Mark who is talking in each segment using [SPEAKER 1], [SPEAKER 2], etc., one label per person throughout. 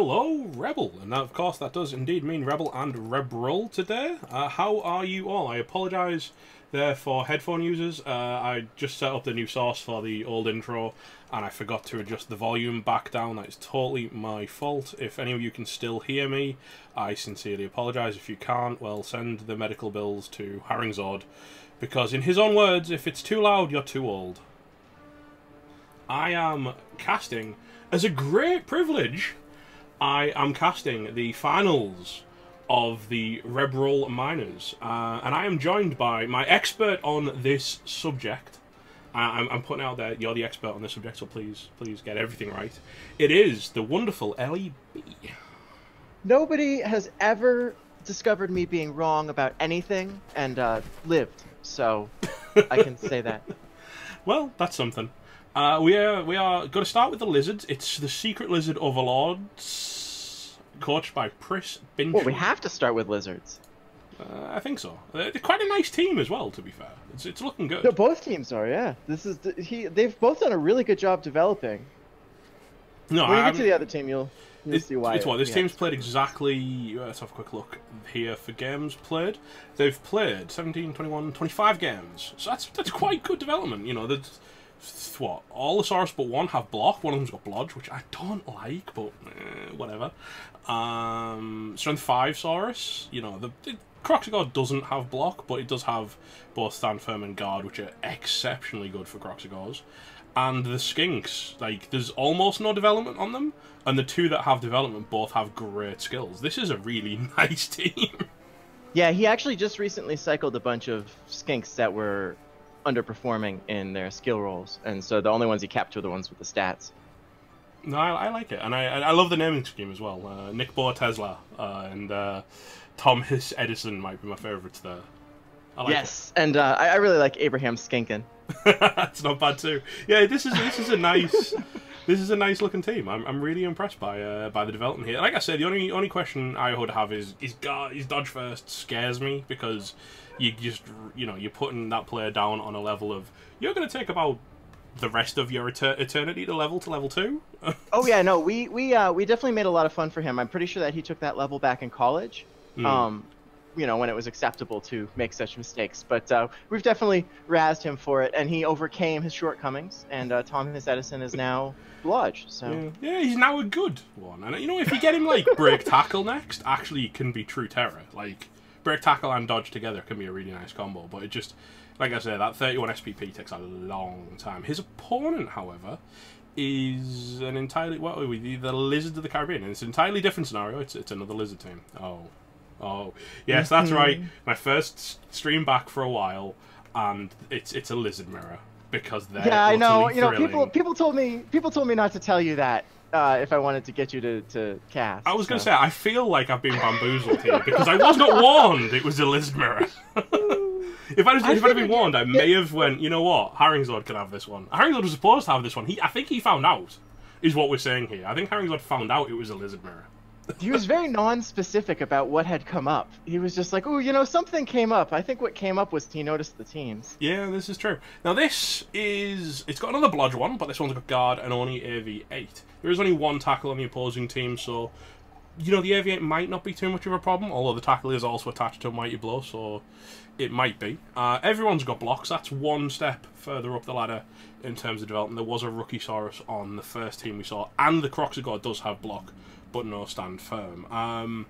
[SPEAKER 1] Hello, Rebel, and of course that does indeed mean Rebel and REBBRL today. How are you all? I apologise there for headphone users. I just set up the new source for the old intro, and I forgot to adjust the volume back down. That is totally my fault. If any of you can still hear me, I sincerely apologise. If you can't, well, send the medical bills to Haringzord, because in his own words, if it's too loud, you're too old. I am casting, as a great privilege, I am casting the finals of the REBBRL Minors, and I am joined by my expert on this subject. I'm putting out there, you're the expert on this subject, so please get everything right. It is the wonderful Ellie B.
[SPEAKER 2] Nobody has ever discovered me being wrong about anything and lived, so I can say that.
[SPEAKER 1] Well, that's something. We are going to start with the lizards. It's the secret lizard Overlordsss, coached by Pris Binch.
[SPEAKER 2] Well, we have to start with lizards.
[SPEAKER 1] I think so. They're quite a nice team as well, to be fair. It's looking good.
[SPEAKER 2] No, both teams are, yeah. This is they've both done a really good job developing.
[SPEAKER 1] No,
[SPEAKER 2] when you get to the other team, you'll see why.
[SPEAKER 1] It's what this team's played exactly. Let's have a quick look here for games played. They've played 17, 21, 25 games. So that's quite good development. You know, there's what, all the Saurus but one have block. One of them's got blodge, which I don't like, but whatever. Strength 5 Saurus. You know, the Croxigore doesn't have block, but it does have both stand firm and guard, which are exceptionally good for Croxigores. And the Skinks, like, there's almost no development on them, and the two that have development both have great skills. This is a really nice team.
[SPEAKER 2] Yeah, he actually just recently cycled a bunch of Skinks that were underperforming in their skill rolls, and so the only ones he kept were the ones with the stats.
[SPEAKER 1] No, I like it, and I love the naming scheme as well. Nick Bohr Tesla and Thomas Edison might be my favourites there. I like
[SPEAKER 2] yes, and I really like Abraham Skinkin.
[SPEAKER 1] That's not bad too. Yeah, this is a nice nice looking team. I'm really impressed by the development here. Like I said, the only question I would have is dodge first scares me, because you just, you know, you're putting that player down on a level of, you're going to take about the rest of your eternity to level 2.
[SPEAKER 2] Oh yeah, no, we definitely made a lot of fun for him. I'm pretty sure that he took that level back in college. You know, when it was acceptable to make such mistakes. But we've definitely razzed him for it, and he overcame his shortcomings, and Thomas Edison is now blodge. So
[SPEAKER 1] yeah, he's now a good one. And you know, if you get him like break tackle next, actually it can be true terror. Like, break tackle and dodge together can be a really nice combo, but it just, like I said, that 31 SPP takes a long time. His opponent, however, is an entirely, what are we, the Lizards of the Caribbean, and it's an entirely different scenario. It's another lizard team. Oh, yes, that's right. My first stream back for a while, and it's a lizard mirror, because they're
[SPEAKER 2] I know. You know,
[SPEAKER 1] thrilling.
[SPEAKER 2] people told me not to tell you that if I wanted to get you to cast.
[SPEAKER 1] I was going to say, I feel like I've been bamboozled here, because I was not warned it was a lizard mirror. If I'd have been warned, I may have went, you know what, Haringzord can have this one. Haringzord was supposed to have this one. I think he found out, is what we're saying here. I think Haringzord found out it was a lizard mirror.
[SPEAKER 2] He was very non-specific about what had come up. He was just like, oh, you know, something came up. I think what came up was he noticed the teams.
[SPEAKER 1] Yeah, this is true. Now this is, it's got another blodge one, but this one's got guard and only AV8. There is only one tackle on the opposing team, so, you know, the AV8 might not be too much of a problem, although the tackle is also attached to a mighty blow, so it might be. Everyone's got blocks. That's one step further up the ladder in terms of development. There was a rookie Saurus on the first team we saw, and the Croxigore does have block, but no stand firm.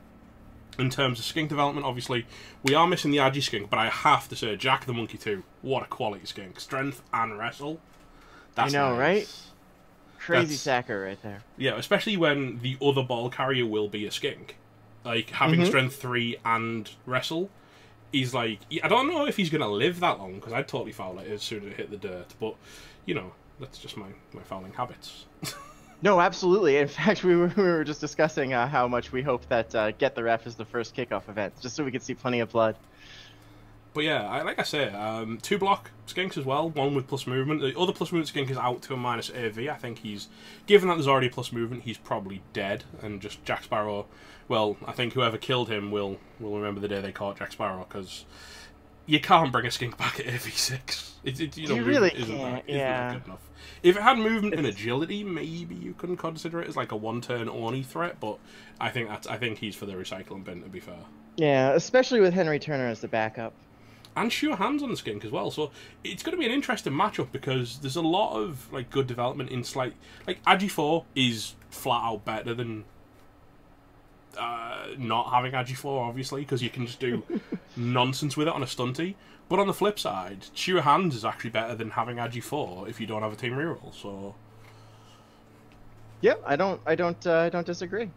[SPEAKER 1] In terms of skink development, obviously, we are missing the Agi skink, but I have to say, Jack the Monkey 2, what a quality skink. Strength and wrestle. That's
[SPEAKER 2] I know,
[SPEAKER 1] nice.
[SPEAKER 2] Right? Crazy sacker right there.
[SPEAKER 1] Yeah, especially when the other ball carrier will be a skink. Like, having strength 3 and wrestle, he's like, I don't know if he's going to live that long, because I'd totally foul it as soon as it hit the dirt, but, you know, that's just my fouling habits.
[SPEAKER 2] No, absolutely. In fact, we were just discussing how much we hope that Get the Ref is the first kickoff event, just so we could see plenty of blood.
[SPEAKER 1] But yeah, like I say, 2 block skinks as well, 1 with plus movement. The other plus movement skink is out to a minus AV. I think he's, given that there's already plus movement, he's probably dead, and just Jack Sparrow, well, I think whoever killed him will remember the day they caught Jack Sparrow, because you can't bring a skink back at AV6. You know,
[SPEAKER 2] you really
[SPEAKER 1] isn't
[SPEAKER 2] can't.
[SPEAKER 1] isn't that good enough. If it had movement and agility, maybe you couldn't consider it as like a one-turn only threat. But I think he's for the recycling bin, to be fair.
[SPEAKER 2] Yeah, especially with Henry Turner as the backup.
[SPEAKER 1] And sure hands on the skink as well, so it's going to be an interesting matchup because there's a lot of like good development in like Agi 4 is flat out better than not having Agi 4, obviously, because you can just do nonsense with it on a stunty. But on the flip side, sure hands is actually better than having Agi 4 if you don't have a team reroll. So
[SPEAKER 2] yeah, I don't disagree.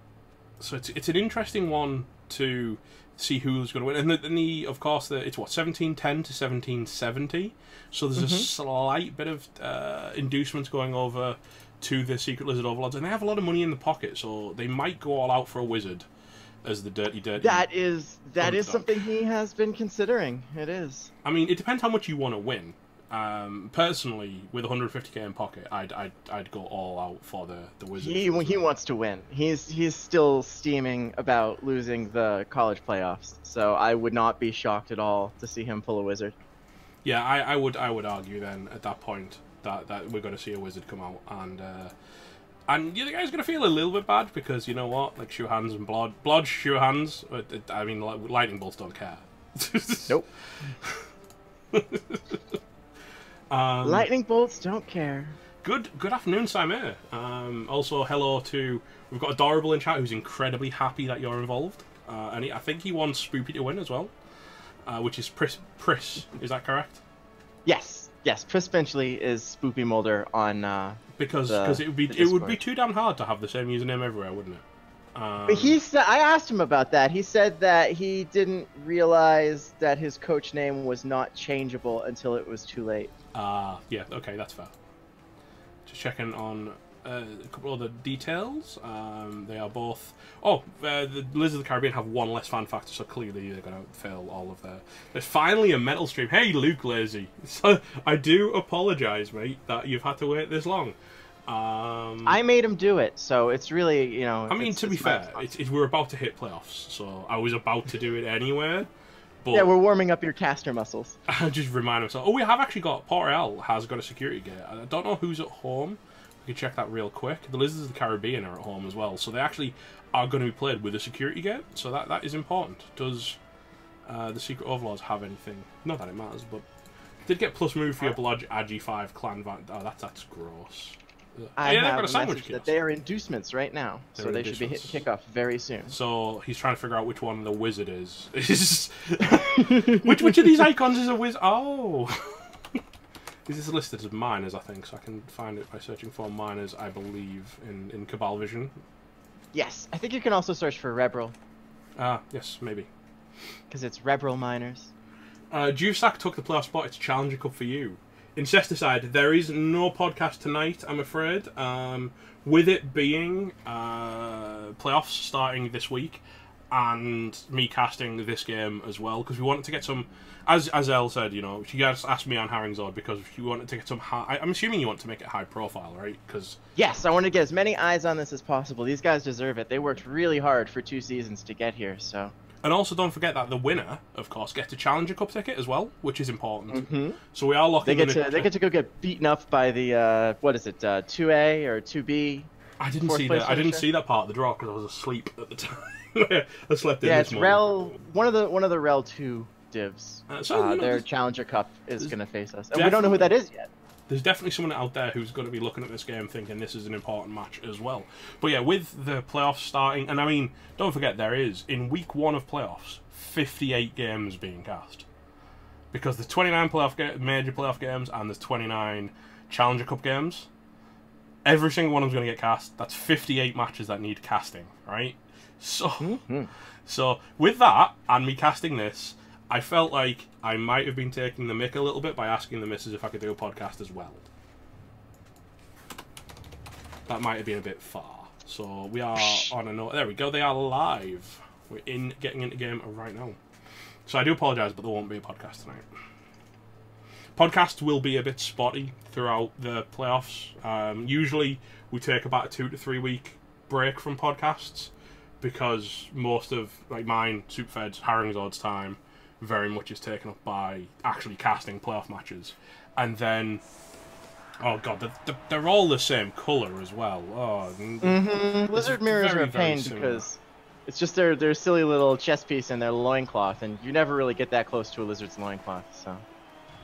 [SPEAKER 1] So it's an interesting one to see who's going to win. And of course, it's what, 1710 to 1770. So there's a slight bit of inducements going over to the Secret Lizard Overlords, and they have a lot of money in the pocket, so they might go all out for a wizard as the dirty.
[SPEAKER 2] That is something he has been considering. It is.
[SPEAKER 1] I mean, it depends how much you want to win. Personally, with 150k in pocket, I'd go all out for the wizard.
[SPEAKER 2] He wants to win. He's still steaming about losing the college playoffs, so I would not be shocked at all to see him pull a wizard.
[SPEAKER 1] Yeah, I would argue then at that point that we're going to see a wizard come out, and the other guy's going to feel a little bit bad because you know what, like sure hands and blood sure hands. I mean, lightning bolts don't care.
[SPEAKER 2] Nope. Lightning bolts don't care.
[SPEAKER 1] Good afternoon, Simir. Also, hello to... We've got Adorable in chat who's incredibly happy that you're involved. And I think he wants Spoopy to win as well. Which is Pris. Is that correct?
[SPEAKER 2] Yes. Pris Benchley is Spoopy Mulder on
[SPEAKER 1] because it would be too damn hard to have the same username everywhere, wouldn't it?
[SPEAKER 2] But he said, I asked him about that. He said that he didn't realize that his coach name was not changeable until it was too late.
[SPEAKER 1] Yeah, okay, that's fair. Just checking on a couple other details. They are both... the Lizards of the Caribbean have one less fan factor, so clearly they're going to fail all of their... There's finally a metal stream. Hey, Luke Lazy. So, I do apologise, mate, that you've had to wait this long.
[SPEAKER 2] I made him do it, so it's really, you know...
[SPEAKER 1] I mean, to be fair, we're about to hit playoffs, so I was about to do it anyway. But
[SPEAKER 2] yeah, we're warming up your caster muscles.
[SPEAKER 1] I just remind myself. Oh, we have actually got... Port has got a security gate. I don't know who's at home. We can check that real quick. The Lizards of the Caribbean are at home as well, so they actually are going to be played with a security gate, so that is important. Does the Secret Overlords have anything? Not that it matters, but... Did get plus move for your Blood Agi 5 clan van... Oh, that's gross.
[SPEAKER 2] I have a message that they are inducements right now, so they should be hitting kickoff very soon.
[SPEAKER 1] So he's trying to figure out which one the wizard is. which of these icons is a wizard? Oh! This is listed as miners, I think, so I can find it by searching for miners, I believe, in Cabal Vision.
[SPEAKER 2] Yes, I think you can also search for REBBRL.
[SPEAKER 1] Yes, maybe.
[SPEAKER 2] Because it's REBBRL miners.
[SPEAKER 1] Juvesack took the playoff spot. It's Challenger Cup for you. Incesticide, there is no podcast tonight, I'm afraid. With it being playoffs starting this week, and me casting this game as well, because we wanted to get some, as Elle said, you know, she guys asked me on Haringzord because she wanted to get some high... I'm assuming you want to make it high profile, right? Because
[SPEAKER 2] yes, I want to get as many eyes on this as possible. These guys deserve it. They worked really hard for 2 seasons to get here, so...
[SPEAKER 1] And also, don't forget that the winner, of course, gets a Challenger Cup ticket as well, which is important.
[SPEAKER 2] Mm-hmm.
[SPEAKER 1] So we are locking
[SPEAKER 2] They get to go get beaten up by the what is it, 2A or 2B?
[SPEAKER 1] I didn't see that. I didn't see that part of the draw because I was asleep at the time. I slept in.
[SPEAKER 2] Yeah,
[SPEAKER 1] this
[SPEAKER 2] it's
[SPEAKER 1] morning.
[SPEAKER 2] one of the REL 2 divs. Their Challenger Cup is going to face us, and we don't know who that is yet.
[SPEAKER 1] There's definitely someone out there who's going to be looking at this game thinking this is an important match as well. But yeah, with the playoffs starting, and I mean, don't forget there is, in week 1 of playoffs, 58 games being cast. Because there's 29 major playoff games and there's 29 Challenger Cup games. Every single one of them's going to get cast. That's 58 matches that need casting, right? So, so with that, and me casting this, I felt like I might have been taking the mick a little bit by asking the missus if I could do a podcast as well. That might have been a bit far. So we are on a note. There we go. They are live. We're getting into game right now. So I do apologise, but there won't be a podcast tonight. Podcasts will be a bit spotty throughout the playoffs. Usually we take about a 2 to 3 week break from podcasts because most of like mine, Superfed's, Haringzord's time, very much is taken up by actually casting playoff matches. And then, oh god, they're all the same colour as well. Oh,
[SPEAKER 2] Blizzard mirrors are a pain because it's just their silly little chest piece and their loincloth, and you never really get that close to a lizard's loincloth. So,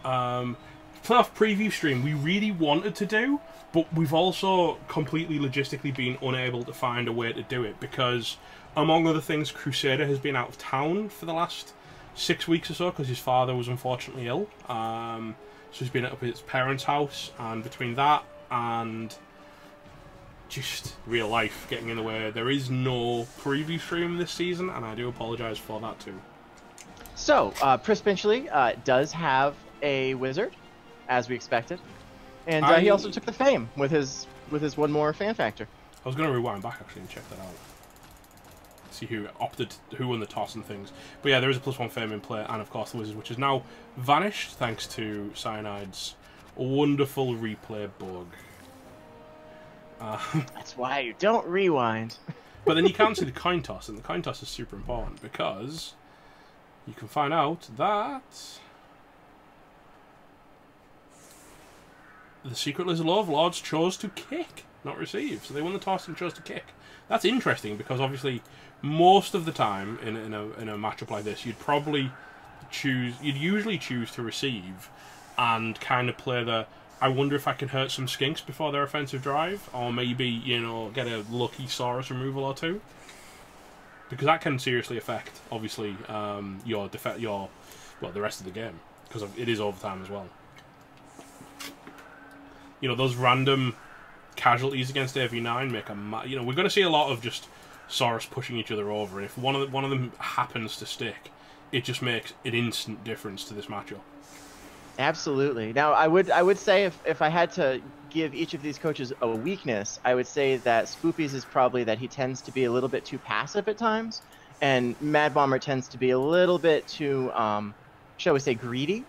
[SPEAKER 1] playoff preview stream we really wanted to do, but we've also completely logistically been unable to find a way to do it because, among other things, Crusader has been out of town for the last 6 weeks or so because his father was unfortunately ill. So he's been up at his parents' house, and between that and just real life getting in the way, there is no preview stream this season, and I do apologise for that too.
[SPEAKER 2] So, Pris Pinchley does have a wizard, as we expected, and he also took the fame with his one more fan factor.
[SPEAKER 1] I was going to rewind back actually and check that out. See who won the toss and things. But yeah, there is a +1 fame in play, and of course the wizard, which is now vanished thanks to Cyanide's wonderful replay bug.
[SPEAKER 2] That's why you don't rewind.
[SPEAKER 1] But then you can see the coin toss, and the coin toss is super important because you can find out that the Secret Lizard Overlords chose to kick, not receive. So they won the toss and chose to kick. That's interesting because obviously most of the time in a matchup like this, you'd usually choose to receive and kind of play the, I wonder if I can hurt some skinks before their offensive drive, or maybe, you know, get a lucky Saurus removal or two, because that can seriously affect obviously the rest of the game, because it is overtime as well. You know, those random casualties against AV9 make a we're going to see a lot of just Saurus pushing each other over, and if one of them happens to stick, it just makes an instant difference to this matchup.
[SPEAKER 2] Absolutely. Now, I would say if I had to give each of these coaches a weakness, I would say that Spoopy's is probably that he tends to be a little bit too passive at times, and Mad Bomber tends to be a little bit too, shall we say, greedy.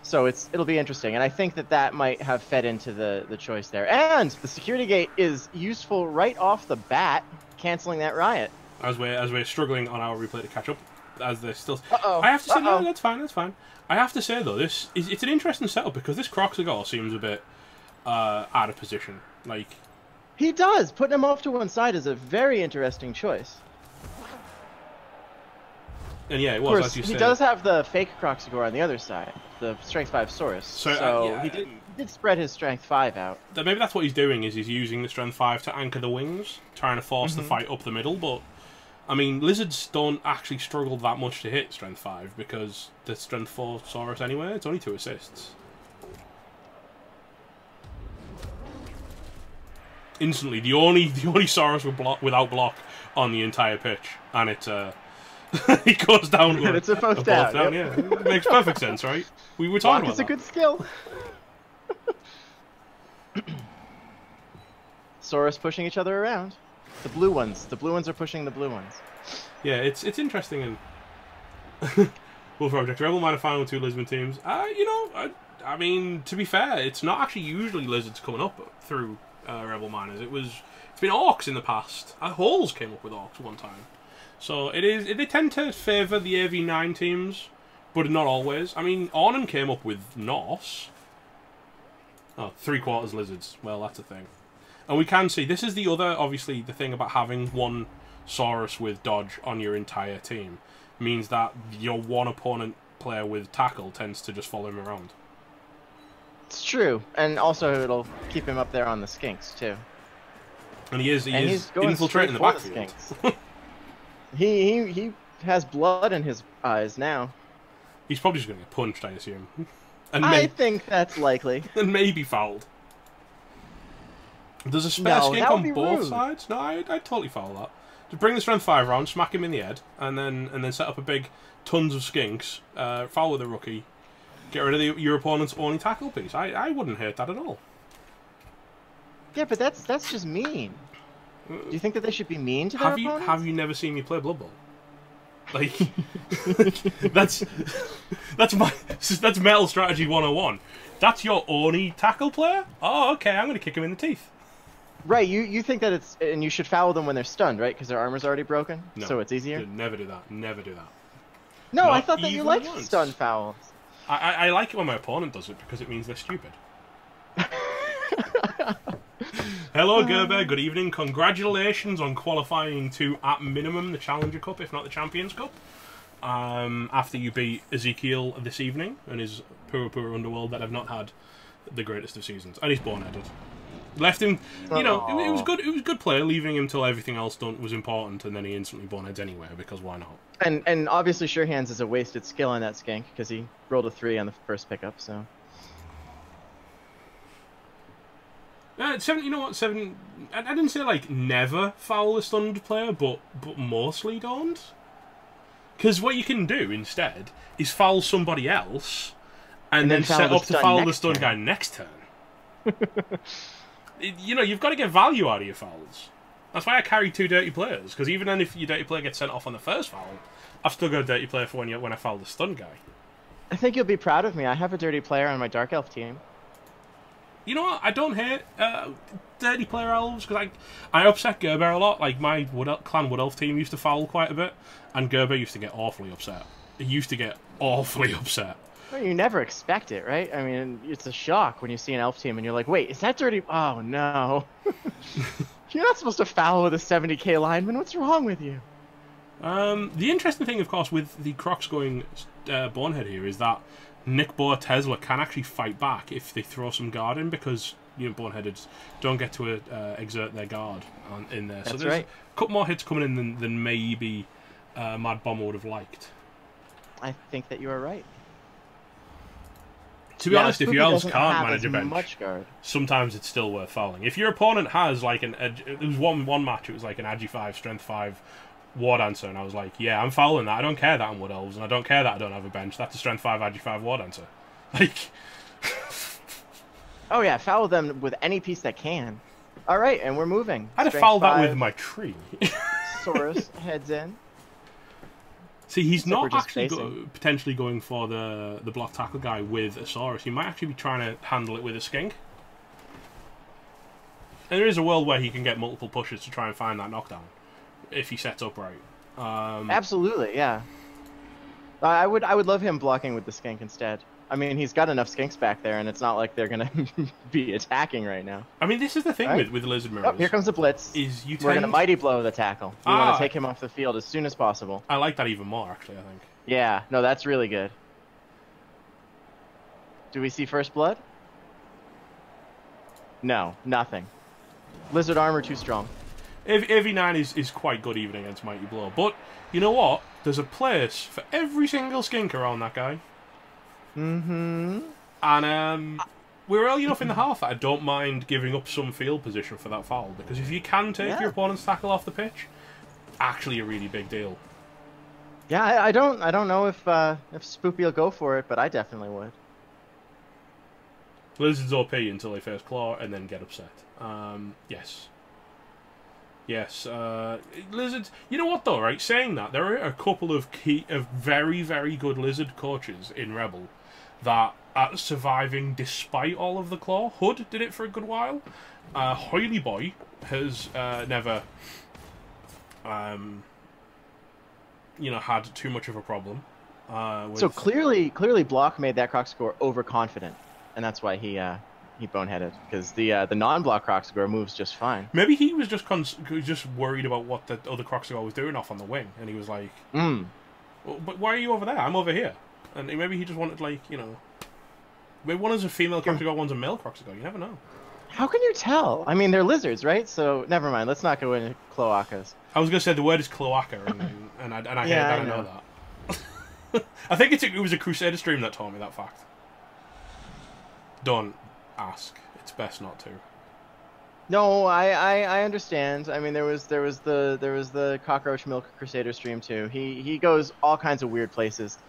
[SPEAKER 2] So it'll be interesting, and I think that might have fed into the choice there. And the security gate is useful right off the bat, canceling that riot.
[SPEAKER 1] As we're struggling on our replay to catch up, as they're still. I have to say no, that's fine. I have to say though, it's an interesting setup because this Croxagore seems a bit out of position. Like,
[SPEAKER 2] he does. Putting him off to one side is a very interesting choice.
[SPEAKER 1] And yeah, it was,
[SPEAKER 2] of course,
[SPEAKER 1] as you
[SPEAKER 2] he
[SPEAKER 1] said.
[SPEAKER 2] Does have the fake Croxagore on the other side, the Strength 5 Saurus. So
[SPEAKER 1] yeah,
[SPEAKER 2] he did spread his Strength 5 out.
[SPEAKER 1] Maybe that's what he's doing, is he's using the Strength 5 to anchor the wings, trying to force the fight up the middle, but I mean, lizards don't actually struggle that much to hit Strength 5 because the Strength 4 Saurus anyway, it's only 2 assists. Instantly, the only Saurus without block on the entire pitch, and it's he goes down.
[SPEAKER 2] It's a both down. Yep.
[SPEAKER 1] Yeah, it makes perfect sense, right? We were talking about that.
[SPEAKER 2] It's a good skill. Saurus pushing each other around. The blue ones are pushing the blue ones.
[SPEAKER 1] Yeah, it's interesting. And Wolf Project Rebel Miner final 2 Lisbon teams. I mean, to be fair, it's not actually usually lizards coming up through Rebel Miners. It's been orcs in the past. Halls came up with orcs one time. So they tend to favour the AV9 teams, but not always. I mean, Ornan came up with Norse. Oh, 3/4 lizards. Well, that's a thing. And we can see, this is the other, obviously, the thing about having one Saurus with dodge on your entire team means that your one opponent player with tackle tends to just follow him around. It's
[SPEAKER 2] true, and also it'll keep him up there on the skinks too.
[SPEAKER 1] And he is infiltrating the backfield.
[SPEAKER 2] He has blood in his eyes now.
[SPEAKER 1] He's probably just going to get punched, I assume. And
[SPEAKER 2] I think that's likely.
[SPEAKER 1] And maybe fouled. There's a spare skink on both sides. No, I'd totally foul that. Just bring the Strength 5 round, smack him in the head, and then set up a big tons of skinks, foul with a rookie, get rid of your opponent's only tackle piece. I wouldn't hate that at all.
[SPEAKER 2] Yeah, but that's just mean. Do you think that they should be mean to their opponents?
[SPEAKER 1] Have you never seen me play Blood Bowl? Like, that's Metal Strategy 101. That's your only tackle player? Oh, okay, I'm going to kick him in the teeth.
[SPEAKER 2] Right, you think that and you should foul them when they're stunned, right? Because their armor's already broken,
[SPEAKER 1] no,
[SPEAKER 2] so it's easier?
[SPEAKER 1] Never do that. Never do that.
[SPEAKER 2] No, I
[SPEAKER 1] Not
[SPEAKER 2] thought that you
[SPEAKER 1] even
[SPEAKER 2] liked
[SPEAKER 1] once.
[SPEAKER 2] stun fouls.
[SPEAKER 1] I like it when my opponent does it because it means they're stupid. Hello, Gerber. Good evening. Congratulations on qualifying to, at minimum, the Challenger Cup, if not the Champions Cup. After you beat Ezekiel this evening and his poor underworld that have not had the greatest of seasons, and he's boneheaded. Left him, you know, it was good. It was good play, leaving him till everything else done was important, and then he instantly boneheads anyway because why not?
[SPEAKER 2] And obviously, Sure Hands is a wasted skill on that skink because he rolled a 3 on the first pickup. So.
[SPEAKER 1] 7. You know what? 7. I didn't say like never foul a stunned player, but mostly don't. Because what you can do instead is foul somebody else, and then set up to foul the stun guy next turn. You know, you've got to get value out of your fouls. That's why I carry 2 dirty players, because even then if your dirty player gets sent off on the first foul, I've still got a dirty player for when I foul the stun guy.
[SPEAKER 2] I think you'll be proud of me. I have a dirty player on my Dark Elf team.
[SPEAKER 1] You know what? I don't hate dirty player elves, because I upset Gerber a lot. Like, my clan Wood Elf team used to foul quite a bit, and Gerber used to get awfully upset. He used to get awfully upset.
[SPEAKER 2] Well, you never expect it, right? I mean, it's a shock when you see an elf team and you're like, wait, is that dirty? Oh, no. You're not supposed to foul with a 70k lineman. What's wrong with you?
[SPEAKER 1] The interesting thing, of course, with the Crocs going bonehead here is that Nick Boa Tesla can actually fight back if they throw some guard in, because you know, boneheadeds don't get to exert their guard in there.
[SPEAKER 2] That's
[SPEAKER 1] so there's
[SPEAKER 2] right.
[SPEAKER 1] a couple more hits coming in than maybe Mad Bomber would have liked.
[SPEAKER 2] I think that you are right.
[SPEAKER 1] To be honest, if your elves can't manage a bench,
[SPEAKER 2] much guard.
[SPEAKER 1] sometimes it's still worth fouling. If your opponent has like there was one match, it was like an Agi 5, Strength 5 War Dancer, and I was like, yeah, I'm fouling that. I don't care that I'm Wood Elves, and I don't care that I don't have a bench. That's a Strength 5 Agi 5 War Dancer. Like,
[SPEAKER 2] oh yeah, foul them with any piece that can. All right, and we're moving.
[SPEAKER 1] I'd have fouled that with my tree.
[SPEAKER 2] Saurus heads in.
[SPEAKER 1] See, he's not
[SPEAKER 2] just
[SPEAKER 1] actually potentially going for the block tackle guy with a Saurus. He might actually be trying to handle it with a skink. And there is a world where he can get multiple pushes to try and find that knockdown, if he sets up right.
[SPEAKER 2] Absolutely, yeah. I would love him blocking with the skink instead. I mean, he's got enough skinks back there, and it's not like they're gonna be attacking right now.
[SPEAKER 1] I mean, this is the thing with Lizard Mirrors.
[SPEAKER 2] Oh, here comes the blitz. We're gonna mighty blow the tackle. We want to take him off the field as soon as possible.
[SPEAKER 1] I like that even more, actually, I think.
[SPEAKER 2] Yeah, no, that's really good. Do we see first blood? No, nothing. Lizard armor too strong.
[SPEAKER 1] AV9 is quite good even against Mighty Blow. But, you know what? There's a place for every single skink around that guy.
[SPEAKER 2] Mm-hmm.
[SPEAKER 1] And we're early enough in the half that I don't mind giving up some field position for that foul. Because if you can take your opponent's tackle off the pitch, actually a really big deal.
[SPEAKER 2] Yeah, I don't know if Spoopy will go for it, but I definitely would.
[SPEAKER 1] Lizards OP until they first claw and then get upset. Yes. Yes, Lizards... You know what, though, right? Saying that, there are a couple of very, very good Lizard coaches in Rebel that are surviving despite all of the claw. Hood did it for a good while. Hoily Boy has never, you know, had too much of a problem.
[SPEAKER 2] So clearly Block made that Croc score overconfident, and that's why he boneheaded, because the non-block Croc moves just fine.
[SPEAKER 1] Maybe he was just worried about what the other Croc was doing off on the wing, and he was like, well, but why are you over there? I'm over here. And maybe he just wanted, like, you know, maybe one is a female Croc, one's a male Croc. You never know.
[SPEAKER 2] How can you tell? I mean, they're lizards, right? So never mind. Let's not go into cloacas.
[SPEAKER 1] I was gonna say the word is cloaca, and I hate that I know that. I think it was a Crusader stream that taught me that fact. Don't ask. It's best not to.
[SPEAKER 2] No, I understand. I mean, there was the Cockroach Milk Crusader stream too. He goes all kinds of weird places.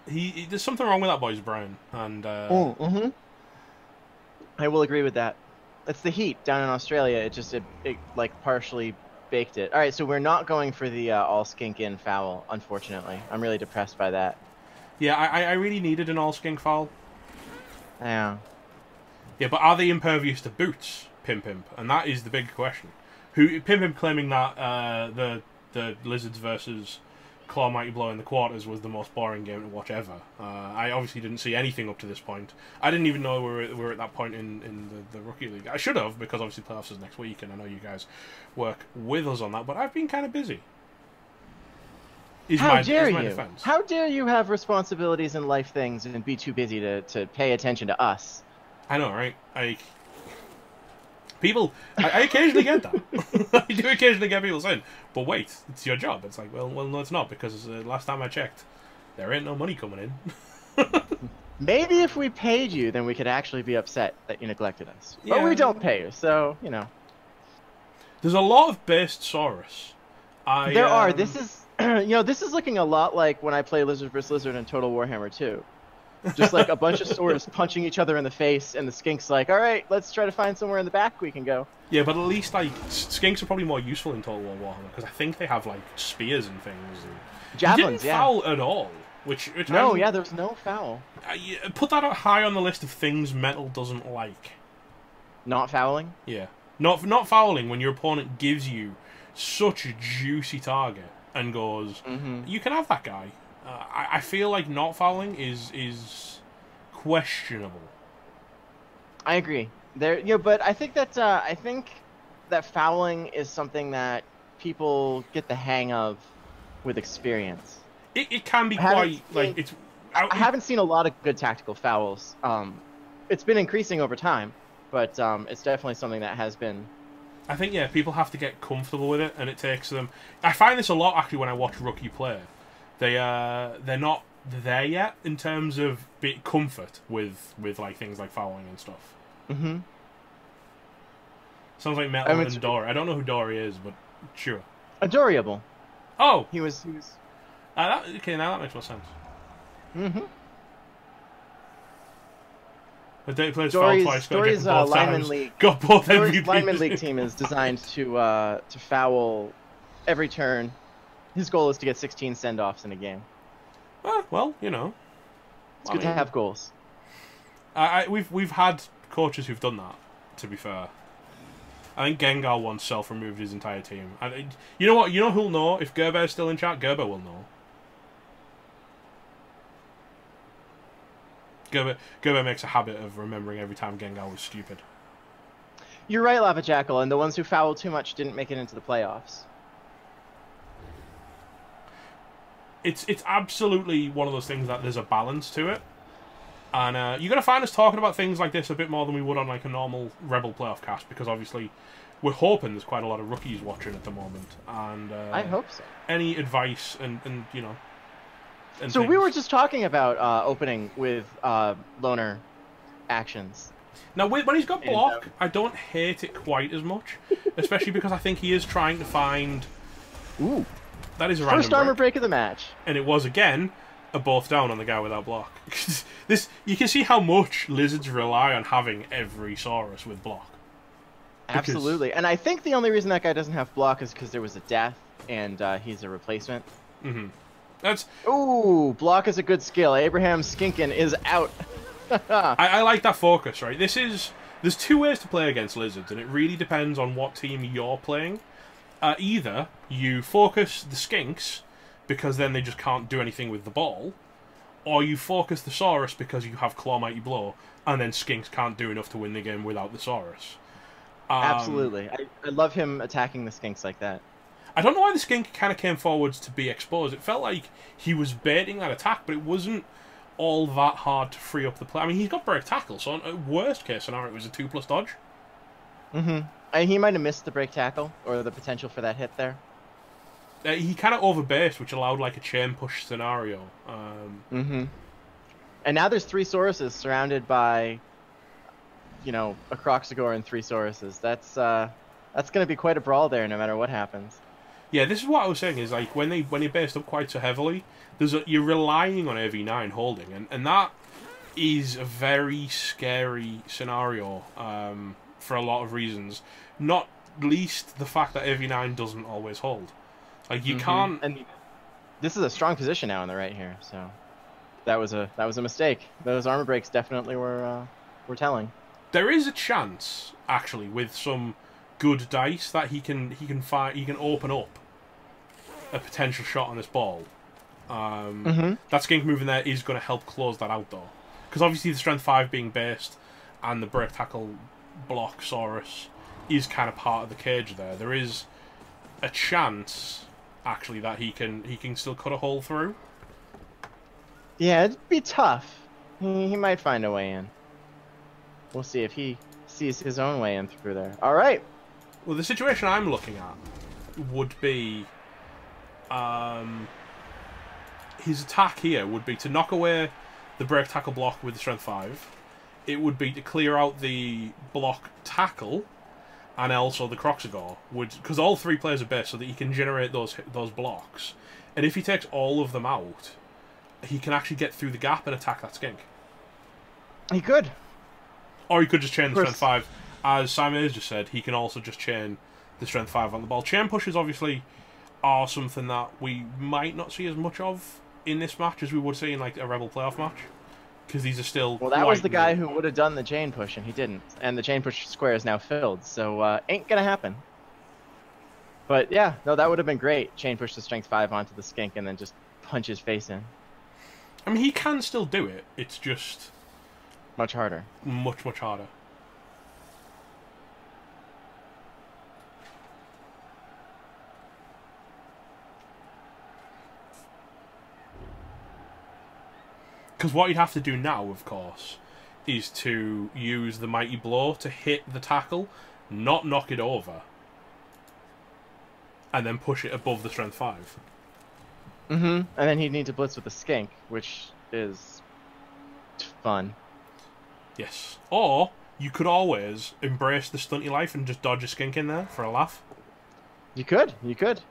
[SPEAKER 1] There's something wrong with that boy's brain, and
[SPEAKER 2] I will agree with that. It's the heat down in Australia. It like partially baked it. All right, so we're not going for the all skink in foul, unfortunately. I'm really depressed by that.
[SPEAKER 1] Yeah, I really needed an all skink foul.
[SPEAKER 2] Yeah.
[SPEAKER 1] Yeah, but are they impervious to boots, Pimp? And that is the big question. Pimp claiming that the Lizards versus Claw Mighty Blow in the quarters was the most boring game to watch ever. I obviously didn't see anything up to this point. I didn't even know we were at that point in the Rookie League. I should have, because obviously playoffs is next week, and I know you guys work with us on that, but I've been kind of busy.
[SPEAKER 2] How dare you?
[SPEAKER 1] Defense.
[SPEAKER 2] How dare you have responsibilities and life things and be too busy to pay attention to us?
[SPEAKER 1] I know, right? I occasionally get that. I do occasionally get people saying, but wait, it's your job. It's like, well, no, it's not, because last time I checked, there ain't no money coming in.
[SPEAKER 2] Maybe if we paid you, then we could actually be upset that you neglected us.
[SPEAKER 1] Yeah.
[SPEAKER 2] But we don't pay you, so, you know.
[SPEAKER 1] There's a lot of based Saurus.
[SPEAKER 2] There are. This is, you know, this is looking a lot like when I play Lizard vs. Lizard in Total Warhammer 2. Just like a bunch of Saurus punching each other in the face, and the Skink's like, all right, let's try to find somewhere in the back we can go.
[SPEAKER 1] Yeah, but at least, like, Skinks are probably more useful in Total War Warhammer, because I think they have, like, spears and things. And
[SPEAKER 2] Javelins,
[SPEAKER 1] didn't foul at all. Which
[SPEAKER 2] no, yeah, there's no foul.
[SPEAKER 1] Put that up high on the list of things Metal doesn't like.
[SPEAKER 2] Not fouling?
[SPEAKER 1] Yeah. Not fouling when your opponent gives you such a juicy target and goes, you can have that guy. I feel like not fouling is questionable.
[SPEAKER 2] I agree. But I think that fouling is something that people get the hang of with experience.
[SPEAKER 1] It can be quite like it's.
[SPEAKER 2] I haven't seen a lot of good tactical fouls. It's been increasing over time, but it's definitely something that has been.
[SPEAKER 1] I think people have to get comfortable with it, and it takes them. I find this a lot actually when I watch rookie play. They're not there yet in terms of comfort with like things like fouling and stuff. Sounds like Metal and Dory. I don't know who Dory is, but sure.
[SPEAKER 2] Adorable.
[SPEAKER 1] Oh,
[SPEAKER 2] he was.
[SPEAKER 1] Okay, now that makes more sense. The day plays foul twice.
[SPEAKER 2] Dory's lineman league.
[SPEAKER 1] Got both
[SPEAKER 2] MVPs. Lineman league team is designed to foul every turn. His goal is to get 16 send-offs in a game.
[SPEAKER 1] Well, you know,
[SPEAKER 2] it's good to have goals.
[SPEAKER 1] We've had coaches who've done that. To be fair, I think Gengar once self-removed his entire team. You know what? You know who'll know if Gerber's still in chat? Gerber will know. Gerber makes a habit of remembering every time Gengar was stupid.
[SPEAKER 2] You're right, Lava Jackal, and the ones who fouled too much didn't make it into the playoffs.
[SPEAKER 1] It's absolutely one of those things that there's a balance to it. And you're going to find us talking about things like this a bit more than we would on like a normal Rebel playoff cast, because obviously we're hoping there's quite a lot of rookies watching at the moment. And
[SPEAKER 2] I hope so.
[SPEAKER 1] Any advice and you know...
[SPEAKER 2] So we were just talking about opening with loner actions.
[SPEAKER 1] Now, when he's got block, I don't hate it quite as much, especially because I think he is trying to find...
[SPEAKER 2] Ooh.
[SPEAKER 1] That is a random
[SPEAKER 2] first armor break of the match.
[SPEAKER 1] And it was, again, a both down on the guy without block. You can see how much Lizards rely on having every Saurus with block.
[SPEAKER 2] Absolutely. And I think the only reason that guy doesn't have block is because there was a death, and he's a replacement. Ooh, block is a good skill. Abraham Skinkin is out.
[SPEAKER 1] I like that focus, right? There's two ways to play against Lizards, and it really depends on what team you're playing. Either you focus the Skinks, because then they just can't do anything with the ball, or you focus the Saurus because you have Claw Mighty Blow, and then Skinks can't do enough to win the game without the Saurus.
[SPEAKER 2] Absolutely. I love him attacking the Skinks like that.
[SPEAKER 1] I don't know why the Skink kind of came forwards to be exposed. It felt like he was baiting that attack, but it wasn't all that hard to free up the play. I mean, he's got break tackle, so in worst case scenario, it was a 2+ dodge.
[SPEAKER 2] And he might have missed the break tackle, or the potential for that hit there.
[SPEAKER 1] He kind of overbased, which allowed like a chain push scenario.
[SPEAKER 2] And now there's 3 Sauruses surrounded by, you know, a Croxagore and 3 Sauruses. That's going to be quite a brawl there, no matter what happens.
[SPEAKER 1] Yeah, this is what I was saying, is like when they based up quite so heavily, you're relying on AV9 holding, and that is a very scary scenario for a lot of reasons. Not least the fact that AV9 doesn't always hold. Like you can't.
[SPEAKER 2] And this is a strong position now on the right here, so that was a mistake. Those armor breaks definitely were telling.
[SPEAKER 1] There is a chance, actually, with some good dice that he can open up a potential shot on this ball. That skink moving there is going to help close that out, though. Because obviously the Strength 5 being based and the Break Tackle block Saurus is kind of part of the cage there. There is a chance, actually, that he can still cut a hole through.
[SPEAKER 2] Yeah, it'd be tough. He might find a way in. We'll see if he sees his own way in through there. All right.
[SPEAKER 1] Well, the situation I'm looking at would be... his attack here would be to knock away the Break Tackle block with the Strength 5. It would be to clear out the block tackle and also the Croxagore, because all three players are best, so that he can generate those blocks. And if he takes all of them out, he can actually get through the gap and attack that skink.
[SPEAKER 2] He could.
[SPEAKER 1] Or he could just chain the Strength 5. As Simon has just said, he can also just chain the Strength 5 on the ball. Chain pushes, obviously, are something that we might not see as much of in this match as we would see in like a Rebel playoff match. Because these are still...
[SPEAKER 2] Well, that was the guy who would have done the chain push, and he didn't. And the chain push square is now filled, so ain't gonna happen. But yeah, no, that would have been great. Chain push the Strength 5 onto the skink and then just punch his face in.
[SPEAKER 1] I mean, he can still do it. It's just...
[SPEAKER 2] much harder.
[SPEAKER 1] Much, much harder. Because what you'd have to do now, of course, is to use the Mighty Blow to hit the tackle, not knock it over, and then push it above the Strength 5.
[SPEAKER 2] And then he'd need to blitz with the skink, which is fun. Yes.
[SPEAKER 1] Or you could always embrace the stunty life and just dodge a skink in there for a laugh.
[SPEAKER 2] You could. You could.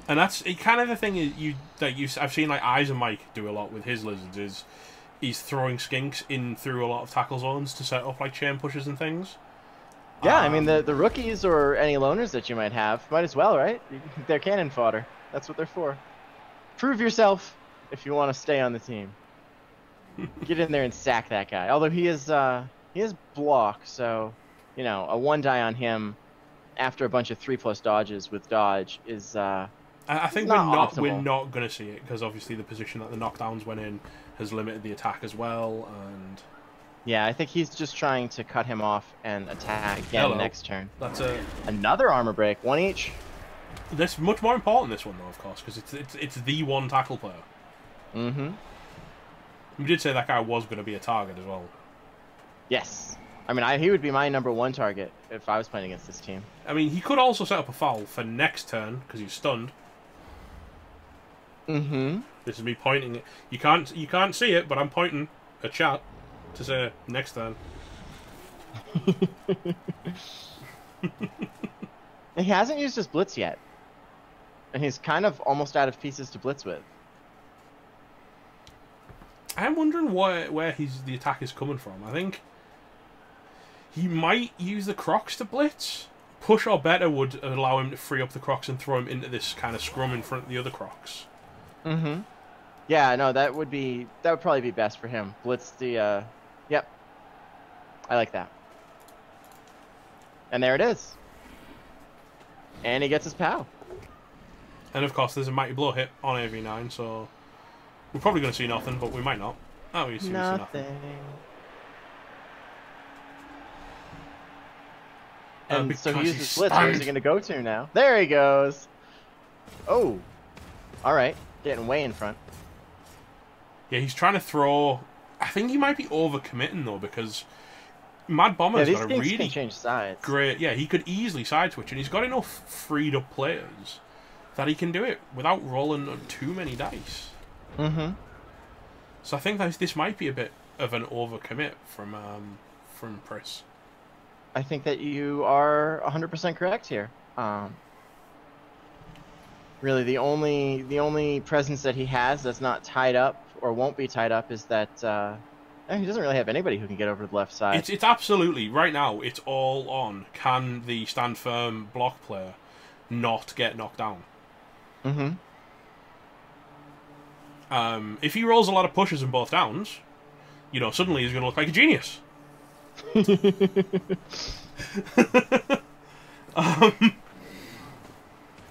[SPEAKER 1] And that's kind of the thing I've seen like Eyes and Mike do a lot with his lizards is he's throwing skinks in through a lot of tackle zones to set up like chain pushes and things.
[SPEAKER 2] Yeah, I mean the rookies or any loners that you might have might as well, right? They're cannon fodder. That's what they're for. Prove yourself if you want to stay on the team. Get in there and sack that guy. Although he is block, so you know a 1-die on him after a bunch of 3+ dodges with dodge is.
[SPEAKER 1] I think we're not going to see it because obviously the position that the knockdowns went in has limited the attack as well, and
[SPEAKER 2] yeah, I think he's just trying to cut him off and attack again next turn.
[SPEAKER 1] That's
[SPEAKER 2] another armor break, 1 each.
[SPEAKER 1] This much more important this one though, of course, because it's the one tackle player. We did say that guy was going to be a target as well.
[SPEAKER 2] Yes. I mean, he would be my #1 target if I was playing against this team.
[SPEAKER 1] I mean, he could also set up a foul for next turn because he's stunned. This is me pointing it. You can't see it, but I'm pointing a chat to say next turn.
[SPEAKER 2] He hasn't used his blitz yet, and he's kind of almost out of pieces to blitz with.
[SPEAKER 1] I'm wondering where the attack is coming from. I think he might use the Crocs to blitz. Push or better would allow him to free up the Crocs and throw him into this kind of scrum in front of the other Crocs.
[SPEAKER 2] Yeah, no, that would probably be best for him. Blitz the yep. I like that. And there it is. And he gets his POW.
[SPEAKER 1] And of course there's a Mighty Blow hit on AV9, so we're probably going to see nothing, but we might not. Oh, we see nothing.
[SPEAKER 2] And so he uses blitz. Where's he going to go to now? There he goes. Oh. Alright. Getting way in front.
[SPEAKER 1] Yeah, he's trying to throw... I think he might be overcommitting, though, because Mad Bomber's got a really
[SPEAKER 2] can change sides.
[SPEAKER 1] Great... Yeah, he could easily side switch, and he's got enough freed up players that he can do it without rolling too many dice. So I think this might be a bit of an overcommit from Chris.
[SPEAKER 2] I think that you are 100% correct here. Really, the only presence that he has that's not tied up or won't be tied up is that he doesn't really have anybody who can get over to the left side.
[SPEAKER 1] It's absolutely right now. It's all on. Can the stand firm block player not get knocked down? If he rolls a lot of pushes in both downs, you know, suddenly he's going to look like a genius.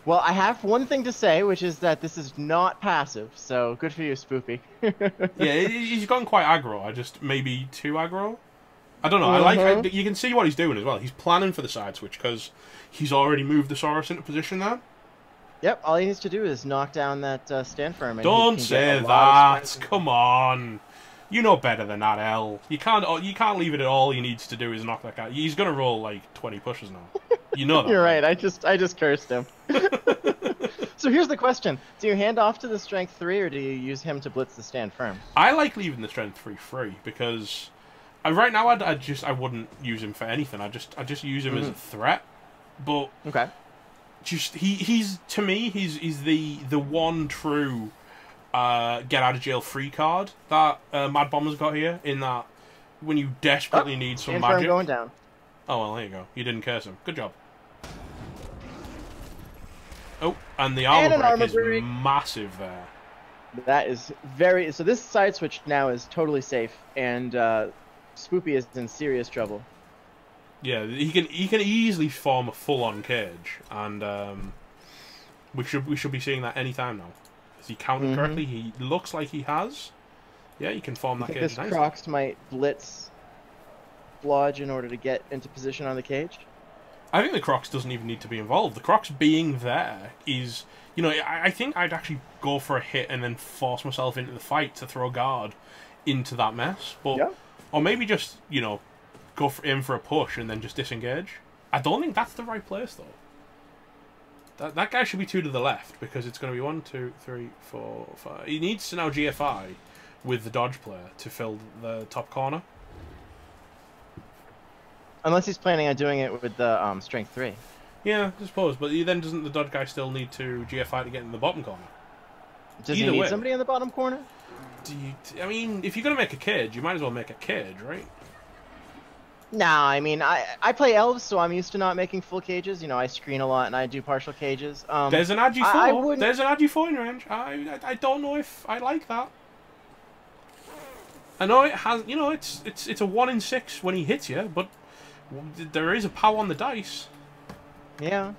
[SPEAKER 2] Well, I have one thing to say, which is that this is not passive, so good for you, Spoopy.
[SPEAKER 1] Yeah, he's gone quite aggro. I just maybe too aggro. I don't know. I like. You can see what he's doing as well. He's planning for the side switch because he's already moved the Saurus into position there.
[SPEAKER 2] Yep. All he needs to do is knock down that stand firm. And
[SPEAKER 1] Don't say that. Come on. You know better than that, L. You can't leave it at all. He needs to do is knock that guy. He's gonna roll like 20 pushes now. You know that.
[SPEAKER 2] You're right. I just cursed him. So here's the question: do you hand off to the strength 3, or do you use him to blitz the stand firm?
[SPEAKER 1] I like leaving the strength 3 free because right now I wouldn't use him for anything. I just use him as a threat. But
[SPEAKER 2] okay,
[SPEAKER 1] just he's to me he's the one true get out of jail free card that Mad Bomber's got here. In that when you desperately need some magic.
[SPEAKER 2] Firm going down.
[SPEAKER 1] Oh well, there you go. You didn't curse him. Good job. Oh, and the armor break is massive there.
[SPEAKER 2] That is very... So this side switch now is totally safe, and Spoopy is in serious trouble.
[SPEAKER 1] Yeah, he can easily form a full-on cage, and we should be seeing that any time now. Is he counted correctly? He looks like he has. Yeah, you can form that cage.
[SPEAKER 2] This Crocs might blitz Blodge in order to get into position on the cage.
[SPEAKER 1] I think the Crocs doesn't even need to be involved. The Crocs being there is, you know, I think I'd actually go for a hit and then force myself into the fight to throw guard into that mess. But
[SPEAKER 2] yeah. Or
[SPEAKER 1] maybe just, you know, go in for a push and then just disengage. I don't think that's the right place though. That guy should be 2 to the left because it's going to be 1, 2, 3, 4, 5. He needs to now GFI with the dodge player to fill the top corner.
[SPEAKER 2] Unless he's planning on doing it with the strength 3.
[SPEAKER 1] Yeah, I suppose. But then doesn't the dodge guy still need to GFI to get in the bottom corner?
[SPEAKER 2] Does he need somebody in the bottom corner?
[SPEAKER 1] I mean, if you're going to make a cage, you might as well make a cage, right?
[SPEAKER 2] Nah, I mean, I play elves, so I'm used to not making full cages. You know, I screen a lot and I do partial cages.
[SPEAKER 1] There's an Agi4. There's an Agi4 in range. I don't know if I like that. I know it has, you know, it's a 1 in 6 when he hits you, but there is a power on the dice.
[SPEAKER 2] Yeah,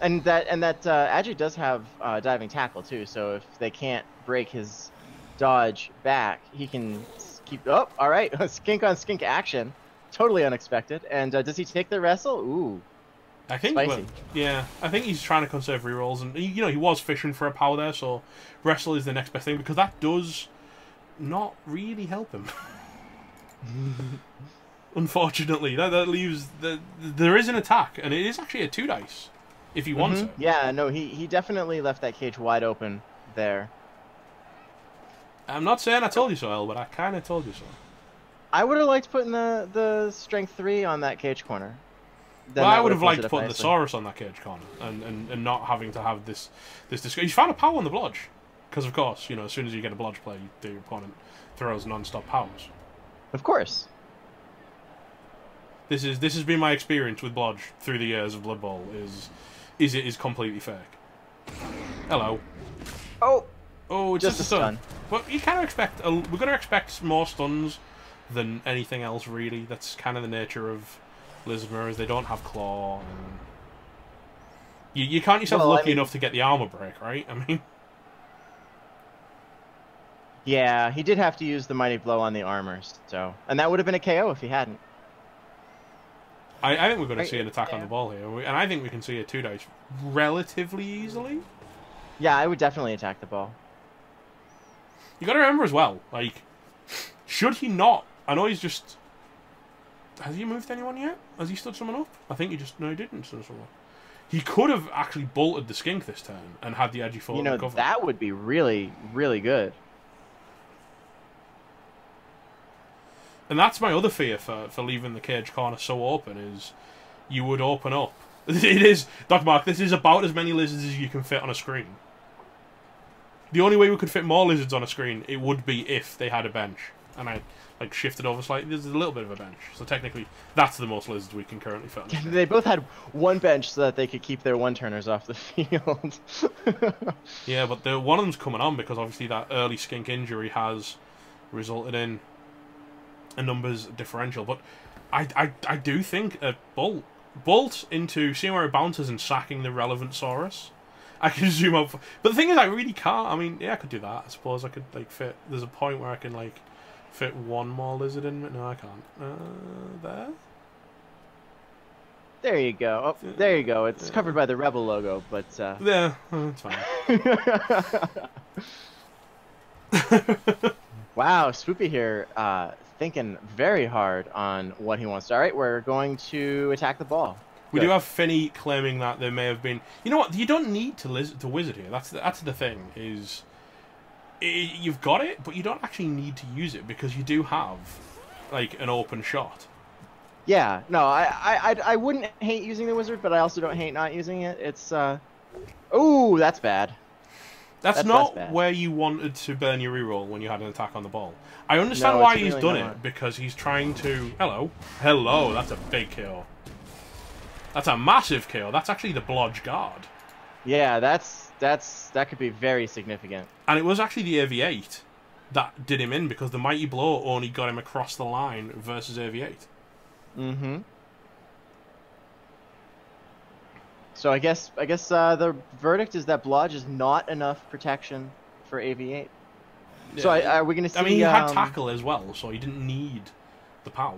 [SPEAKER 2] and that Agi does have diving tackle too. So if they can't break his dodge back, he can keep. Oh, all right, skink on skink action, totally unexpected. And does he take the wrestle? Ooh,
[SPEAKER 1] I think. Well, yeah, I think he's trying to conserve rerolls, and you know he was fishing for a power there, so wrestle is the next best thing because that does not really help him. Unfortunately, that leaves there is an attack, and it is actually a 2 dice if he wants it.
[SPEAKER 2] Yeah, no, he definitely left that cage wide open there.
[SPEAKER 1] I'm not saying I told you so, El, but I kind of told you so.
[SPEAKER 2] I would have liked putting the strength 3 on that cage corner.
[SPEAKER 1] Well, I would have liked putting the Saurus on that cage corner and not having to have this discussion. He's found a power on the blodge, because of course, you know, as soon as you get a blodge play, the opponent throws non-stop powers.
[SPEAKER 2] Of course.
[SPEAKER 1] This has been my experience with blodge through the years of Blood Bowl. It is completely fake. Hello. Oh, it's just a stun. But you kind of expect we're going to expect more stuns than anything else, really. That's kind of the nature of Lizard Mirrors. They don't have claw. And you count yourself lucky enough to get the armor break, right? I mean.
[SPEAKER 2] Yeah, he did have to use the mighty blow on the armors, so and that would have been a KO if he hadn't.
[SPEAKER 1] I think we're going to see an attack on the ball here, and I think we can see a 2 dice relatively easily.
[SPEAKER 2] Yeah, I would definitely attack the ball.
[SPEAKER 1] You got to remember as well, like, should he not? I know he's just. Has he moved anyone yet? Has he stood someone up? I think he just no, he didn't stood someone up. He could have actually bolted the skink this turn and had the edgy foot.
[SPEAKER 2] You know, that would be really, really good.
[SPEAKER 1] And that's my other fear for leaving the cage corner so open is you would open up. It is, Dr. Mark, this is about as many lizards as you can fit on a screen. The only way we could fit more lizards on a screen, it would be if they had a bench. And I like shifted over slightly. There's a little bit of a bench. So technically, that's the most lizards we can currently fit on a screen.
[SPEAKER 2] They both had one bench so that they could keep their one-turners off the field.
[SPEAKER 1] Yeah, but one of them's coming on because obviously that early skink injury has resulted in a numbers differential, but I do think a bolt into seeing where it bounces and sacking the relevant Saurus I can zoom up. But the thing is, I really can't. I mean, yeah, I could do that. I suppose I could, like, fit... There's a point where I can, like, fit one more lizard in. No, I can't. There?
[SPEAKER 2] There you go. Oh, there you go. It's covered by the Rebel logo, but...
[SPEAKER 1] Yeah, it's fine.
[SPEAKER 2] Wow, Swoopy here, thinking very hard on what he wants. All right, we're going to attack the ball.
[SPEAKER 1] We do have Finney claiming that there may have been... You know what? You don't need to wizard here. That's the thing, is... You've got it, but you don't actually need to use it, because you do have, like, an open shot.
[SPEAKER 2] Yeah, no, I wouldn't hate using the wizard, but I also don't hate not using it. It's, Ooh, that's bad.
[SPEAKER 1] That's not bad. Where you wanted to burn your reroll when you had an attack on the ball. I understand why he's done it, because he's trying to... Hello. Hello, that's a big kill. That's a massive kill. That's actually the Blodge Guard.
[SPEAKER 2] Yeah, that could be very significant.
[SPEAKER 1] And it was actually the AV-8 that did him in, because the Mighty Blow only got him across the line versus AV-8.
[SPEAKER 2] Mm-hmm. So I guess the verdict is that Blodge is not enough protection for AV-8. Yeah. So are we going to see...
[SPEAKER 1] I mean, he had tackle as well, so he didn't need the power.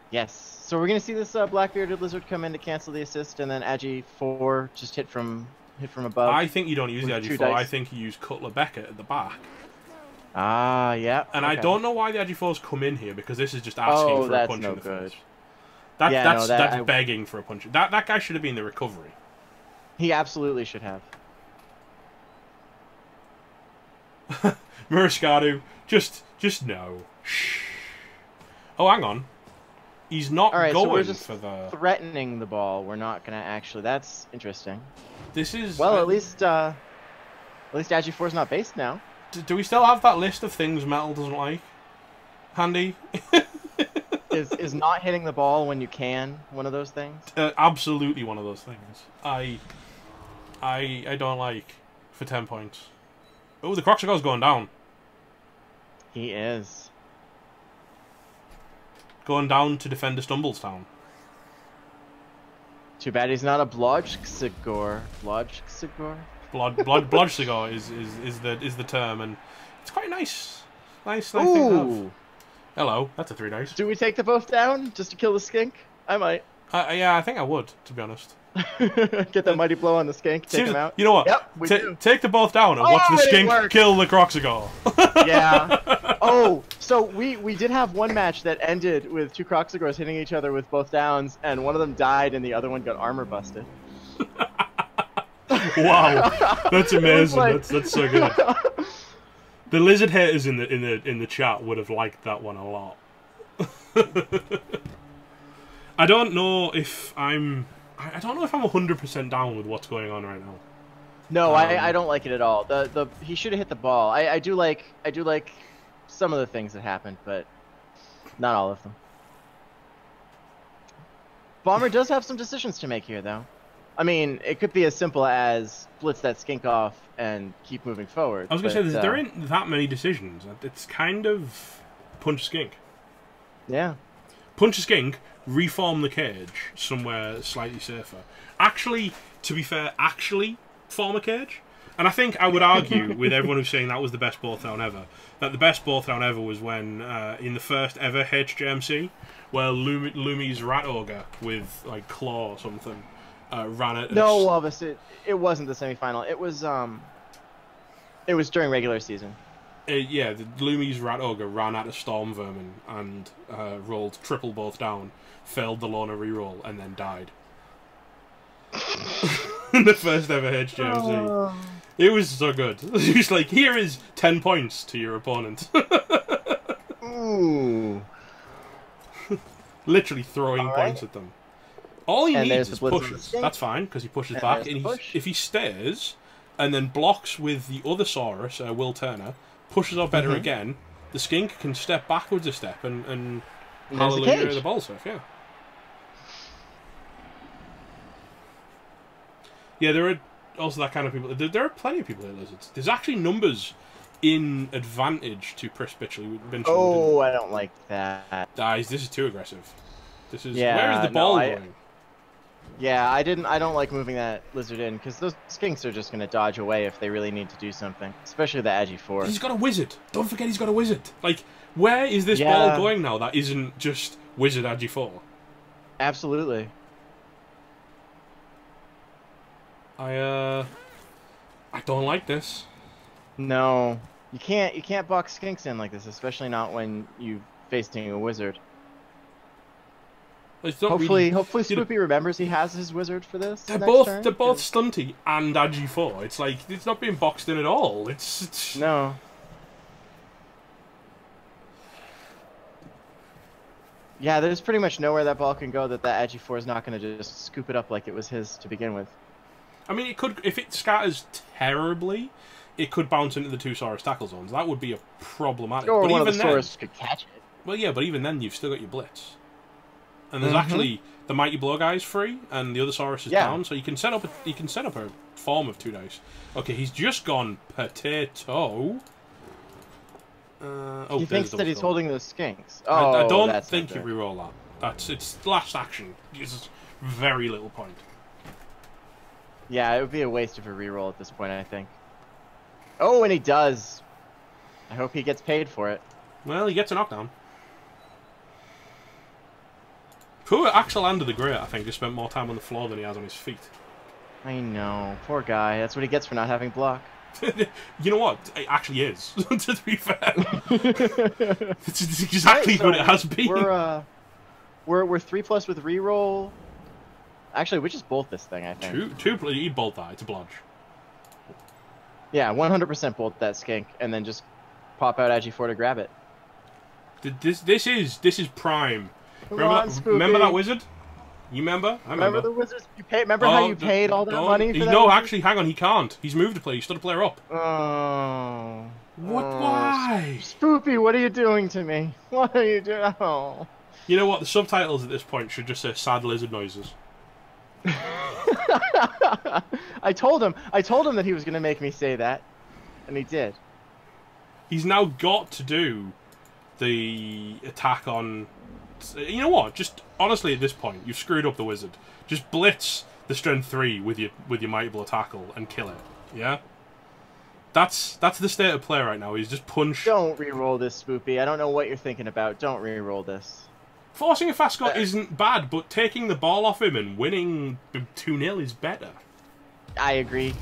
[SPEAKER 2] Yes. So we're going to see this black-bearded lizard come in to cancel the assist, and then Agi 4 just hit from above.
[SPEAKER 1] I think you don't use the Agi 4. I think you use Cutler Beckett at the back.
[SPEAKER 2] Ah, yeah.
[SPEAKER 1] And okay. I don't know why the Agi 4's come in here, because this is just asking for a punch in the face. That's begging for a punch. That guy should have been the recovery.
[SPEAKER 2] He absolutely should have.
[SPEAKER 1] Murascadu, just no. Shh. Oh, hang on. He's not going
[SPEAKER 2] so we're just
[SPEAKER 1] for the...
[SPEAKER 2] threatening the ball. We're not going to actually... That's interesting.
[SPEAKER 1] This is...
[SPEAKER 2] Well, at least Agi 4's not based now.
[SPEAKER 1] Do we still have that list of things Metal doesn't like? Handy?
[SPEAKER 2] Is not hitting the ball when you can one of those things?
[SPEAKER 1] Absolutely one of those things. I don't like for 10 points. Oh, the Croxagor's going down.
[SPEAKER 2] He is.
[SPEAKER 1] Going down to defend a Stumblestown.
[SPEAKER 2] Too bad he's not a Blodgsigor. Blodgsigor?
[SPEAKER 1] Blodgsigor is the term, and it's quite nice. Nice thing to have. Hello, that's a 3 dice.
[SPEAKER 2] Do we take the both down just to kill the skink? I might.
[SPEAKER 1] Yeah, I think I would, to be honest.
[SPEAKER 2] Get that mighty blow on the skink, take him out.
[SPEAKER 1] You know what?
[SPEAKER 2] Yep,
[SPEAKER 1] take the both down and watch the skink kill the Croxagor.
[SPEAKER 2] Yeah. Oh, so we did have one match that ended with 2 Croxagors hitting each other with both downs, and one of them died and the other one got armor busted.
[SPEAKER 1] Wow, that's amazing. Like... That's so good. The lizard haters in the chat would have liked that one a lot. I don't know if I'm 100% down with what's going on right now.
[SPEAKER 2] No, I don't like it at all. He should have hit the ball. I do like some of the things that happened, but not all of them. Bomber does have some decisions to make here, though. I mean, it could be as simple as blitz that skink off and keep moving forward.
[SPEAKER 1] I was going to say, there aren't that many decisions. It's kind of punch skink.
[SPEAKER 2] Yeah.
[SPEAKER 1] Punch a skink, reform the cage somewhere slightly safer. Actually, to be fair, form a cage. And I think I would argue with everyone who's saying that was the best ball down ever, that the best ball down ever was when, in the first ever HJMC, where Lumi's Rat Ogre with, like, Claw or something, ran it.
[SPEAKER 2] No, Elvis, it wasn't the semifinal. It was during regular season.
[SPEAKER 1] Yeah, the Lumi's Rat Ogre ran at a Storm Vermin and rolled triple both down, failed the Lorna reroll, and then died. In the first ever HJMC. It was so good. It was like, here is 10 points to your opponent.
[SPEAKER 2] Ooh.
[SPEAKER 1] Literally throwing points at them. All he needs is pushes. That's fine, because he pushes back. And if he stays, and then blocks with the other Saurus, Will Turner, pushes up better again, the skink can step backwards a step and hallelujah the ball surf, yeah. Yeah, there are also that kind of people. There are plenty of people who hit lizards. There's actually numbers in advantage to Chris Bitchley.
[SPEAKER 2] Oh, I don't like that.
[SPEAKER 1] Guys, this is too aggressive. This is where is the ball going?
[SPEAKER 2] Yeah, I don't like moving that lizard in because those skinks are just gonna dodge away if they really need to do something, especially the Agi 4.
[SPEAKER 1] He's got a wizard. Don't forget he's got a wizard. Like, where is this ball
[SPEAKER 2] Yeah,
[SPEAKER 1] going now that isn't just wizard Agi 4?
[SPEAKER 2] absolutely.
[SPEAKER 1] I don't like this.
[SPEAKER 2] No, you can't box skinks in like this, especially not when you facing a wizard.
[SPEAKER 1] It's not
[SPEAKER 2] Hopefully,
[SPEAKER 1] really,
[SPEAKER 2] hopefully
[SPEAKER 1] you know,
[SPEAKER 2] Spoopy remembers he has his wizard for this.
[SPEAKER 1] they're
[SPEAKER 2] next
[SPEAKER 1] both
[SPEAKER 2] turn,
[SPEAKER 1] they're both
[SPEAKER 2] 'cause-
[SPEAKER 1] stunty and Agi 4. It's like it's not being boxed in at all. It's
[SPEAKER 2] No. Yeah, there's pretty much nowhere that ball can go that Agi 4 is not going to just scoop it up like it was his to begin with.
[SPEAKER 1] I mean, it could if it scatters terribly, it could bounce into the two Saurus tackle zones. That would be a problematic.
[SPEAKER 2] Or
[SPEAKER 1] but
[SPEAKER 2] one
[SPEAKER 1] even
[SPEAKER 2] of the
[SPEAKER 1] then,
[SPEAKER 2] Saurus could catch it.
[SPEAKER 1] well, yeah, but even then, you've still got your blitz, and there's actually the Mighty Blow guy's free, and the other Saurus is down, so you can set up a form of 2 dice. Okay, he's just gone potato.
[SPEAKER 2] He thinks that he's holding those skinks. Oh,
[SPEAKER 1] I don't
[SPEAKER 2] that's
[SPEAKER 1] think you
[SPEAKER 2] not good.
[SPEAKER 1] reroll that. It's last action. It's very little point.
[SPEAKER 2] Yeah, it would be a waste of a reroll at this point, I think. Oh, and he does. I hope he gets paid for it.
[SPEAKER 1] Well, he gets a knockdown. Poor Axelander the Great, I think, has spent more time on the floor than he has on his feet.
[SPEAKER 2] I know. Poor guy. That's what he gets for not having block.
[SPEAKER 1] You know what? It actually is, to be fair. It's exactly what it has been.
[SPEAKER 2] We're 3+ with reroll. Actually, we just bolt this thing, I think.
[SPEAKER 1] You bolt that. It's a blodge.
[SPEAKER 2] Yeah, 100% bolt that skink, and then just pop out Agi 4 to grab it.
[SPEAKER 1] This is prime.
[SPEAKER 2] Come
[SPEAKER 1] Remember
[SPEAKER 2] on,
[SPEAKER 1] that?
[SPEAKER 2] Spoopy.
[SPEAKER 1] Remember that wizard? You remember? I
[SPEAKER 2] Remember the wizards? Remember how you paid all that money for that?
[SPEAKER 1] No,
[SPEAKER 2] wizard?
[SPEAKER 1] actually, hang on. He can't. He's moved a player. He stood a player up.
[SPEAKER 2] Oh.
[SPEAKER 1] What?
[SPEAKER 2] Oh,
[SPEAKER 1] Why?
[SPEAKER 2] Spoopy, what are you doing to me? What are you doing? Oh.
[SPEAKER 1] You know what? The subtitles at this point should just say "sad lizard noises."
[SPEAKER 2] I told him that he was going to make me say that, and he did.
[SPEAKER 1] He's now got to do the attack on. You know what? Just honestly, at this point, you've screwed up the wizard. Just blitz the strength 3 with your Mighty Blow tackle and kill it. Yeah. That's the state of play right now. He's just punch.
[SPEAKER 2] Don't re-roll this, Spoopy. I don't know what you're thinking about. Don't re-roll this.
[SPEAKER 1] Forcing a fast score isn't bad, but taking the ball off him and winning 2-0 is better.
[SPEAKER 2] I agree.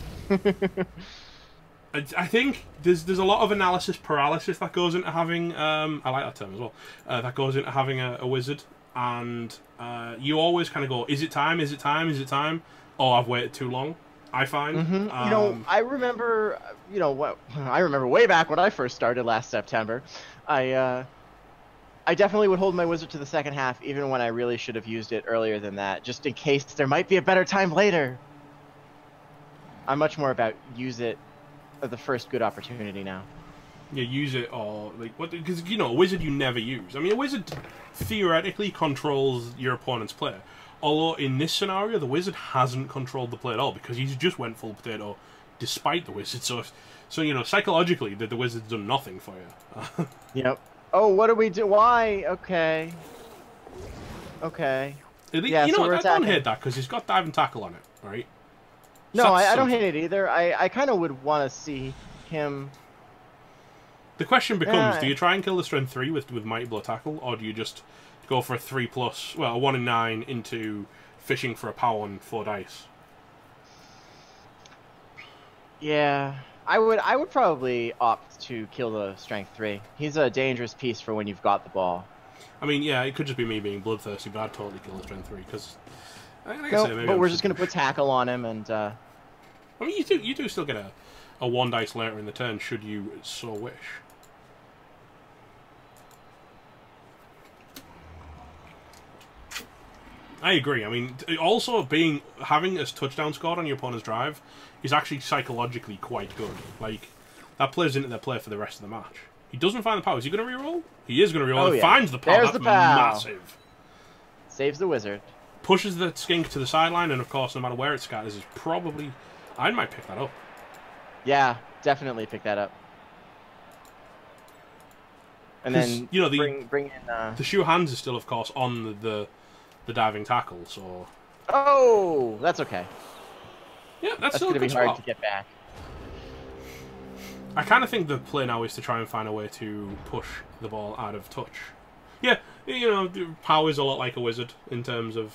[SPEAKER 1] I think there's a lot of analysis paralysis that goes into having I like that term as well. That goes into having a wizard, and you always kind of go, is it time? Is it time? Is it time? Oh, I've waited too long. I find.
[SPEAKER 2] You know, I remember. You know what? I remember way back when I first started last September. I definitely would hold my wizard to the second half, even when I really should have used it earlier than that, just in case there might be a better time later. I'm much more about use it at the first good opportunity now.
[SPEAKER 1] Yeah, use it or like what? Because you know, a wizard you never use. I mean, a wizard theoretically controls your opponent's player. Although in this scenario, the wizard hasn't controlled the play at all because he's just went full potato, despite the wizard. So you know, psychologically, the wizard's done nothing for you.
[SPEAKER 2] Yep. Oh, what do we do? Why? Okay. Okay.
[SPEAKER 1] Yeah, you know, I don't hate that because he's got dive and tackle on it, right?
[SPEAKER 2] No, I don't hate it either. I kind of would want to see him.
[SPEAKER 1] The question becomes: do you try and kill the strength 3 with Mighty Blow tackle, or do you just go for a 3+, well, a 1 in 9 into fishing for a power on 4 dice?
[SPEAKER 2] Yeah, I would probably opt to kill the strength 3. He's a dangerous piece for when you've got the ball.
[SPEAKER 1] I mean, yeah, it could just be me being bloodthirsty, but I'd totally kill the strength 3 because.
[SPEAKER 2] But we're just gonna put tackle on him, and.
[SPEAKER 1] I mean, you do still get a 1 dice later in the turn, should you so wish. I agree. I mean, also having a touchdown scored on your opponent's drive is actually psychologically quite good. Like, that plays into their play for the rest of the match. He doesn't find the power. Is he going to reroll? He is going to reroll.
[SPEAKER 2] Oh,
[SPEAKER 1] He
[SPEAKER 2] yeah.
[SPEAKER 1] finds the power.
[SPEAKER 2] There's
[SPEAKER 1] That's
[SPEAKER 2] the power.
[SPEAKER 1] massive.
[SPEAKER 2] Saves the wizard.
[SPEAKER 1] Pushes the skink to the sideline, and of course, no matter where it scatters, is probably. I might pick that up.
[SPEAKER 2] Yeah, definitely pick that up. And then
[SPEAKER 1] you know
[SPEAKER 2] bring in.
[SPEAKER 1] The shoe hands is still, of course, on the diving tackle, so
[SPEAKER 2] Oh, that's okay.
[SPEAKER 1] Yeah, that's
[SPEAKER 2] That's
[SPEAKER 1] still
[SPEAKER 2] going
[SPEAKER 1] a
[SPEAKER 2] to
[SPEAKER 1] good
[SPEAKER 2] be hard
[SPEAKER 1] spot.
[SPEAKER 2] to get back.
[SPEAKER 1] I kind of think the play now is to try and find a way to push the ball out of touch. Yeah, you know, Power's a lot like a wizard in terms of...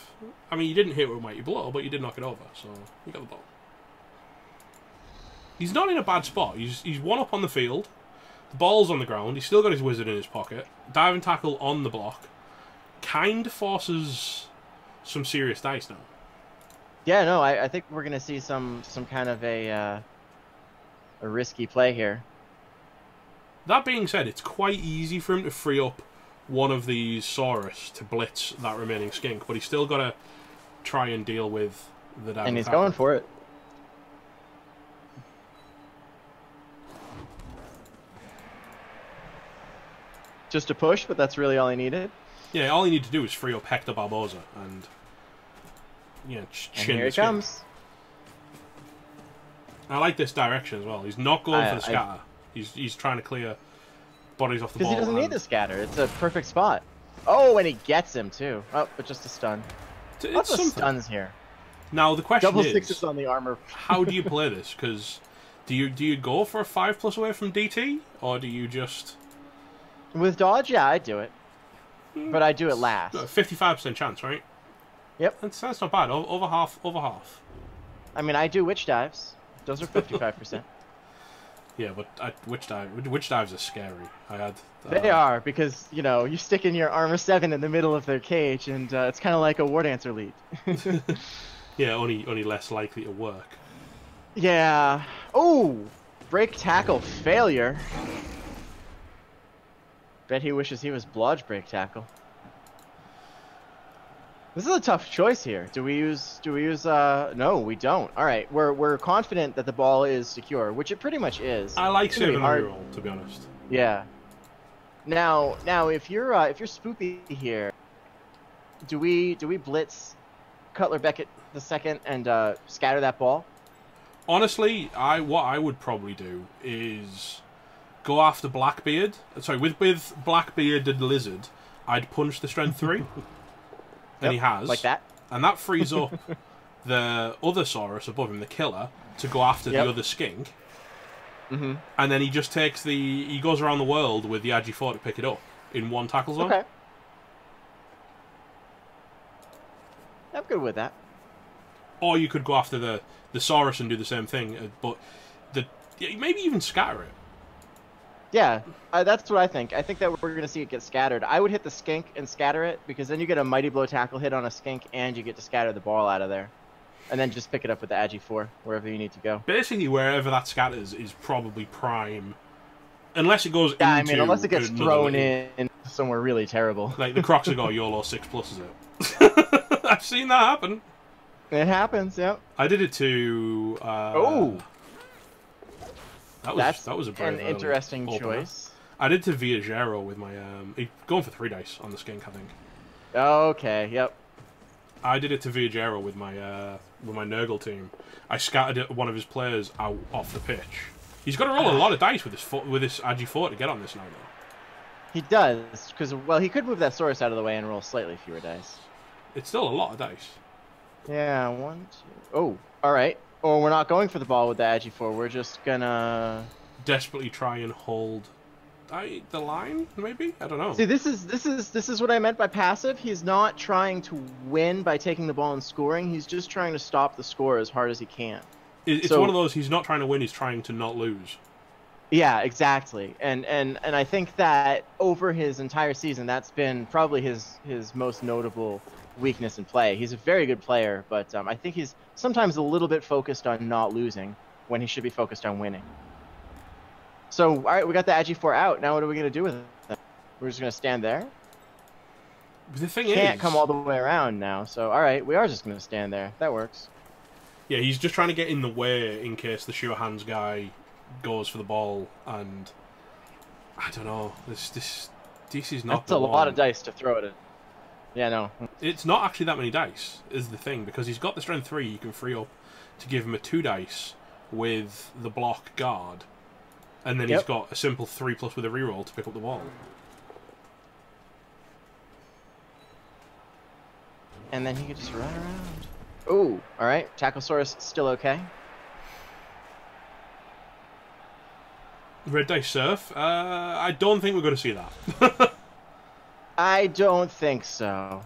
[SPEAKER 1] I mean, you didn't hit with Mighty Blow, but you did knock it over, so you got the ball. He's not in a bad spot. He's one up on the field. The ball's on the ground. He's still got his wizard in his pocket. Diving tackle on the block. Kind of forces some serious dice now.
[SPEAKER 2] Yeah, no, I think we're going to see some kind of a risky play here.
[SPEAKER 1] That being said, it's quite easy for him to free up one of these Saurus to blitz that remaining skink, but he's still got to try and deal with the diving
[SPEAKER 2] And he's
[SPEAKER 1] tackle.
[SPEAKER 2] going for it. Just a push, but that's really all he needed.
[SPEAKER 1] Yeah, all you need to do is free up Hector Barboza and, you know,
[SPEAKER 2] And
[SPEAKER 1] chin
[SPEAKER 2] here
[SPEAKER 1] the
[SPEAKER 2] he
[SPEAKER 1] skink.
[SPEAKER 2] comes.
[SPEAKER 1] I like this direction as well. He's not going for the
[SPEAKER 2] I-
[SPEAKER 1] scatter. He's trying to clear bodies off the ball.
[SPEAKER 2] Because he doesn't need the scatter. It's a perfect spot. Oh, and he gets him too. Oh, but just a stun.
[SPEAKER 1] It's
[SPEAKER 2] Lots of
[SPEAKER 1] something.
[SPEAKER 2] stuns here.
[SPEAKER 1] Now the question
[SPEAKER 2] Double
[SPEAKER 1] is,
[SPEAKER 2] sixes on the armor.
[SPEAKER 1] how do you play this? Because do you go for a 5+ away from DT, or do you just
[SPEAKER 2] With dodge, yeah, I do it. But I do it last.
[SPEAKER 1] 55% chance, right?
[SPEAKER 2] Yep.
[SPEAKER 1] That's not bad. Over half. Over half.
[SPEAKER 2] I mean, I do witch dives. Those are 55%.
[SPEAKER 1] Yeah, but witch dives are scary. I had.
[SPEAKER 2] They are, because, you know, you stick in your armor 7 in the middle of their cage, and it's kind of like a war dancer lead.
[SPEAKER 1] Yeah, only less likely to work.
[SPEAKER 2] Yeah. Oh, break tackle failure. Bet he wishes he was blodge break tackle. This is a tough choice here. Do we use no, we don't. All right. We're confident that the ball is secure, which it pretty much is.
[SPEAKER 1] I like
[SPEAKER 2] It's gonna be
[SPEAKER 1] saving the
[SPEAKER 2] hard.
[SPEAKER 1] reroll, to be honest.
[SPEAKER 2] Yeah. Now if you're spoopy here, do we blitz Cutler Beckett the second and scatter that ball?
[SPEAKER 1] Honestly, what I would probably do is go after Blackbeard. Sorry, with Blackbeard and Lizard, I'd punch the strength 3. And he has.
[SPEAKER 2] Like that.
[SPEAKER 1] And that frees up the other Saurus above him, the killer, to go after the other skink.
[SPEAKER 2] Mm-hmm.
[SPEAKER 1] And then he just takes he goes around the world with the Agi4 to pick it up in one tackle zone.
[SPEAKER 2] Okay. I'm good with that.
[SPEAKER 1] Or you could go after the Saurus and do the same thing, but maybe even scatter it.
[SPEAKER 2] Yeah, that's what I think. I think that we're going to see it get scattered. I would hit the skink and scatter it, because then you get a Mighty Blow tackle hit on a skink, and you get to scatter the ball out of there. And then just pick it up with the Agi 4, wherever you need to go.
[SPEAKER 1] Basically, wherever that scatters is probably prime. Unless it goes
[SPEAKER 2] Yeah,
[SPEAKER 1] into
[SPEAKER 2] I mean, unless it gets
[SPEAKER 1] another
[SPEAKER 2] thrown
[SPEAKER 1] league.
[SPEAKER 2] in somewhere really terrible.
[SPEAKER 1] Like, the Crocs have got YOLO 6+ is it? I've seen that happen.
[SPEAKER 2] It happens, yep.
[SPEAKER 1] I did it to...
[SPEAKER 2] Oh!
[SPEAKER 1] That was a brave
[SPEAKER 2] an interesting
[SPEAKER 1] opener.
[SPEAKER 2] choice.
[SPEAKER 1] I did to Viajero with my... going for 3 dice on the skink, I think.
[SPEAKER 2] Okay, yep.
[SPEAKER 1] I did it to Viajero with my Nurgle team. I scattered one of his players out off the pitch. He's got to roll a lot of dice with this Agi4 to get on this now, though.
[SPEAKER 2] He does, because, well, he could move that Saurus out of the way and roll slightly fewer dice.
[SPEAKER 1] It's still a lot of dice.
[SPEAKER 2] Yeah, 1, 2... Oh, alright. Or we're not going for the ball with the Agi 4. We're just gonna...
[SPEAKER 1] Desperately try and hold the line, maybe? I don't know.
[SPEAKER 2] See, this is what I meant by passive. He's not trying to win by taking the ball and scoring. He's just trying to stop the score as hard as he can.
[SPEAKER 1] It's one of those, he's not trying to win, he's trying to not lose.
[SPEAKER 2] Yeah, exactly. And I think that over his entire season, that's been probably his most notable weakness in play. He's a very good player, but I think he's sometimes a little bit focused on not losing when he should be focused on winning. So, all right, we got the Agi 4 out. Now what are we going to do with it? We're just going to stand there?
[SPEAKER 1] The thing
[SPEAKER 2] Can't
[SPEAKER 1] is...
[SPEAKER 2] come all the way around now, so all right, we are just going to stand there. That works.
[SPEAKER 1] Yeah, he's just trying to get in the way in case the sure hands guy goes for the ball, and I don't know. This is not.
[SPEAKER 2] That's a lot of dice to throw at it. Yeah, no.
[SPEAKER 1] It's not actually that many dice, is the thing, because he's got the strength 3 you can free up to give him a 2 dice with the block guard, and then he's got a simple 3+ with a reroll to pick up the ball.
[SPEAKER 2] And then he could just run around. Ooh, all right. Tacklesaurus still okay.
[SPEAKER 1] Red Dice Surf. I don't think we're going to see that.
[SPEAKER 2] I don't think so.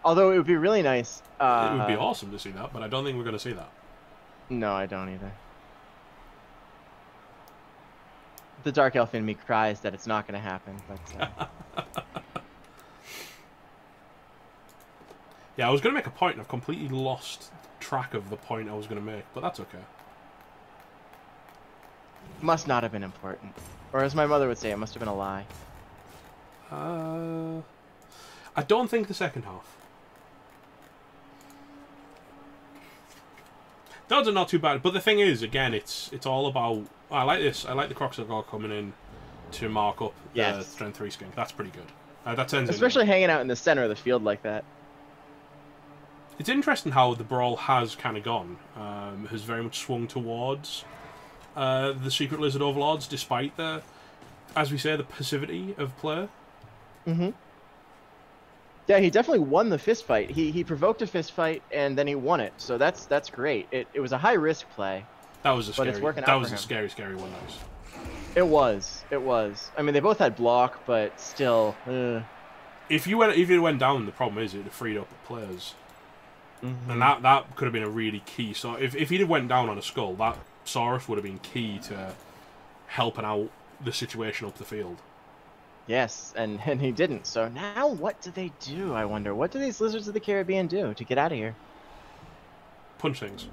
[SPEAKER 2] Although it would be really nice.
[SPEAKER 1] It would be awesome to see that, but I don't think we're going to see that.
[SPEAKER 2] No, I don't either. The Dark Elf in me cries that it's not going to happen. But,
[SPEAKER 1] yeah, I was going to make a point and I've completely lost track of the point I was going to make, but that's okay.
[SPEAKER 2] Must not have been important. Or as my mother would say, it must have been a lie.
[SPEAKER 1] I don't think the second half. Those are not too bad, but the thing is, again, it's all about... I like this. I like the Crocodile coming in to mark up the Strength 3 skink. That's pretty good. That turns
[SPEAKER 2] especially hanging out in the center of the field like that.
[SPEAKER 1] It's interesting how the brawl has kind of gone. Has very much swung towards the Secret Lizard Overlords, despite the, as we say, the passivity of play.
[SPEAKER 2] Mm-hmm. Yeah, he definitely won the fist fight. He provoked a fist fight and then he won it. So that's great. It was a high risk play.
[SPEAKER 1] That was a scary.
[SPEAKER 2] But it's working out
[SPEAKER 1] that was
[SPEAKER 2] for
[SPEAKER 1] a
[SPEAKER 2] him.
[SPEAKER 1] scary one. Nice.
[SPEAKER 2] It was. It was. I mean, they both had block, but still.
[SPEAKER 1] If you went down, the problem is it freed up players, and that could have been a really key. So if he'd have went down on a skull, that Saurus would have been key to helping out the situation up the field.
[SPEAKER 2] Yes, and he didn't. So now what do they do, I wonder? What do these Lizards of the Caribbean do to get out of here?
[SPEAKER 1] Punch things.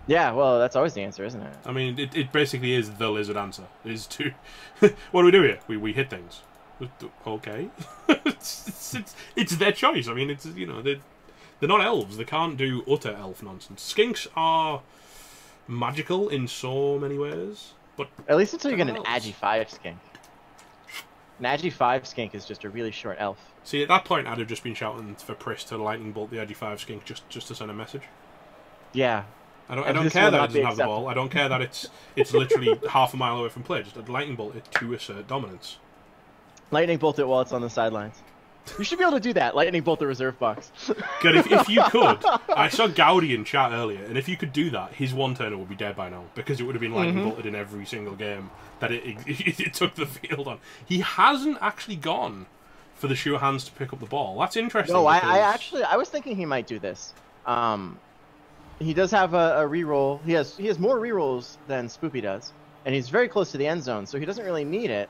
[SPEAKER 2] Yeah, well, that's always the answer, isn't it?
[SPEAKER 1] I mean, it basically is the lizard answer. Is to... what do we do here? We hit things. Okay. it's their choice. I mean, it's, you know, they're not elves. They can't do utter elf nonsense. Skinks are magical in so many ways, but...
[SPEAKER 2] At least until you get an Agi 5 skink. An Agi 5 skink is just a really short elf. See,
[SPEAKER 1] at that point, I'd have just been shouting for Pris to lightning bolt the Agi 5 skink just to send a message.
[SPEAKER 2] Yeah.
[SPEAKER 1] I don't care that it doesn't have the ball. I don't care that it's literally half a mile away from play. Just a lightning bolt it to assert dominance.
[SPEAKER 2] Lightning bolt it while it's on the sidelines. You should be able to do that. Lightning bolt the reserve box.
[SPEAKER 1] Good, if you could. I saw Gowdy in chat earlier, and if you could do that, his one-turner would be dead by now, because it would have been lightning bolted in every single game that it took the field on. He hasn't actually gone for the sure hands to pick up the ball. That's interesting.
[SPEAKER 2] No, I was thinking he might do this. He does have a reroll. He has more rerolls than Spoopy does, and he's very close to the end zone, so he doesn't really need it.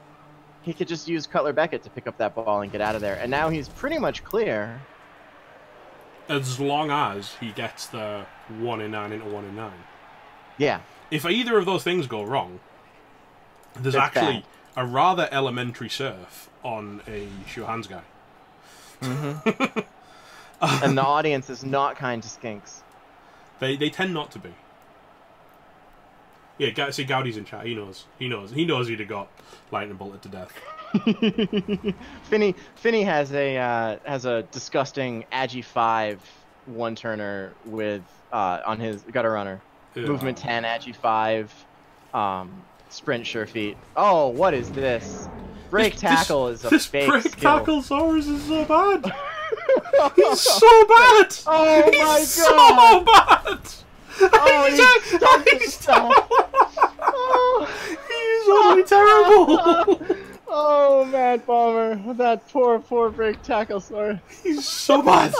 [SPEAKER 2] He could just use Cutler Beckett to pick up that ball and get out of there, and now he's pretty much clear.
[SPEAKER 1] As long as he gets the 1 in 9 into 1 in 9.
[SPEAKER 2] Yeah.
[SPEAKER 1] If either of those things go wrong, there's actually a rather elementary surf on a sure hands guy.
[SPEAKER 2] And the audience is not kind to skinks.
[SPEAKER 1] They tend not to be. Yeah, see, Gowdy's in chat. He knows he'd have got lightning bolted to death.
[SPEAKER 2] Finny has a disgusting Agi 5 one-turner with on his gutter runner. Movement 10 Agi 5 sprint sure feet. Oh, what is this? Break tackle is a fake
[SPEAKER 1] break
[SPEAKER 2] skill.
[SPEAKER 1] Tackle Saurus is so bad. He's so bad.
[SPEAKER 2] Oh my
[SPEAKER 1] He's
[SPEAKER 2] god.
[SPEAKER 1] So bad.
[SPEAKER 2] Oh, he's
[SPEAKER 1] utterly terrible.
[SPEAKER 2] Oh, Mad Bomber, that poor break tackle, sorry.
[SPEAKER 1] He's so bad.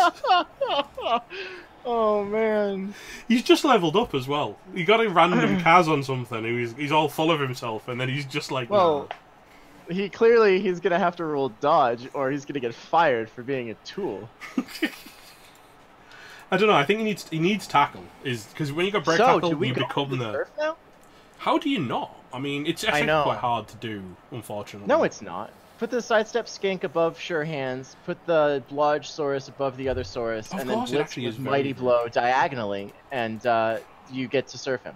[SPEAKER 2] Oh man.
[SPEAKER 1] He's just leveled up as well. He got a random Kaz on something. He's all full of himself, and then he's just like,
[SPEAKER 2] well, nah. He's gonna have to roll dodge, or he's gonna get fired for being a tool.
[SPEAKER 1] I don't know. I think he needs tackle, because when you got break tackle, you become the.
[SPEAKER 2] Surf now?
[SPEAKER 1] How do you not? I mean, it's actually quite hard to do, unfortunately.
[SPEAKER 2] No, it's not. Put the sidestep skink above sure hands. Put the blodge Saurus above the other Saurus, and then blitz with mighty blow diagonally, and you get to surf him.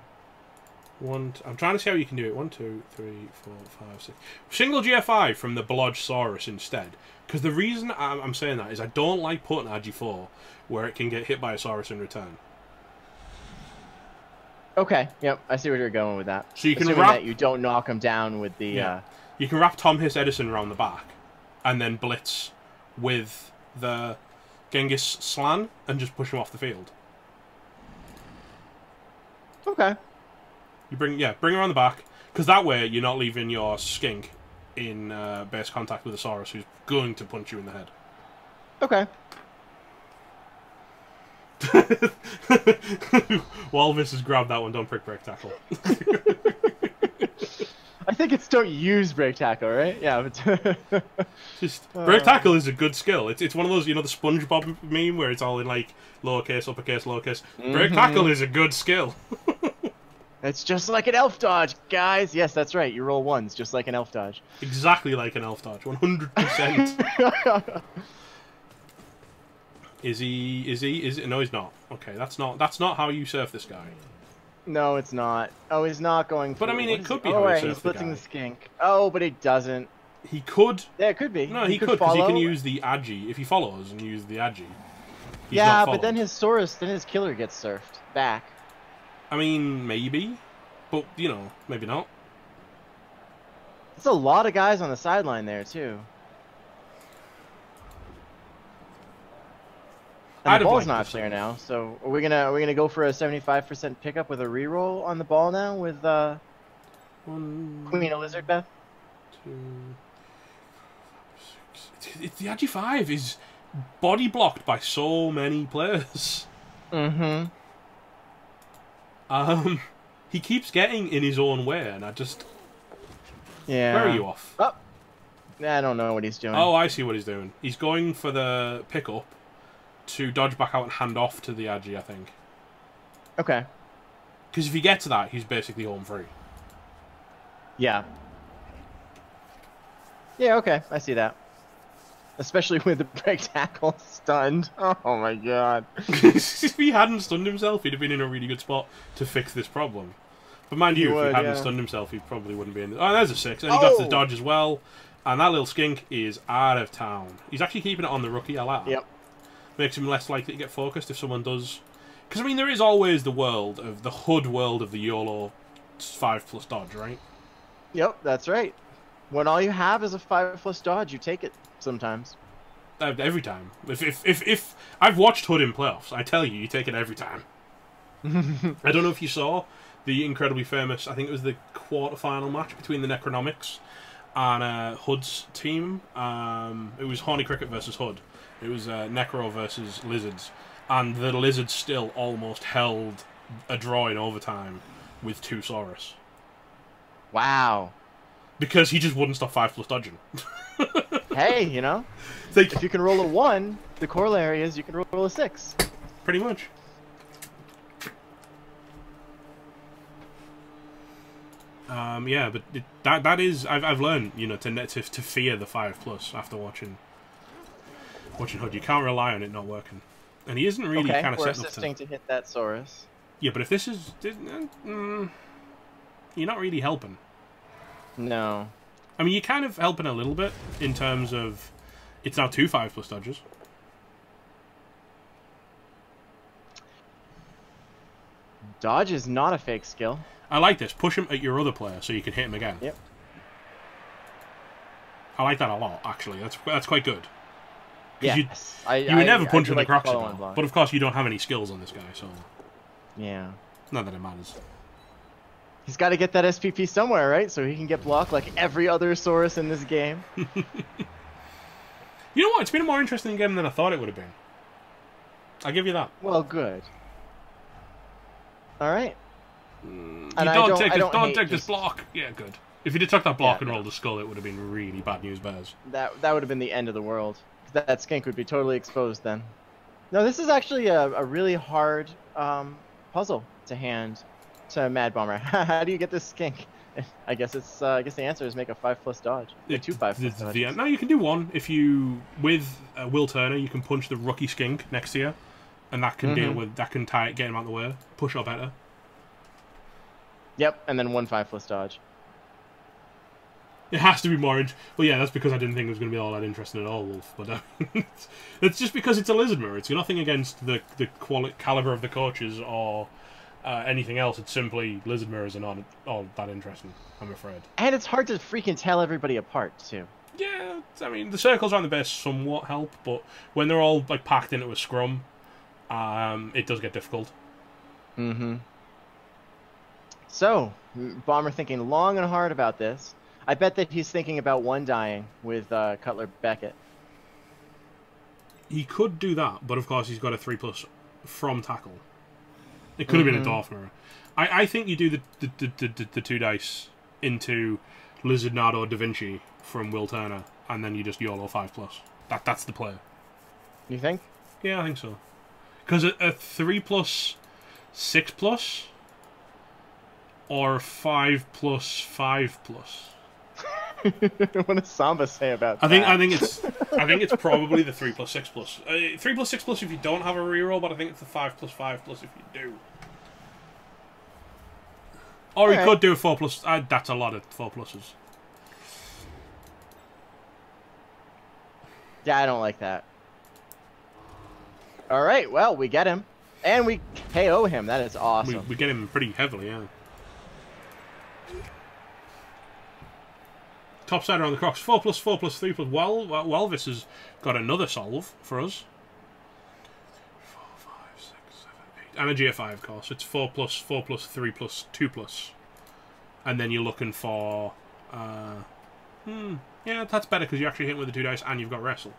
[SPEAKER 1] I'm trying to see how you can do it. 1, 2, 3, 4, 5, 6. Single GFI from the blodge Saurus instead. Because the reason I'm saying that is I don't like putting Agi 4 where it can get hit by a Saurus in return.
[SPEAKER 2] Okay, yep, I see where you're going with that.
[SPEAKER 1] So you can
[SPEAKER 2] assuming that you don't knock him down with the...
[SPEAKER 1] Yeah. You can wrap Tom Hiss Edison around the back, and then blitz with the Genghis Slan and just push him off the field.
[SPEAKER 2] Okay.
[SPEAKER 1] You bring her on the back, because that way you're not leaving your skink in base contact with a Saurus who's going to punch you in the head.
[SPEAKER 2] Okay.
[SPEAKER 1] Walvis has grabbed that one. Don't prick break tackle.
[SPEAKER 2] I think it's don't use break tackle, right? Yeah. But
[SPEAKER 1] Just break tackle is a good skill. It's one of those, you know, the SpongeBob meme where it's all in like lowercase, uppercase, lowercase. Break tackle is a good skill.
[SPEAKER 2] It's just like an elf dodge, guys. Yes, that's right. You roll ones just like an elf dodge.
[SPEAKER 1] Exactly like an elf dodge. 100%. Is he? No, he's not. Okay, that's not how you surf this guy.
[SPEAKER 2] No, it's not. Oh, he's not going.
[SPEAKER 1] But I mean, it could be.
[SPEAKER 2] Oh, right, he's blitzing the skink. Oh, but he doesn't.
[SPEAKER 1] He could.
[SPEAKER 2] Yeah, it could be.
[SPEAKER 1] No, he could because he can use the Agi if he follows and use the Agi.
[SPEAKER 2] Yeah, but then his Saurus, then his killer gets surfed back.
[SPEAKER 1] I mean, maybe, but you know, maybe not.
[SPEAKER 2] There's a lot of guys on the sideline there too. And the ball's not clear now, so are we gonna go for a 75% pickup with a reroll on the ball now with Queen of Lizard Beth?
[SPEAKER 1] 2, 6. It's the Agi 5 is body blocked by so many players.
[SPEAKER 2] Mm-hmm.
[SPEAKER 1] He keeps getting in his own way, and I just...
[SPEAKER 2] Yeah.
[SPEAKER 1] Where are you off?
[SPEAKER 2] Oh. I don't know what he's doing.
[SPEAKER 1] Oh, I see what he's doing. He's going for the pickup to dodge back out and hand off to the Agi, I think.
[SPEAKER 2] Okay.
[SPEAKER 1] Because if he gets to that, he's basically home free.
[SPEAKER 2] Yeah. Yeah, okay. I see that. Especially with the break tackle stunned. Oh my god.
[SPEAKER 1] If he hadn't stunned himself, he'd have been in a really good spot to fix this problem. But mind you, if he hadn't stunned himself, he probably wouldn't be in. Oh, there's a 6. And he got the dodge as well. And that little skink is out of town. He's actually keeping it on the rookie. I like that.
[SPEAKER 2] Yep.
[SPEAKER 1] Makes him less likely to get focused if someone does. Because, I mean, there is always the world of the HUD world of the YOLO 5+ dodge, right?
[SPEAKER 2] Yep, that's right. When all you have is a 5+ dodge, you take it sometimes.
[SPEAKER 1] Every time. If I've watched HUD in playoffs, I tell you take it every time. I don't know if you saw the incredibly famous, I think it was the quarterfinal match between the Necronomics and HUD's team. It was Horny Cricket versus HUD. It was Necro versus Lizards. And the Lizards still almost held a draw in overtime with 2 Saurus.
[SPEAKER 2] Wow.
[SPEAKER 1] Because he just wouldn't stop 5+ dodging.
[SPEAKER 2] Hey, you know, like, if you can roll a 1, the corollary is you can roll a 6.
[SPEAKER 1] Pretty much. Yeah, but that is I've learned, you know, to fear the 5+ after watching HUD. You can't rely on it not working, and he isn't really kind of
[SPEAKER 2] we're
[SPEAKER 1] setting
[SPEAKER 2] assisting to hit that Saurus.
[SPEAKER 1] Yeah, but if this is, you're not really helping.
[SPEAKER 2] No.
[SPEAKER 1] I mean, you're kind of helping a little bit in terms of it's now 2 5+ dodges.
[SPEAKER 2] Dodge is not a fake skill.
[SPEAKER 1] I like this. Push him at your other player so you can hit him again.
[SPEAKER 2] Yep.
[SPEAKER 1] I like that a lot, actually. That's quite good.
[SPEAKER 2] Yes.
[SPEAKER 1] You would never punch him in the crocodile. But of course, you don't have any skills on this guy, so...
[SPEAKER 2] Yeah.
[SPEAKER 1] Not that it matters.
[SPEAKER 2] He's got to get that SPP somewhere, right? So he can get blocked like every other Saurus in this game.
[SPEAKER 1] You know what? It's been a more interesting game than I thought it would have been. I'll give you that.
[SPEAKER 2] Well, good. All right.
[SPEAKER 1] Don't take this block. Yeah, good. If he'd have took that block and rolled the skull, it would have been really bad news bears.
[SPEAKER 2] That would have been the end of the world. That skink would be totally exposed then. No, this is actually a really hard puzzle to hand to Mad Bomber. How do you get this skink? I guess it's I guess the answer is make a 5+ dodge. 2 5+ dodges.
[SPEAKER 1] No, you can do 1 if you with Will Turner. You can punch the rookie skink next to you, and that can deal with that can tie it, get him out of the way, push or better.
[SPEAKER 2] Yep, and then 1 5+ dodge.
[SPEAKER 1] It has to be more. Well, yeah, that's because I didn't think it was going to be all that interesting at all, Wolf. But it's just because it's a lizard mirror. It's nothing against the caliber of the coaches or anything else. It's simply lizard mirrors are not all that interesting, I'm afraid.
[SPEAKER 2] And it's hard to freaking tell everybody apart too.
[SPEAKER 1] Yeah, I mean, the circles around the base somewhat help, but when they're all like packed into a scrum, it does get difficult.
[SPEAKER 2] Mm-hmm. So, Bomber thinking long and hard about this. I bet that he's thinking about one dying with Cutler Beckett.
[SPEAKER 1] He could do that, but of course he's got a 3+ from tackle. It could have been a Dwarf Mirror. I think you do the 2 dice into Lizard Nardo Da Vinci from Will Turner, and then you just YOLO 5+. That's the play.
[SPEAKER 2] You think?
[SPEAKER 1] Yeah, I think so. Because a 3+, 6+, or 5+, 5+.
[SPEAKER 2] What does Samba say about that?
[SPEAKER 1] I think it's probably the 3+, 6+. 3+, 6+ if you don't have a reroll, but I think it's the 5+, 5+ if you do. Or he could do a 4+. That's a lot of 4+s.
[SPEAKER 2] Yeah, I don't like that. All right, well, we get him, and we KO him. That is awesome.
[SPEAKER 1] We get him pretty heavily, yeah. Topsider on the Crocs. 4+, 4+, 3+. Well, this has got another solve for us. 4, 5, 6, 7, 8. And a GFI, of course. It's 4+, 4+, 3+, 2+. And then you're looking for... yeah, that's better because you actually hit with the 2 dice and you've got Wrestle.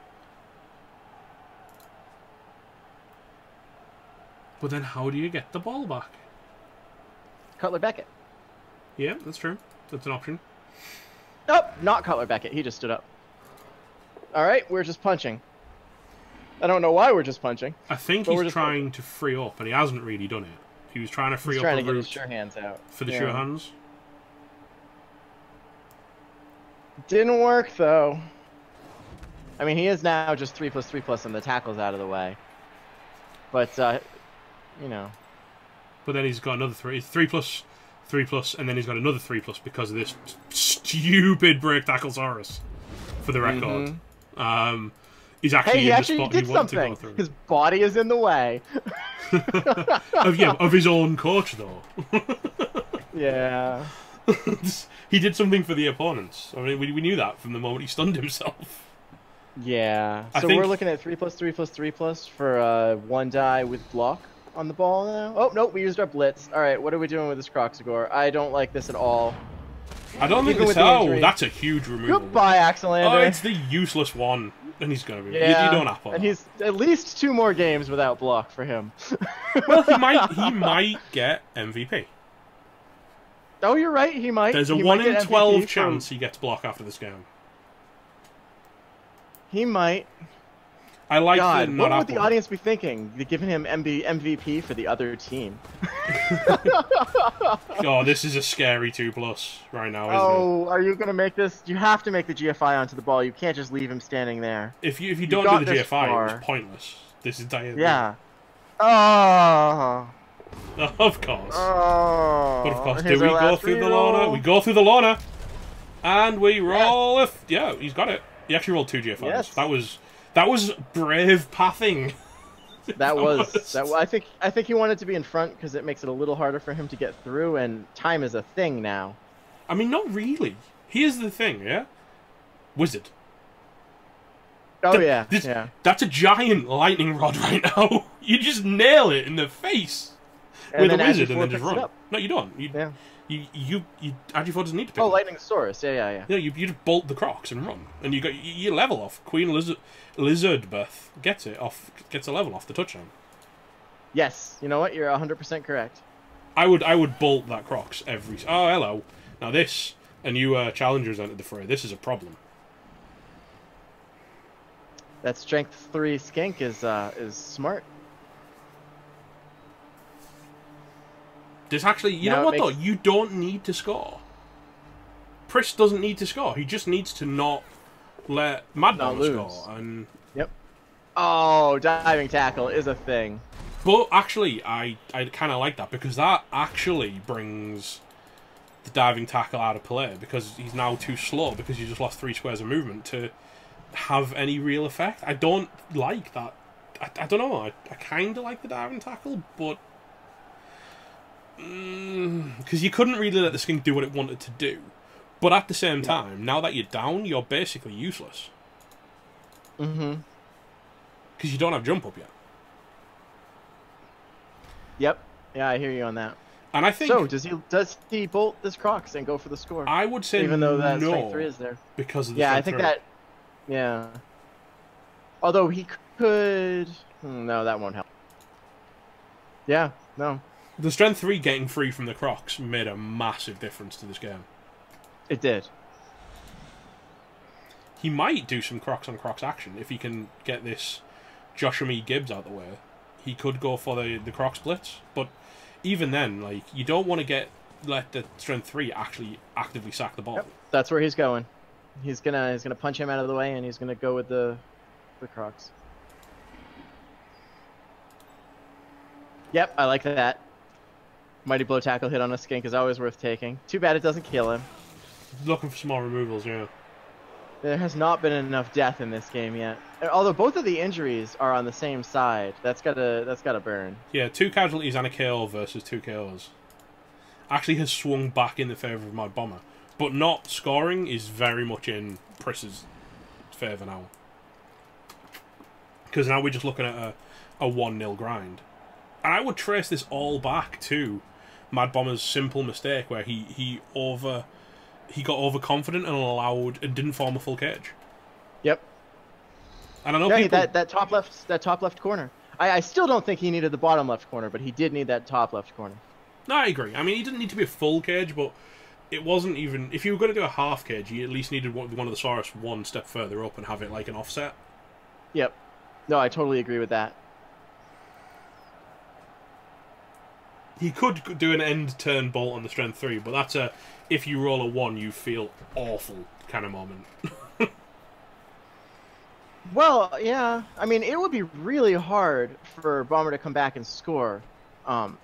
[SPEAKER 1] But then how do you get the ball back?
[SPEAKER 2] Cutler Beckett.
[SPEAKER 1] Yeah, that's true. That's an option.
[SPEAKER 2] Oh, not Cutler Beckett. He just stood up. All right, we're just punching. I don't know why we're just punching.
[SPEAKER 1] I think he's trying to free up, and he hasn't really done it. He was trying to free up
[SPEAKER 2] to get his sure hands out.
[SPEAKER 1] For the sure hands.
[SPEAKER 2] Didn't work, though. I mean, he is now just 3+, 3+, and the tackle's out of the way. But, you know.
[SPEAKER 1] But then he's got another 3+, 3+, and then he's got another 3+ because of this stupid break tacklesaurus. For the record, he's actually in the spot he wanted to go through.
[SPEAKER 2] His body is in the way.
[SPEAKER 1] of his own coach, though.
[SPEAKER 2] Yeah.
[SPEAKER 1] He did something for the opponents. I mean, we knew that from the moment he stunned himself.
[SPEAKER 2] Yeah. So we're looking at 3+, 3+, 3+ for 1 die with block on the ball now. Oh, nope, we used our blitz. All right, what are we doing with this Croxagore? I don't like this at all.
[SPEAKER 1] I don't think this... Oh, that's a huge removal.
[SPEAKER 2] Goodbye, Axelander.
[SPEAKER 1] Oh, it's the useless one. And he's going to be...
[SPEAKER 2] Yeah,
[SPEAKER 1] you don't have
[SPEAKER 2] and he's at least 2 more games without block for him.
[SPEAKER 1] Well, he might get MVP.
[SPEAKER 2] Oh, you're right, he might.
[SPEAKER 1] There's a 1 in 12 chance he gets block after this game.
[SPEAKER 2] He might.
[SPEAKER 1] I like
[SPEAKER 2] God,
[SPEAKER 1] the
[SPEAKER 2] what would the audience be thinking? They're giving him MVP for the other team.
[SPEAKER 1] Oh, this is a scary 2+ right now, isn't it?
[SPEAKER 2] Oh, are you gonna make this? You have to make the GFI onto the ball. You can't just leave him standing there.
[SPEAKER 1] If you don't do the GFI, it was pointless. This entire
[SPEAKER 2] yeah. Oh.
[SPEAKER 1] Of course.
[SPEAKER 2] Oh.
[SPEAKER 1] But of course, do we go through the Lorna? We go through the Lorna, and we roll.
[SPEAKER 2] Yes.
[SPEAKER 1] Yeah, he's got it. He actually rolled 2 GFIs.
[SPEAKER 2] Yes.
[SPEAKER 1] That was brave pathing.
[SPEAKER 2] I think he wanted to be in front because it makes it a little harder for him to get through, and time is a thing now.
[SPEAKER 1] I mean, not really. Here's the thing, yeah? Wizard.
[SPEAKER 2] Oh, yeah.
[SPEAKER 1] That's a giant lightning rod right now. You just nail it in the face with a wizard and then just run. No, you don't. You Agi4 doesn't need to pick
[SPEAKER 2] it up. Lightning Saurus. Yeah.
[SPEAKER 1] No, you just bolt the Crocs and run. And you level off. Queen Lizardbeth gets a level off the touchdown.
[SPEAKER 2] Yes. You know what? You're 100% correct.
[SPEAKER 1] I would bolt that Crocs every... Oh, hello. Now this, a new challenger's entered the fray. This is a problem.
[SPEAKER 2] That strength 3 skink is smart.
[SPEAKER 1] This actually, you know what though? You don't need to score. Priss doesn't need to score. He just needs to not let Madball score. And
[SPEAKER 2] yep. Oh, diving tackle is a thing.
[SPEAKER 1] But actually, I kind of like that because that actually brings the diving tackle out of play because he's now too slow because you just lost 3 squares of movement to have any real effect. I don't like that. I don't know. I kind of like the diving tackle, but because you couldn't really let the skink do what it wanted to do. But at the same time, now that you're down, you're basically useless.
[SPEAKER 2] Mm-hmm.
[SPEAKER 1] Because you don't have jump up yet.
[SPEAKER 2] Yep. Yeah, I hear you on that.
[SPEAKER 1] And I think...
[SPEAKER 2] So, does he bolt this Crocs and go for the score?
[SPEAKER 1] I would say
[SPEAKER 2] even though that
[SPEAKER 1] no,
[SPEAKER 2] strength 3 is there.
[SPEAKER 1] Because of the
[SPEAKER 2] yeah, I
[SPEAKER 1] strength
[SPEAKER 2] think
[SPEAKER 1] 3.
[SPEAKER 2] that... Yeah. Although he could... No, that won't help. Yeah, no.
[SPEAKER 1] The strength 3 getting free from the Crocs made a massive difference to this game.
[SPEAKER 2] It did.
[SPEAKER 1] He might do some Crocs on Crocs action if he can get this Joshua Gibbs out of the way. He could go for the Crocs blitz, but even then, like, you don't want to let the strength 3 actually actively sack the ball.
[SPEAKER 2] Yep, that's where he's going. He's gonna punch him out of the way, and he's gonna go with the Crocs. Yep, I like that. Mighty blow tackle hit on a skink is always worth taking. Too bad it doesn't kill him.
[SPEAKER 1] Looking for small removals, yeah.
[SPEAKER 2] There has not been enough death in this game yet. Although both of the injuries are on the same side, that's gotta burn.
[SPEAKER 1] Yeah, 2 casualties and a KO versus 2 KOs. Actually has swung back in the favour of Mad Bomber. But not scoring is very much in Priss's favour now. Because now we're just looking at a 1-0 grind. And I would trace this all back to Mad Bomber's simple mistake where he got overconfident and didn't form a full cage.
[SPEAKER 2] Yep.
[SPEAKER 1] And I know
[SPEAKER 2] that top left corner. I still don't think he needed the bottom left corner, but he did need that top left corner.
[SPEAKER 1] No, I agree. I mean, he didn't need to be a full cage, but it wasn't even... If you were going to do a half cage, you at least needed one of the Saurus one step further up and have it like an offset.
[SPEAKER 2] Yep. No, I totally agree with that.
[SPEAKER 1] He could do an end turn bolt on the strength 3, but that's a if you roll a 1, you feel awful kind of moment.
[SPEAKER 2] Well, yeah. I mean, it would be really hard for Bomber to come back and score,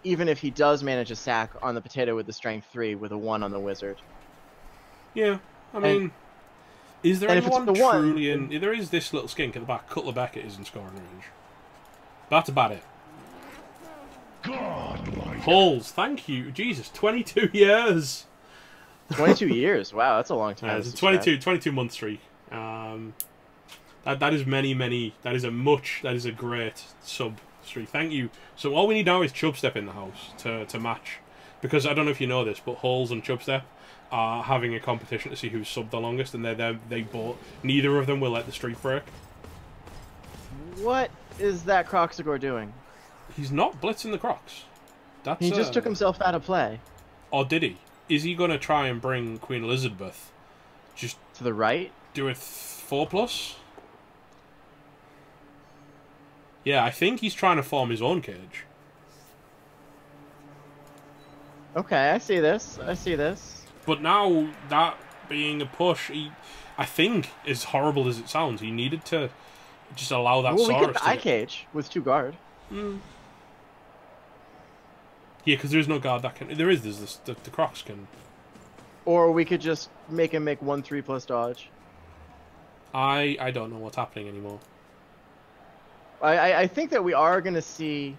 [SPEAKER 2] even if he does manage a sack on the potato with the strength 3 with a 1 on the wizard.
[SPEAKER 1] Yeah, I mean, is there anyone
[SPEAKER 2] the
[SPEAKER 1] truly in... There is this little skink at the back. Cutler Beckett is in scoring range. That's about it. Holes, thank you. Jesus, 22 years.
[SPEAKER 2] 22 years. Wow, that's a long time.
[SPEAKER 1] It's a 22 month streak. That is that is a great sub streak. Thank you. So all we need now is Chubstep in the house to match. Because I don't know if you know this, but Holes and Chubstep are having a competition to see who's subbed the longest, and they both, neither of them will let the streak break.
[SPEAKER 2] What is that Croxagore doing?
[SPEAKER 1] He's not blitzing the Crocs.
[SPEAKER 2] He just took himself out of play.
[SPEAKER 1] Or did he? Is he going to try and bring Queen Elizabeth just
[SPEAKER 2] to the right?
[SPEAKER 1] Do a 4+? Yeah, I think he's trying to form his own cage.
[SPEAKER 2] Okay, I see this. I see this.
[SPEAKER 1] But now, that being a push, I think, as horrible as it sounds, he needed to just allow that Saurus to...
[SPEAKER 2] Well, we get the eye cage with 2 guard.
[SPEAKER 1] Mm. Yeah, because there's no guard that can... There's the Crocs can...
[SPEAKER 2] Or we could just make him make 1/3+ dodge.
[SPEAKER 1] I don't know what's happening anymore.
[SPEAKER 2] I think that we are going to see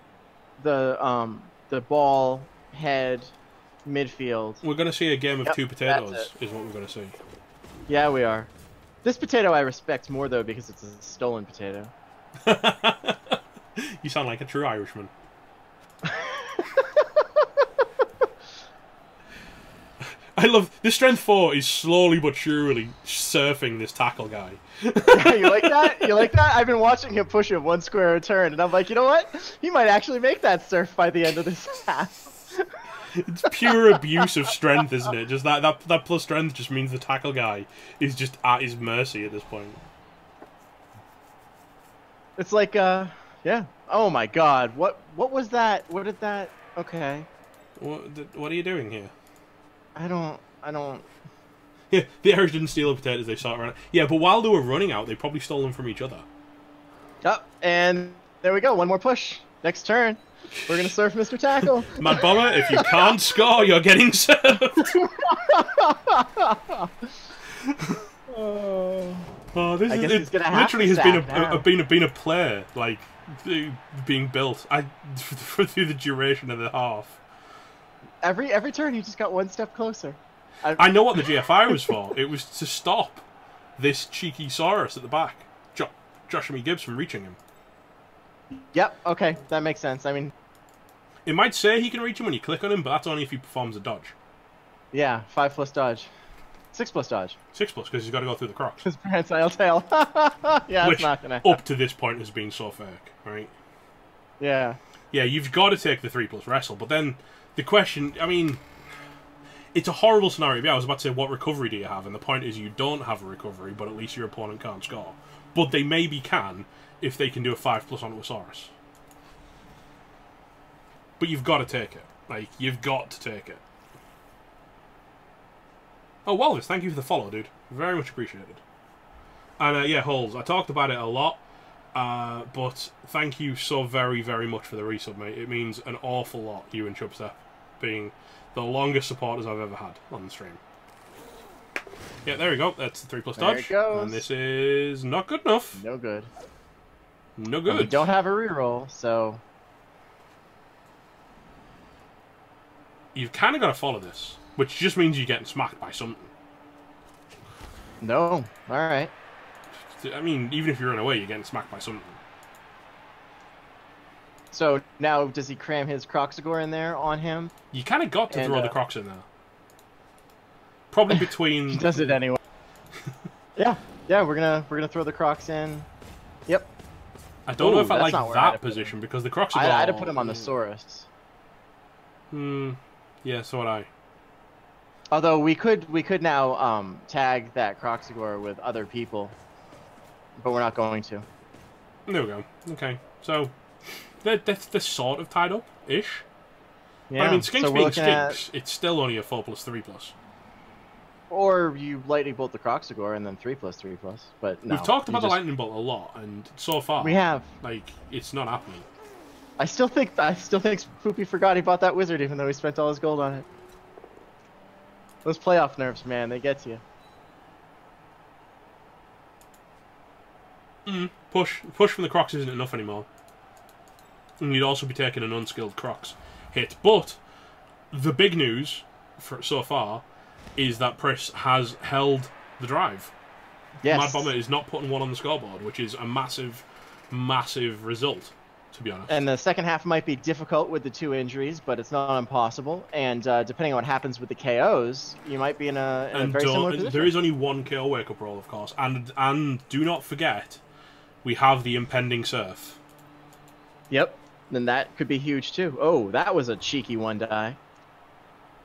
[SPEAKER 2] the ball, head, midfield.
[SPEAKER 1] We're going to see a game of 2 potatoes, is what we're going to see.
[SPEAKER 2] Yeah, we are. This potato I respect more, though, because it's a stolen potato.
[SPEAKER 1] You sound like a true Irishman. I love... This strength 4 is slowly but surely surfing this tackle guy.
[SPEAKER 2] Yeah, you like that? You like that? I've been watching him push it 1 square a turn, and I'm like, you know what? He might actually make that surf by the end of this half.
[SPEAKER 1] It's pure abuse of strength, isn't it? Just that plus strength just means the tackle guy is just at his mercy at this point.
[SPEAKER 2] It's like, yeah. Oh my God! What was that? What did that? Okay.
[SPEAKER 1] What are you doing here?
[SPEAKER 2] I don't.
[SPEAKER 1] Yeah, the Irish didn't steal the potatoes, they saw it around. Yeah, but while they were running out, they probably stole them from each other.
[SPEAKER 2] Yep, and there we go. 1 more push. Next turn. We're going to surf Mr. Tackle.
[SPEAKER 1] Mad Bomber, if you can't score, you're getting served. This is literally has been a player, like, being built through the duration of the half.
[SPEAKER 2] Every turn, he just got 1 step closer.
[SPEAKER 1] I know what the GFI was for. It was to stop this cheeky Saurus at the back, Joshua Gibbs from reaching him.
[SPEAKER 2] Yep, okay, that makes sense. I mean...
[SPEAKER 1] It might say he can reach him when you click on him, but that's only if he performs a dodge.
[SPEAKER 2] Yeah, 5+ dodge. 6+ dodge.
[SPEAKER 1] 6+, because he's got to go through the crocs.
[SPEAKER 2] His prehensile tail. Yeah,
[SPEAKER 1] which,
[SPEAKER 2] it's not going to
[SPEAKER 1] up to this point, has been so fake, right?
[SPEAKER 2] Yeah.
[SPEAKER 1] Yeah, you've got to take the 3+ wrestle, but then the question, I mean... It's a horrible scenario. Yeah, I was about to say, what recovery do you have? And the point is you don't have a recovery, but at least your opponent can't score. But they maybe can, if they can do a 5+ onto a Saurus. But you've got to take it. Like, you've got to take it. Oh, Walvis, thank you for the follow, dude. Very much appreciated. And, yeah, Holes, I talked about it a lot, but thank you so very, very much for the resub, mate. It means an awful lot, you and Chubstep being the longest supporters I've ever had on the stream. Yeah, there we go. That's the 3+ dodge.
[SPEAKER 2] There it goes.
[SPEAKER 1] And this is not good enough.
[SPEAKER 2] No good.
[SPEAKER 1] No good.
[SPEAKER 2] And we don't have a reroll, so...
[SPEAKER 1] You've kind of got to follow this, which just means you're getting smacked by something.
[SPEAKER 2] No. Alright.
[SPEAKER 1] I mean, even if you run away, you're getting smacked by something.
[SPEAKER 2] So now, does he cram his Croxagore in there on him?
[SPEAKER 1] You kind of got to throw the Crocs in there. Probably between...
[SPEAKER 2] He does it anyway. Yeah, we're gonna throw the Crocs in. Yep.
[SPEAKER 1] I don't know if I like that position, because the Crocs are
[SPEAKER 2] I'd have put him on the Saurus.
[SPEAKER 1] Yeah, so would I.
[SPEAKER 2] Although we could now tag that Croxagore with other people, but we're not going to.
[SPEAKER 1] There we go. Okay, so they're sort of tied up-ish.
[SPEAKER 2] Yeah.
[SPEAKER 1] But, I mean, Skinks being Skinks, it's still only a 4+, 3+.
[SPEAKER 2] Or you lightning bolt the Croxagore and then 3+, 3+. But no,
[SPEAKER 1] we've talked about the lightning bolt a lot, and so far
[SPEAKER 2] we have.
[SPEAKER 1] Like, it's not happening.
[SPEAKER 2] I still think Spoopy forgot he bought that wizard, even though he spent all his gold on it. Those playoff nerfs, man, they get to you.
[SPEAKER 1] Push from the Crocs isn't enough anymore. And you'd also be taking an unskilled Crocs hit. But the big news for so far is that Priss has held the drive.
[SPEAKER 2] Yes.
[SPEAKER 1] Mad Bomber is not putting one on the scoreboard, which is a massive, massive result, to be honest.
[SPEAKER 2] And the second half might be difficult with the 2 injuries, but it's not impossible. And depending on what happens with the KOs, you might be in a very similar position.
[SPEAKER 1] There is only one KO wake-up roll, of course. And do not forget, we have the impending Surf.
[SPEAKER 2] Yep. Then that could be huge, too. Oh, that was a cheeky 1-die.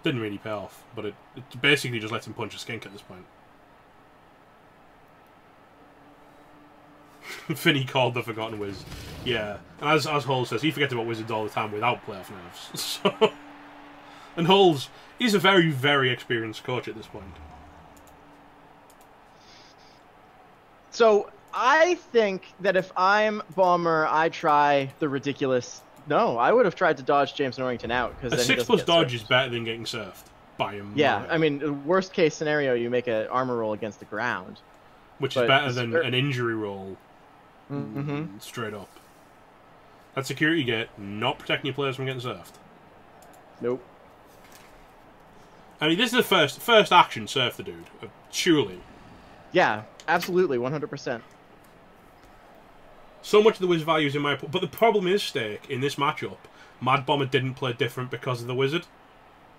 [SPEAKER 1] Didn't really pay off, but it basically just lets him punch a skink at this point. Finny called the Forgotten Wiz. Yeah, and as Hull says, he forgets about wizards all the time without playoff nerves. So, and Hull's, he's a very, very experienced coach at this point.
[SPEAKER 2] So I think that if I'm Bomber, I try the ridiculous. No, I would have tried to dodge James Norrington out because
[SPEAKER 1] a 6+ dodge is better than getting surfed by him.
[SPEAKER 2] Yeah, I mean, the worst case scenario, you make an armor roll against the ground,
[SPEAKER 1] which is better than an injury roll.
[SPEAKER 2] Mm-hmm.
[SPEAKER 1] Straight up. That security gate not protecting your players from getting surfed.
[SPEAKER 2] Nope.
[SPEAKER 1] I mean, this is the first action surf the dude, surely.
[SPEAKER 2] Yeah, absolutely, 100%.
[SPEAKER 1] So much of the wizard value is in my... But the problem is, Steak, in this matchup, Mad Bomber didn't play different because of the wizard.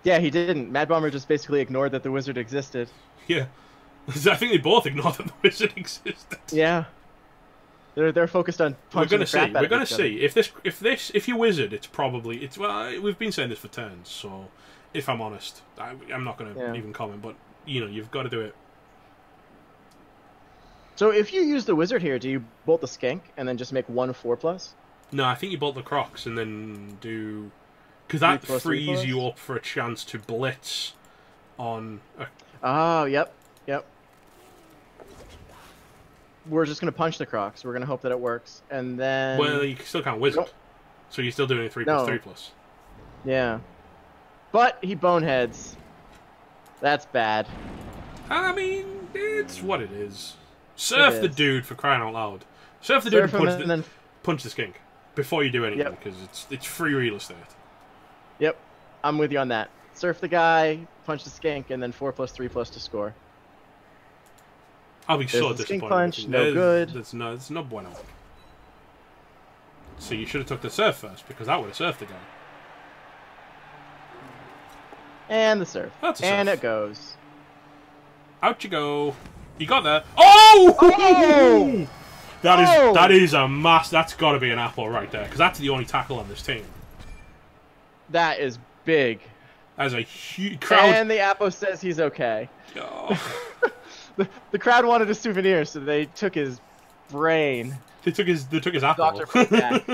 [SPEAKER 2] Yeah, he didn't. Mad Bomber just basically ignored that the wizard existed.
[SPEAKER 1] Yeah. I think they both ignored that the wizard existed.
[SPEAKER 2] Yeah. They're focused on punching the crap out of
[SPEAKER 1] We're gonna
[SPEAKER 2] each
[SPEAKER 1] see. If you wizard, it's probably... Well, we've been saying this for turns, so... If I'm honest, I'm not gonna even comment, but, you know, you've got to do it.
[SPEAKER 2] So if you use the wizard here, do you bolt the skink and then just make 1 4+?
[SPEAKER 1] No, I think you bolt the Crocs and then do... Because that frees you up for a chance to blitz on...
[SPEAKER 2] Oh, yep. We're just going to punch the Crocs. We're going to hope that it works. And then...
[SPEAKER 1] Well, you still can't wizard. Nope. So you're still doing a 3+3+.
[SPEAKER 2] Yeah. But he boneheads. That's bad.
[SPEAKER 1] I mean, it's what it is. Surf the dude, for crying out loud. Surf the dude and punch the skink before you do anything, because it's free real estate.
[SPEAKER 2] Yep, I'm with you on that. surf the guy, punch the skink, and then 4+3+ to score.
[SPEAKER 1] I'll be
[SPEAKER 2] There's
[SPEAKER 1] so
[SPEAKER 2] the skink
[SPEAKER 1] disappointed.
[SPEAKER 2] punch, no good.
[SPEAKER 1] It's no bueno. So you should have took the surf first, because that would have surfed the guy.
[SPEAKER 2] And the surf.
[SPEAKER 1] That's a
[SPEAKER 2] and
[SPEAKER 1] surf.
[SPEAKER 2] it goes.
[SPEAKER 1] Out you go. You got there. Oh!
[SPEAKER 2] Oh!
[SPEAKER 1] That is a mass. That's got to be an apple right there, because that's the only tackle on this team.
[SPEAKER 2] That is big.
[SPEAKER 1] As a huge crowd.
[SPEAKER 2] And the Apo says he's okay.
[SPEAKER 1] Oh.
[SPEAKER 2] The crowd wanted a souvenir, so they took his brain.
[SPEAKER 1] They took his apple.
[SPEAKER 2] Doctor from back.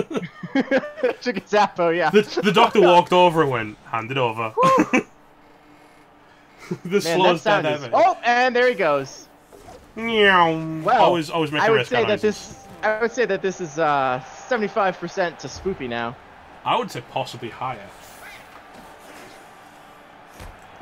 [SPEAKER 2] Took his Apo, yeah.
[SPEAKER 1] The doctor walked over and went, hand it over. The slowest death ever.
[SPEAKER 2] Oh, and there he goes.
[SPEAKER 1] Well, always make a risk.
[SPEAKER 2] I would say that this is 75% to Spoopy now.
[SPEAKER 1] I would say possibly higher.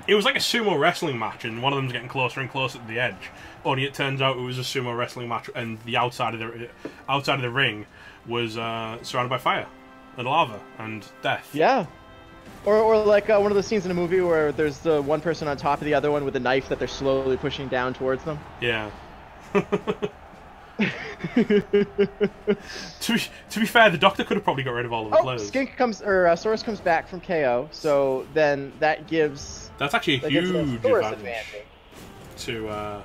[SPEAKER 1] It was like a sumo wrestling match, and one of them's getting closer and closer to the edge. Only it turns out it was a sumo wrestling match, and the outside of the ring was surrounded by fire and lava and death.
[SPEAKER 2] Yeah. Or like one of those scenes in a movie where there's the one person on top of the other one with a knife that they're slowly pushing down towards them.
[SPEAKER 1] Yeah. To be fair, the Doctor could have probably got rid of all of the players.
[SPEAKER 2] Skink comes, or Saurus comes back from KO, so then that gives...
[SPEAKER 1] That's actually a huge advantage. To, I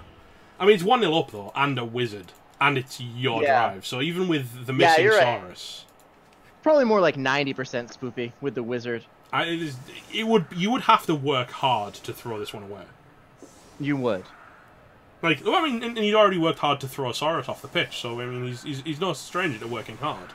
[SPEAKER 1] mean, it's 1-0 up, though, and a wizard, and it's your drive, so even with the missing Saurus...
[SPEAKER 2] Probably more like 90% Spoopy with the wizard.
[SPEAKER 1] You would have to work hard to throw this one away.
[SPEAKER 2] You would.
[SPEAKER 1] Like, well, I mean, and he'd already worked hard to throw Saurus off the pitch, so I mean, he's no stranger to working hard.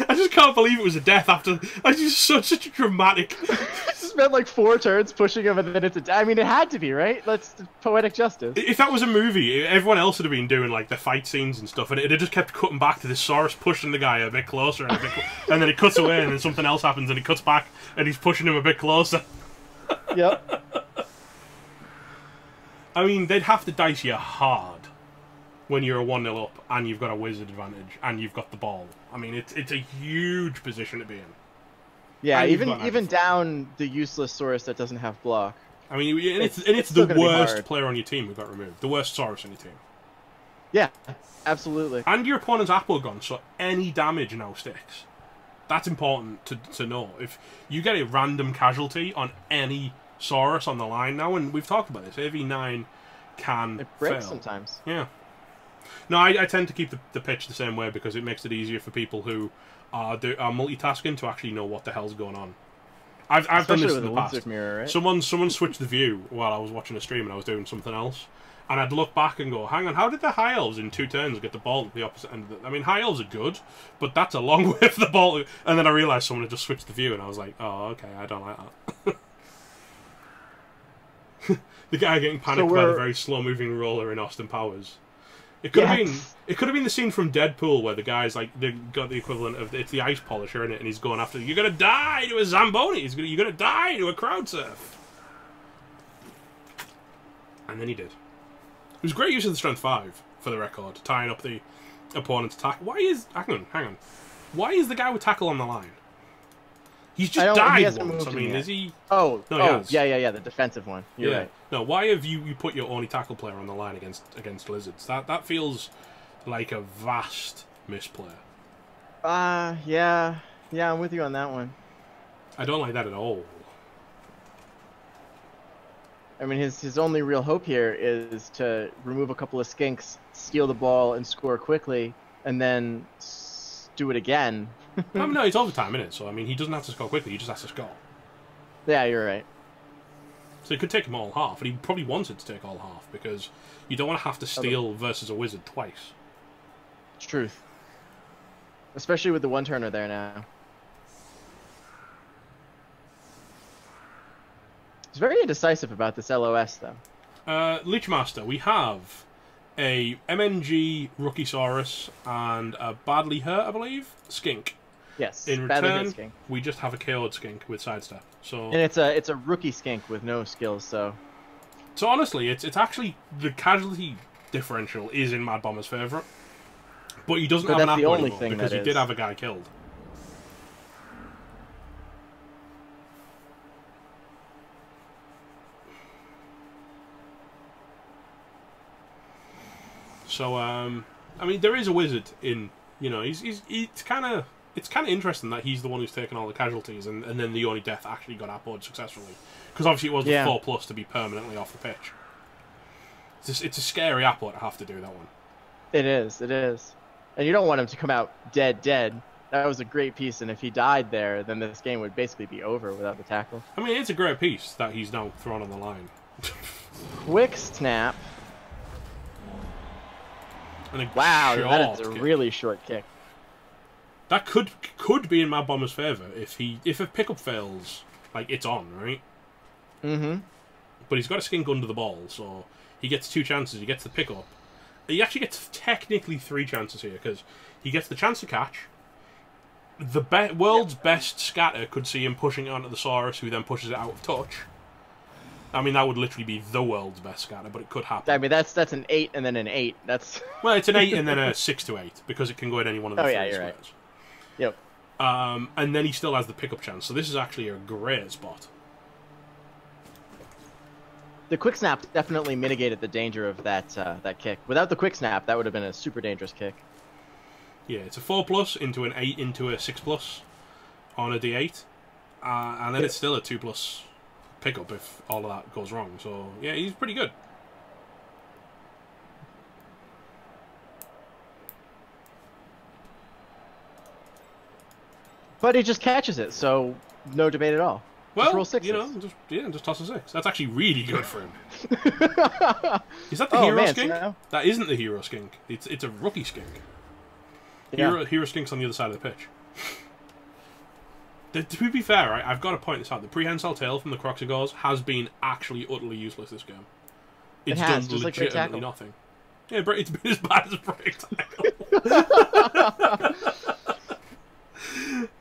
[SPEAKER 1] I just can't believe it was a death after. I just such a dramatic.
[SPEAKER 2] Just spent like 4 turns pushing him, and then it's a. I mean, it had to be, right? That's poetic justice.
[SPEAKER 1] If that was a movie, everyone else would have been doing like the fight scenes and stuff, and it just kept cutting back to this Saurus pushing the guy a bit closer, and, and then it cuts away, and then something else happens, and it cuts back, and he's pushing him a bit closer.
[SPEAKER 2] Yep.
[SPEAKER 1] I mean, they'd have to dice you hard when you're a 1-0 up and you've got a wizard advantage and you've got the ball. I mean, it's a huge position to be in.
[SPEAKER 2] Yeah, even down the useless Saurus that doesn't have block.
[SPEAKER 1] I mean, and it's the worst player on your team who got removed. The worst Saurus on your team.
[SPEAKER 2] Yeah, absolutely.
[SPEAKER 1] And your opponent's Apple gone, so any damage now sticks. That's important to know. If you get a random casualty on any Saurus on the line now, and we've talked about this, AV9 can
[SPEAKER 2] It breaks
[SPEAKER 1] fail.
[SPEAKER 2] sometimes.
[SPEAKER 1] Yeah. No, I tend to keep the pitch the same way because it makes it easier for people who are multitasking to actually know what the hell's going on. I've done this in the past.
[SPEAKER 2] Mirror, right?
[SPEAKER 1] Someone switched the view while I was watching a stream and I was doing something else. And I'd look back and go, hang on, how did the High Elves in 2 turns get the ball at the opposite end? I mean, High Elves are good, but that's a long way for the ball. And then I realised someone had just switched the view, and I was like, oh, okay, I don't like that. The guy getting panicked by the very slow-moving roller in Austin Powers. It could have been the scene from Deadpool where the guy's like, they got the equivalent of, it's the ice polisher in it, and he's going after, you're going to die to a Zamboni, you're going to die to a crowd surf. And then he did. It was great use of the Strength 5, for the record, tying up the opponent's tackle. Why is... Hang on. Why is the guy with tackle on the line? He's just died once. I mean, is he...
[SPEAKER 2] Oh,
[SPEAKER 1] no,
[SPEAKER 2] oh yeah, the defensive one. You're right.
[SPEAKER 1] No, why have you put your only tackle player on the line against Lizards? That feels like a vast misplay.
[SPEAKER 2] Yeah, I'm with you on that one.
[SPEAKER 1] I don't like that at all.
[SPEAKER 2] I mean, his only real hope here is to remove a couple of skinks, steal the ball, and score quickly, and then do it again.
[SPEAKER 1] I mean, no, it's overtime, isn't it? So, I mean, he doesn't have to score quickly, he just has to score.
[SPEAKER 2] Yeah, you're right.
[SPEAKER 1] So it could take him all half, and he probably wanted to take all half, because you don't want to have to steal versus a wizard twice.
[SPEAKER 2] Truth. Especially with the one-turner there now. It's very indecisive about this LOS, though.
[SPEAKER 1] Leechmaster, we have a MNG Rookie Saurus and a badly hurt, I believe, Skink.
[SPEAKER 2] Yes,
[SPEAKER 1] in
[SPEAKER 2] badly
[SPEAKER 1] return,
[SPEAKER 2] hurt skink.
[SPEAKER 1] We just have a KO'd Skink with sidestep. So,
[SPEAKER 2] and it's a rookie Skink with no skills, so...
[SPEAKER 1] So honestly, it's actually, the casualty differential is in Mad Bomber's favourite. But he doesn't have an apple anymore, because he did have a guy killed. So, I mean, there is a wizard in, you know, it's kind of interesting that he's the one who's taken all the casualties, and then the only death actually got outboard successfully. Because obviously it was the 4+ to be permanently off the pitch. It's a scary outboard to have to do that one.
[SPEAKER 2] It is. And you don't want him to come out dead. That was a great piece, and if he died there, then this game would basically be over without the tackle.
[SPEAKER 1] I mean, it's a great piece that he's now thrown on the line.
[SPEAKER 2] Quick snap.
[SPEAKER 1] And
[SPEAKER 2] wow, that is a really short kick.
[SPEAKER 1] That could be in Mad Bomber's favour if a pickup fails, like it's on, right?
[SPEAKER 2] Mm-hmm.
[SPEAKER 1] But he's got a skink under the ball, so he gets 2 chances. He gets the pickup. He actually gets technically 3 chances here, because he gets the chance to catch. The world's best scatter could see him pushing it onto the Saurus, who then pushes it out of touch. I mean, that would literally be the world's best scatter, but it could happen.
[SPEAKER 2] I mean, that's an 8 and then an 8. That's
[SPEAKER 1] well, it's an 8 and then a 6 to 8, because it can go in any one of the 3
[SPEAKER 2] you're
[SPEAKER 1] squares.
[SPEAKER 2] Right. Yep.
[SPEAKER 1] And then he still has the pickup chance, so this is actually a great spot.
[SPEAKER 2] The quick snap definitely mitigated the danger of that kick. Without the quick snap, that would have been a super dangerous kick.
[SPEAKER 1] Yeah, it's a 4+ into an 8 into a 6+ on a D8, and then it's still a 2+ pickup if all of that goes wrong. So yeah, he's pretty good.
[SPEAKER 2] But he just catches it, so no debate at all.
[SPEAKER 1] Well,
[SPEAKER 2] just roll 6s.
[SPEAKER 1] You know, just toss a 6. That's actually really good for him. Is that the hero skink? So that isn't the hero skink. It's a rookie skink.
[SPEAKER 2] Yeah.
[SPEAKER 1] Hero skink's on the other side of the pitch. To be fair, right, I've got to point this out. The prehensile tail from the Croxagores has been actually utterly useless this game. It's done legitimately nothing. Yeah, it's been as bad as break tackle.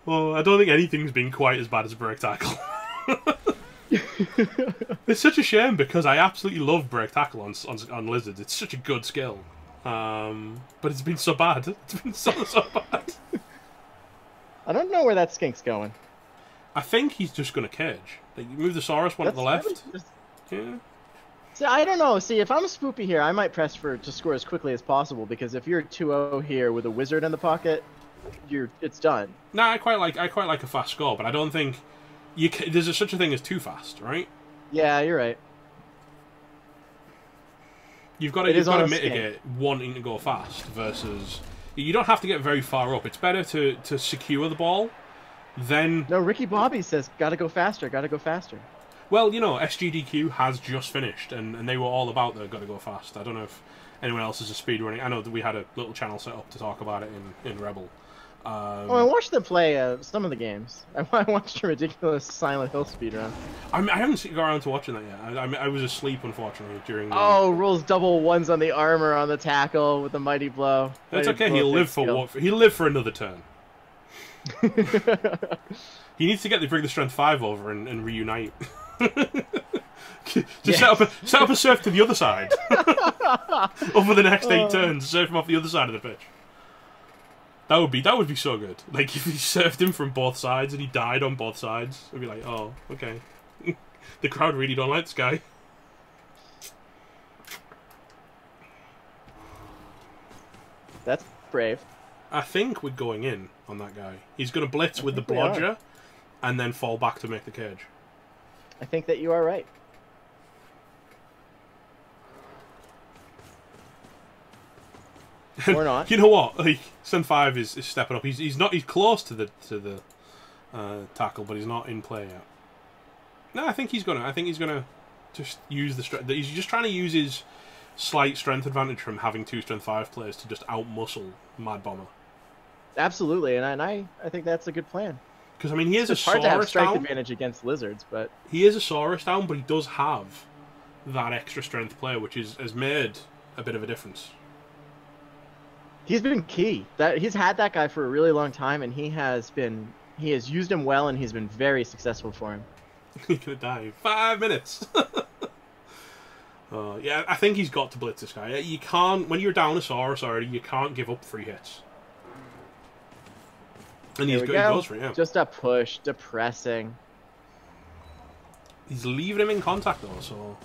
[SPEAKER 1] Well, I don't think anything's been quite as bad as break tackle. It's such a shame because I absolutely love break tackle on lizards. It's such a good skill, but it's been so bad. It's been so bad.
[SPEAKER 2] I don't know where that skink's going.
[SPEAKER 1] I think he's just going to cage. Like, you move the Saurus one to the left. Yeah.
[SPEAKER 2] See, I don't know. See, if I'm Spoopy here, I might press to score as quickly as possible, because if you're 2-0 here with a wizard in the pocket, it's done.
[SPEAKER 1] Nah, I quite like a fast score, but I don't think there's such a thing as too fast, right?
[SPEAKER 2] Yeah, you're right.
[SPEAKER 1] You've got to mitigate wanting to go fast versus you don't have to get very far up. It's better to secure the ball than...
[SPEAKER 2] No, Ricky Bobby says gotta go faster, gotta go faster.
[SPEAKER 1] Well, you know, SGDQ has just finished, and they were all about the gotta go fast. I don't know if anyone else is a speedrunning. I know that we had a little channel set up to talk about it in Rebel.
[SPEAKER 2] I watched them play some of the games. I watched a ridiculous Silent Hill speedrun.
[SPEAKER 1] I haven't got around to watching that yet. I was asleep, unfortunately, during the...
[SPEAKER 2] Oh, rolls double ones on the armor on the tackle with the mighty blow.
[SPEAKER 1] It's okay, he'll live for another turn. He needs to bring the strength 5 over and reunite. Just set up a surf to the other side. Over the next 8 turns, surf him off the other side of the pitch. That would be so good. Like if he surfed him from both sides and he died on both sides, it'd be like, oh, okay. The crowd really don't like this guy.
[SPEAKER 2] That's brave.
[SPEAKER 1] I think we're going in on that guy. He's going to blitz with the blodger and then fall back to make the cage.
[SPEAKER 2] I think that you are right. Or not.
[SPEAKER 1] You know what? Like, Sun 5 is stepping up. He's close to the tackle, but he's not in play yet. No, I think he's gonna just use the strength. He's just trying to use his slight strength advantage from having 2 strength 5 players to just outmuscle Mad Bomber.
[SPEAKER 2] Absolutely, and I think that's a good plan.
[SPEAKER 1] Because I mean, he is a Saurus
[SPEAKER 2] hard to have strength
[SPEAKER 1] down.
[SPEAKER 2] Advantage against lizards, but
[SPEAKER 1] he is a Saurus down, but he does have that extra strength player, which has made a bit of a difference.
[SPEAKER 2] He's been key. He's had that guy for a really long time, and he has used him well, and he's been very successful for him.
[SPEAKER 1] He's gonna die in 5 minutes. Yeah, I think he's got to blitz this guy. You can't, when you're down a Saurus already, you can't give up 3 hits. And he goes for it, yeah.
[SPEAKER 2] Just a push, depressing.
[SPEAKER 1] He's leaving him in contact though, so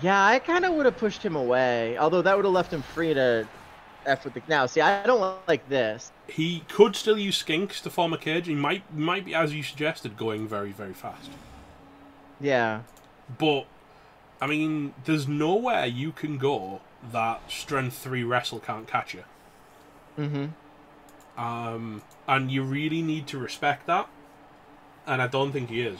[SPEAKER 2] Yeah, I kind of would have pushed him away, although that would have left him free to F with the... Now, see, I don't like this.
[SPEAKER 1] He could still use skinks to form a cage. He might be, as you suggested, going very, very fast.
[SPEAKER 2] Yeah.
[SPEAKER 1] But, I mean, there's nowhere you can go that Strength 3 Wrestle can't catch you. And you really need to respect that. And I don't think he is.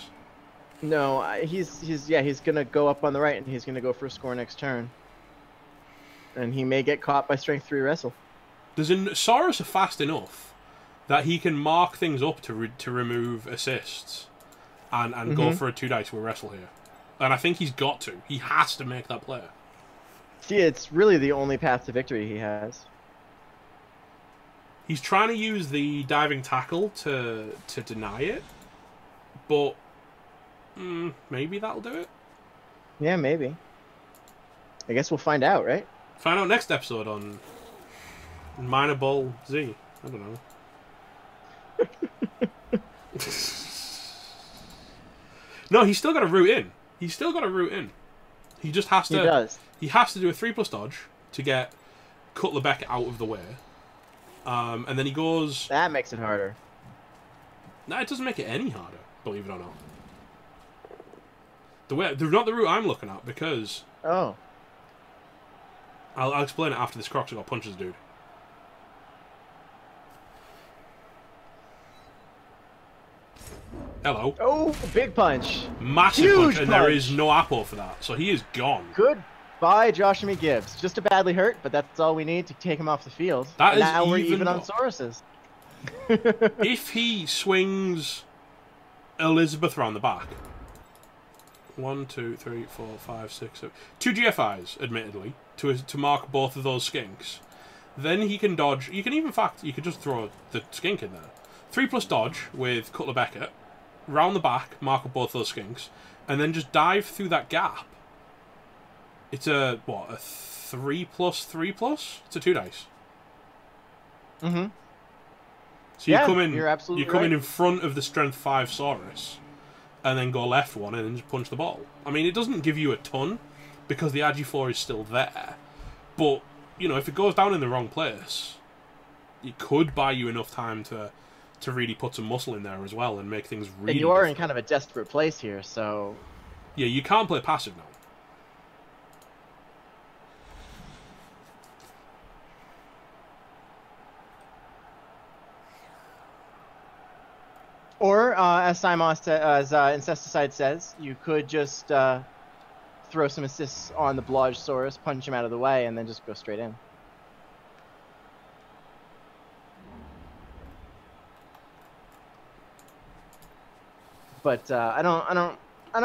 [SPEAKER 2] No, he's gonna go up on the right, and he's gonna go for a score next turn. And he may get caught by Strength 3 Wrestle.
[SPEAKER 1] Saurus are fast enough that he can mark things up to remove assists and go for a 2 dice with Wrestle here. And I think he's got to. He has to make that play.
[SPEAKER 2] See, it's really the only path to victory he has.
[SPEAKER 1] He's trying to use the diving tackle to deny it, but maybe that'll do it.
[SPEAKER 2] Yeah, maybe. I guess we'll find out, right?
[SPEAKER 1] Find out next episode on Minor Ball Z. I don't know. No, he's still got a route in. He's still got a route in. He just has to.
[SPEAKER 2] He does.
[SPEAKER 1] He has to do a 3+ dodge to get Cutler Beck out of the way. And then he goes...
[SPEAKER 2] That makes it harder.
[SPEAKER 1] No, it doesn't make it any harder, believe it or not. They're not the route I'm looking at, because...
[SPEAKER 2] Oh.
[SPEAKER 1] I'll explain it after this Croxigal punches dude. Hello.
[SPEAKER 2] Oh, big punch.
[SPEAKER 1] Massive
[SPEAKER 2] Huge
[SPEAKER 1] punch, and there is no Apo for that, so he is gone.
[SPEAKER 2] Goodbye, Joshua Gibbs. Just a badly hurt, but that's all we need to take him off the field.
[SPEAKER 1] That is
[SPEAKER 2] now we're even on Saurus's.
[SPEAKER 1] If he swings Elizabeth around the back... 1, 2, 3, 4, 5, 6, 7... 2 GFIs, admittedly, to mark both of those skinks. Then he can dodge... You can even, in fact, you could just throw the skink in there. 3+ dodge with Cutler Beckett. Round the back, mark up both those skinks. And then just dive through that gap. It's a 3+, 3+? It's a 2 dice.
[SPEAKER 2] Mm-hmm.
[SPEAKER 1] So you come in,
[SPEAKER 2] you're absolutely
[SPEAKER 1] you come
[SPEAKER 2] right.
[SPEAKER 1] in front of the Strength 5 Saurus, and then go left one, and then just punch the ball. I mean, it doesn't give you a ton, because the Agi4 is still there. But, you know, if it goes down in the wrong place, it could buy you enough time to really put some muscle in there as well, and make things really
[SPEAKER 2] And you are
[SPEAKER 1] difficult.
[SPEAKER 2] in kind of a desperate place here, so...
[SPEAKER 1] Yeah, you can't play passive now.
[SPEAKER 2] Or, as Incesticide says, you could just throw some assists on the Blodgesaurus, punch him out of the way, and then just go straight in. But I don't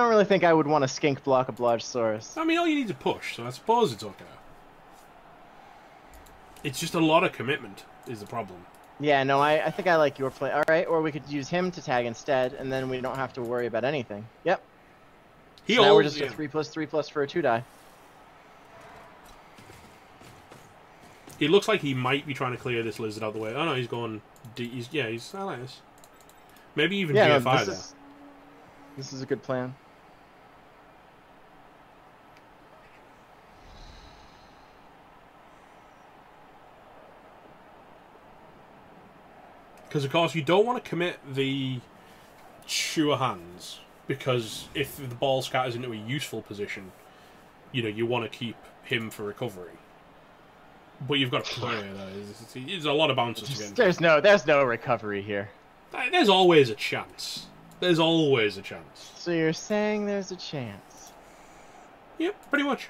[SPEAKER 2] really think I would want to skink block a Blodgesaurus.
[SPEAKER 1] I mean, all you need to push, so I suppose it's okay. It's just a lot of commitment is the problem.
[SPEAKER 2] Yeah, no, I think I like your play. All right, or we could use him to tag instead, and then we don't have to worry about anything. Yep. So now we're just a 3+3+ for a 2 die.
[SPEAKER 1] It looks like he might be trying to clear this lizard out of the way. Oh no, he's going. He's I like this. Maybe even GFI there.
[SPEAKER 2] This is a good plan.
[SPEAKER 1] Because, of course, you don't want to commit the sure hands, because if the ball scatters into a useful position, you know, you want to keep him for recovery. But you've got to play there. There's a lot of bounces to get into.
[SPEAKER 2] There's no recovery here.
[SPEAKER 1] There's always a chance. There's always a chance.
[SPEAKER 2] So you're saying there's a chance?
[SPEAKER 1] Yep, pretty much.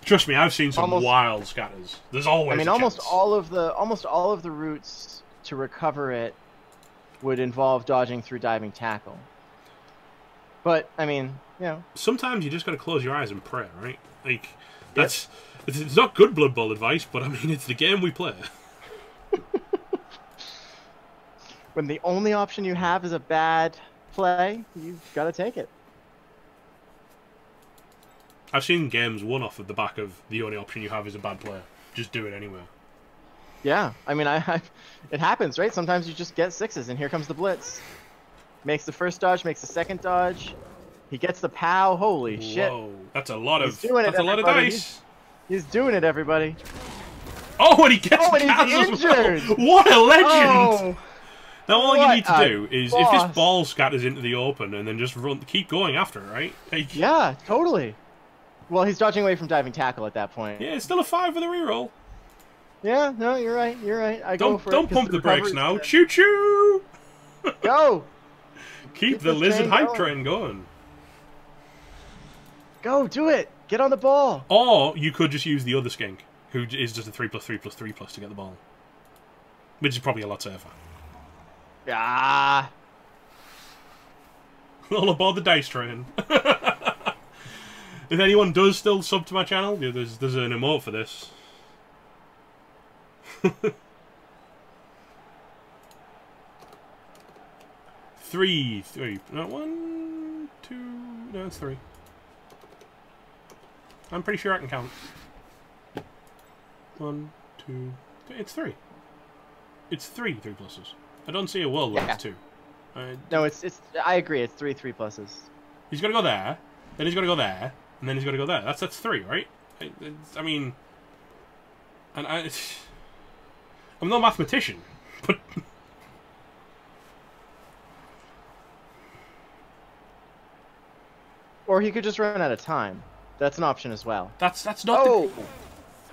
[SPEAKER 1] Trust me, I've seen some wild scatters. There's always.
[SPEAKER 2] I mean,
[SPEAKER 1] a
[SPEAKER 2] almost
[SPEAKER 1] chance.
[SPEAKER 2] all of the routes to recover it would involve dodging through diving tackle. But I mean, you know,
[SPEAKER 1] sometimes you just got to close your eyes and pray, right? Like that's it's not good Blood Bowl advice, but I mean, it's the game we play.
[SPEAKER 2] When the only option you have is a bad play, you've got to take it.
[SPEAKER 1] I've seen games won off of the back of the only option you have is a bad player. Just do it anyway.
[SPEAKER 2] Yeah, I mean, it happens, right? Sometimes you just get 6s, and here comes the blitz. Makes the first dodge, makes the second dodge. He gets the pow. Holy shit.
[SPEAKER 1] Whoa, that's a lot
[SPEAKER 2] He's
[SPEAKER 1] of
[SPEAKER 2] doing it,
[SPEAKER 1] that's a lot of
[SPEAKER 2] everybody.
[SPEAKER 1] dice.
[SPEAKER 2] He's doing it, everybody.
[SPEAKER 1] Oh, and he gets
[SPEAKER 2] Oh, and he's
[SPEAKER 1] Kaz as
[SPEAKER 2] injured.
[SPEAKER 1] well. What a legend!
[SPEAKER 2] Oh,
[SPEAKER 1] Now all you
[SPEAKER 2] what
[SPEAKER 1] need to
[SPEAKER 2] a
[SPEAKER 1] do is, if
[SPEAKER 2] boss.
[SPEAKER 1] this ball scatters into the open, and then just keep going after it, right? Like,
[SPEAKER 2] yeah, totally. Well, he's dodging away from diving tackle at that point.
[SPEAKER 1] yeah, it's still a 5 with a reroll.
[SPEAKER 2] Yeah, no, you're right. You're right. I go for it.
[SPEAKER 1] Don't pump the brakes now. Choo choo!
[SPEAKER 2] Go.
[SPEAKER 1] Keep the
[SPEAKER 2] this
[SPEAKER 1] lizard
[SPEAKER 2] train
[SPEAKER 1] hype
[SPEAKER 2] going.
[SPEAKER 1] train going.
[SPEAKER 2] Go, do it. Get on the ball.
[SPEAKER 1] Or you could just use the other skink, who is just a 3+3+3+ to get the ball, which is probably a lot safer.
[SPEAKER 2] Ah.
[SPEAKER 1] All aboard the dice train. If anyone does still sub to my channel, yeah, there's an emote for this. Three. No, 1, 2. No, it's 3. I'm pretty sure I can count. 1, 2. It's 3. It's 3 3+. I don't see a world where it's 2.
[SPEAKER 2] No, it's. I agree. It's 3 3+.
[SPEAKER 1] He's got to go there, then he's got to go there, and then he's got to go there. That's 3, right? I mean, and I'm not a mathematician, but
[SPEAKER 2] Or he could just run out of time. That's an option as well.
[SPEAKER 1] that's not.
[SPEAKER 2] Oh.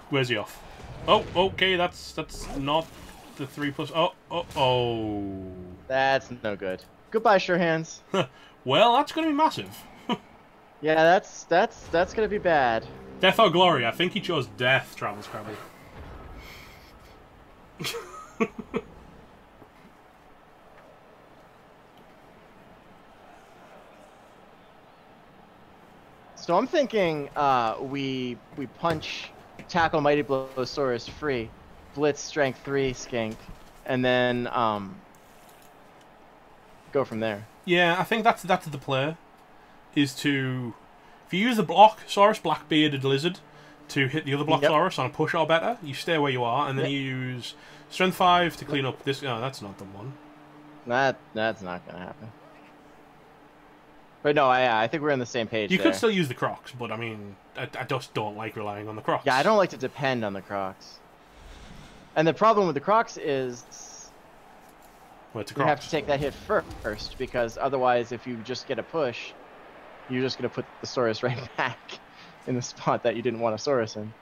[SPEAKER 1] Where's he off? Oh, okay. That's not the 3+. Oh.
[SPEAKER 2] That's no good. Goodbye, sure hands.
[SPEAKER 1] Well, that's going to be massive.
[SPEAKER 2] Yeah, that's gonna be bad.
[SPEAKER 1] Death or glory? I think he chose death, Travel Scrabble.
[SPEAKER 2] So I'm thinking we punch tackle Mighty Blowsaurus free, blitz strength 3 skink, and then go from there.
[SPEAKER 1] Yeah, I think that's the play. Is to, if you use the Blocksaurus, black-bearded lizard, to hit the other Blocksaurus on a push or better, you stay where you are, and then you use strength 5 to clean up this. Oh, that's not the one.
[SPEAKER 2] That's not gonna happen. But no, I think we're on the same page.
[SPEAKER 1] You
[SPEAKER 2] there.
[SPEAKER 1] could still use the Crocs, but I mean, I just don't like relying on the Crocs.
[SPEAKER 2] Yeah, I don't like to depend on the Crocs. And the problem with the Crocs is
[SPEAKER 1] Well, it's a
[SPEAKER 2] you
[SPEAKER 1] Crocs.
[SPEAKER 2] have to take that hit first, because otherwise, if you just get a push, you're just gonna put the Saurus right back in the spot that you didn't want a Saurus in.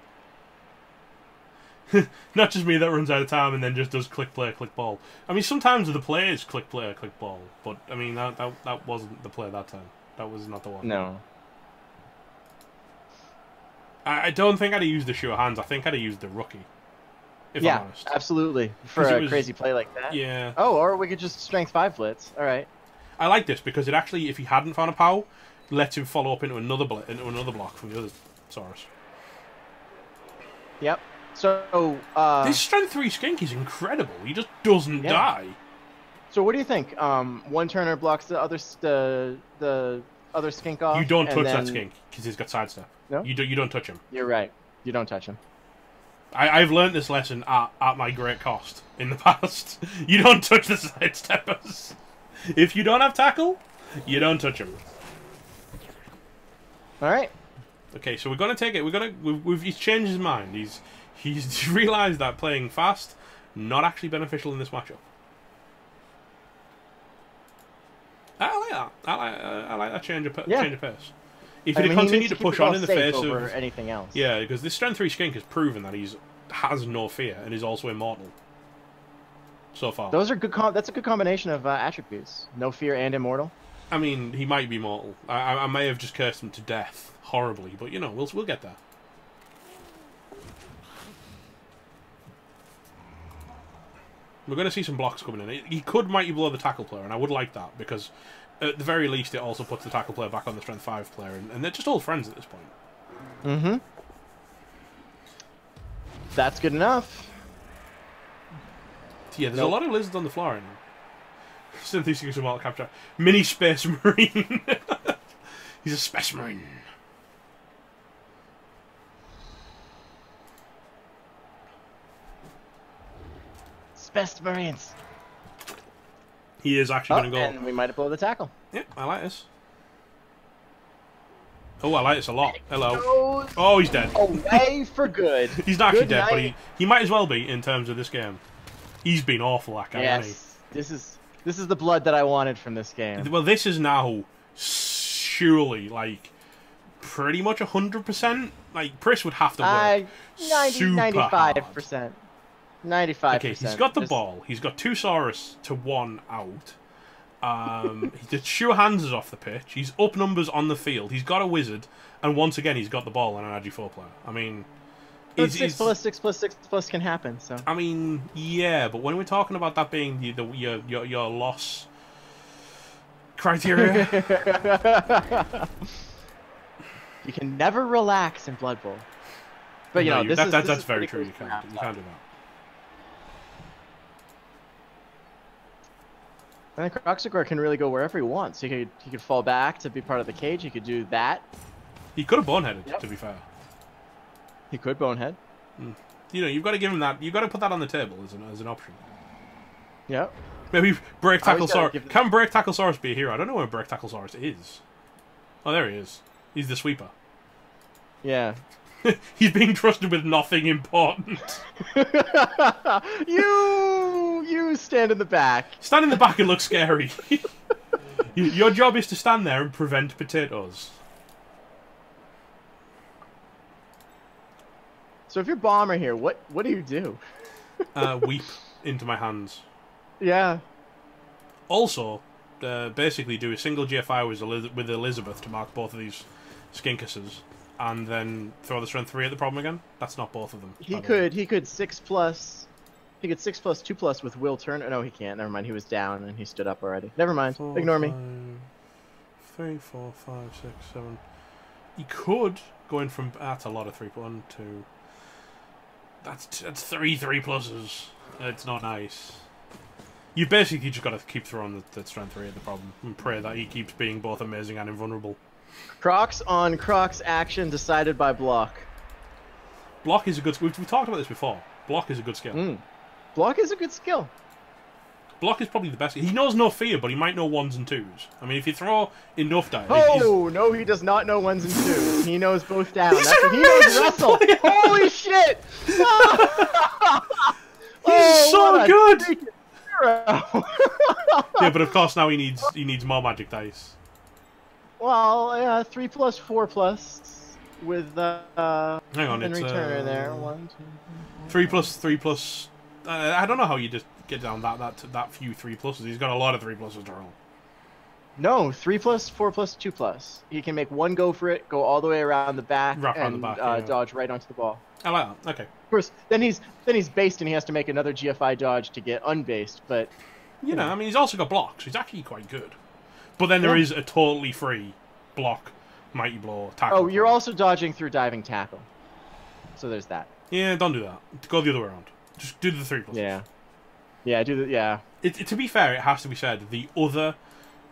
[SPEAKER 1] Not just me that runs out of time and then just does click play, click ball. I mean, sometimes the play is click play, click ball, but I mean that wasn't the play that time. That was not the one.
[SPEAKER 2] No.
[SPEAKER 1] I don't think I'd have used the sure hands. I think I'd have used the rookie. If I'm honest.
[SPEAKER 2] Absolutely. For a crazy play like that.
[SPEAKER 1] Yeah.
[SPEAKER 2] Oh, or we could just strength 5 blitz. All right.
[SPEAKER 1] I like this because it actually, if he hadn't found a POW, lets him follow up into another block from the other Saurus.
[SPEAKER 2] Yep. So
[SPEAKER 1] this strength 3 skink is incredible. He just doesn't die.
[SPEAKER 2] So what do you think? One turner blocks the other skink off.
[SPEAKER 1] You don't touch that skink because he's got sidestep.
[SPEAKER 2] No.
[SPEAKER 1] You don't touch him.
[SPEAKER 2] You're right. You don't touch him.
[SPEAKER 1] I've learned this lesson at my great cost in the past. You don't touch the sidesteppers. If you don't have tackle, you don't touch him.
[SPEAKER 2] All right.
[SPEAKER 1] Okay, so we're gonna take it. He's changed his mind. He's realised that playing fast not actually beneficial in this matchup. I like that. I like that change of pace. If he'd continue to push on in the face of
[SPEAKER 2] anything else.
[SPEAKER 1] Yeah, because this strength 3 skink has proven that has no fear and is also immortal. So far.
[SPEAKER 2] Those are good. That's a good combination of attributes. No fear and immortal.
[SPEAKER 1] I mean, he might be mortal. I may have just cursed him to death horribly, but you know, we'll get there. We're going to see some blocks coming in. He could mighty blow the tackle player, and I would like that because, at the very least, it also puts the tackle player back on the strength 5 player, and they're just old friends at this point.
[SPEAKER 2] Mm-hmm. That's good enough.
[SPEAKER 1] Yeah, there's a lot of lizards on the floor right now. Synthesis of Wild Capture. Mini Space Marine. He's a Space Marine.
[SPEAKER 2] Space Marines.
[SPEAKER 1] He is actually going to go.
[SPEAKER 2] And we might have blown the tackle.
[SPEAKER 1] Yeah, I like this. Oh, I like this a lot. Hello.
[SPEAKER 2] Goes
[SPEAKER 1] Oh, he's dead.
[SPEAKER 2] away for good.
[SPEAKER 1] He's not actually
[SPEAKER 2] Good
[SPEAKER 1] dead, but
[SPEAKER 2] night.
[SPEAKER 1] he might as well be in terms of this game. He's been awful, that guy, hasn't
[SPEAKER 2] Yes, this is the blood that I wanted from this
[SPEAKER 1] he?
[SPEAKER 2] game.
[SPEAKER 1] Well, this is now surely, like, pretty much 100%. Like, Pris would have to work
[SPEAKER 2] 95%. 95%.
[SPEAKER 1] Okay, he's got the ball. He's got 2 Saurus to 1 out. The sure hands is off the pitch. He's up numbers on the field. He's got a wizard, and once again he's got the ball and an RG4 player. I mean,
[SPEAKER 2] 6 plus 6 plus 6 plus can happen. So
[SPEAKER 1] I mean, yeah, but when we're talking about that being your loss criteria,
[SPEAKER 2] you can never relax in Blood Bowl. But you know,
[SPEAKER 1] that's very true. You can't do that.
[SPEAKER 2] I think Kroxigor can really go wherever he wants. He could fall back to be part of the cage. He could do that.
[SPEAKER 1] He could have boneheaded, to be fair.
[SPEAKER 2] He could bonehead.
[SPEAKER 1] You know, you've got to give him that. You've got to put that on the table as an option.
[SPEAKER 2] Yep.
[SPEAKER 1] Maybe Break Tacklesaurus. Can Break Tacklesaurus be a hero? I don't know where Break Tacklesaurus is. Oh, there he is. He's the sweeper.
[SPEAKER 2] Yeah.
[SPEAKER 1] He's being trusted with nothing important.
[SPEAKER 2] You stand in the back.
[SPEAKER 1] Stand in the back and look scary. Your job is to stand there and prevent potatoes.
[SPEAKER 2] So if you're Bomber here, what do you do?
[SPEAKER 1] Weep into my hands.
[SPEAKER 2] Yeah.
[SPEAKER 1] Also, basically do a single GFI with Elizabeth to mark both of these skinkuses, and then throw the strength 3 at the problem again. That's not both of them.
[SPEAKER 2] He could 6 plus. He could 6 plus 2 plus with will turn. Oh, no, he can't. Never mind. He was down and he stood up already. Never mind.
[SPEAKER 1] 4,
[SPEAKER 2] Ignore me.
[SPEAKER 1] 3, 4, 5, 6, 7. He could go in from. That's a lot of 3. 1, 2. That's 3 3+s. It's not nice. You basically just got to keep throwing the strength 3 at the problem and pray that he keeps being both amazing and invulnerable.
[SPEAKER 2] Crocs on Crocs action decided by block.
[SPEAKER 1] Block is a good. We've talked about this before. Block is a good skill.
[SPEAKER 2] Block is a good skill.
[SPEAKER 1] Block is probably the best. He knows no fear, but he might know 1s and 2s. I mean, if you throw enough down.
[SPEAKER 2] Oh no, he does not know 1s and 2s. He knows both down. That's what he knows. Wrestle. Holy shit!
[SPEAKER 1] He's so good.
[SPEAKER 2] Hero.
[SPEAKER 1] Yeah, but of course now he needs more magic dice.
[SPEAKER 2] Well, yeah, 3 plus 4 plus with
[SPEAKER 1] hang on,
[SPEAKER 2] in
[SPEAKER 1] it's
[SPEAKER 2] return there. 1, 2,
[SPEAKER 1] 3 plus 3 plus. I don't know how you just get down that few 3 pluses. He's got a lot of 3 pluses to roll.
[SPEAKER 2] No, 3 plus 4 plus 2 plus. He can make 1 go for it, go all the way around the back, and dodge right onto the ball.
[SPEAKER 1] I like that. Okay.
[SPEAKER 2] Of course, then he's based and he has to make another GFI dodge to get unbased, but
[SPEAKER 1] you know, I mean, he's also got blocks. He's actually quite good. But then there is a totally free block, mighty blow, tackle.
[SPEAKER 2] Oh, you're also dodging through diving tackle. So there's that.
[SPEAKER 1] Yeah, don't do that. Go the other way around. Just do the 3 pluses.
[SPEAKER 2] Yeah. Yeah, do the
[SPEAKER 1] To be fair, it has to be said, the other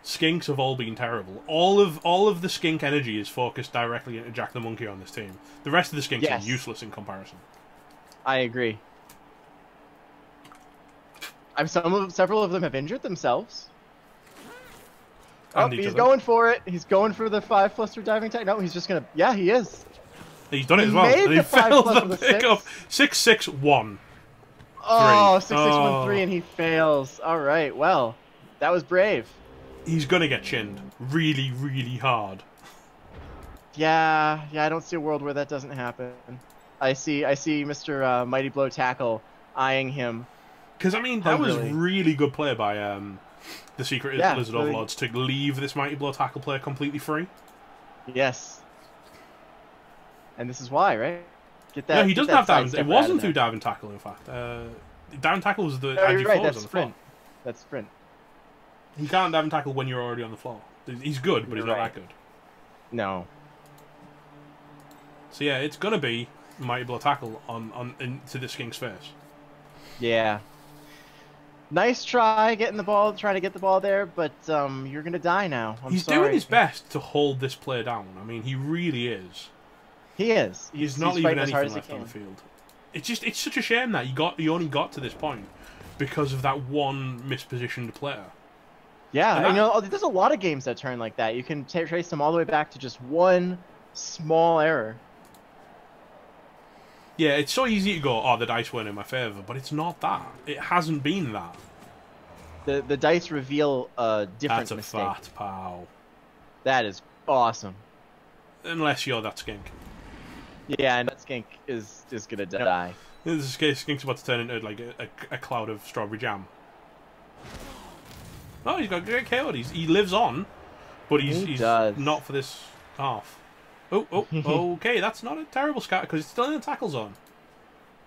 [SPEAKER 1] skinks have all been terrible. All of the skink energy is focused directly into Jack the Monkey on this team. The rest of the skinks are useless in comparison.
[SPEAKER 2] I agree. Several of them have injured themselves.
[SPEAKER 1] And
[SPEAKER 2] he's going for it. He's going for the 5 plus 3 diving tech. No, he's just gonna. Yeah, he is.
[SPEAKER 1] He's done it as well. And he fails the pickup. 6 6 1.
[SPEAKER 2] Oh, 6 6 1 3, and he fails. All right. Well, that was brave.
[SPEAKER 1] He's gonna get chinned really, really hard.
[SPEAKER 2] Yeah. I don't see a world where that doesn't happen. I see Mr. Mighty Blow Tackle eyeing him.
[SPEAKER 1] Because I mean, that was really good play by the Secret Lizard Overlords to leave this Mighty Blow Tackle player completely free.
[SPEAKER 2] Yes. And this is why, right?
[SPEAKER 1] Get that. No, he doesn't have dive. It wasn't through dive and tackle, in fact. Dive and tackle was the.
[SPEAKER 2] No, you're right. That's sprint. That's sprint.
[SPEAKER 1] He can't dive and tackle when you're already on the floor. He's good, but he's not that good.
[SPEAKER 2] No.
[SPEAKER 1] So yeah, it's gonna be Mighty Blow Tackle into the skink's face.
[SPEAKER 2] Yeah. Nice try trying to get the ball there, but you're gonna die now.
[SPEAKER 1] He's doing his best to hold this play down. I mean, he really is.
[SPEAKER 2] He is.
[SPEAKER 1] He's not leaving anything left on the field. It's such a shame that he only got to this point because of that one mispositioned player.
[SPEAKER 2] Yeah, you know, there's a lot of games that turn like that. You can trace them all the way back to just one small error.
[SPEAKER 1] Yeah, it's so easy to go, oh, the dice weren't in my favour, but it's not that. It hasn't been that.
[SPEAKER 2] The dice reveal a different
[SPEAKER 1] That's a
[SPEAKER 2] mistake.
[SPEAKER 1] fat pow.
[SPEAKER 2] That is awesome.
[SPEAKER 1] Unless you're that skink.
[SPEAKER 2] Yeah, and that skink is gonna die.
[SPEAKER 1] This skink's about to turn into like a cloud of strawberry jam. Oh, he's got great KO'd. He lives on, but he's not for this half. Oh, okay, that's not a terrible scatter because it's still in the tackle zone.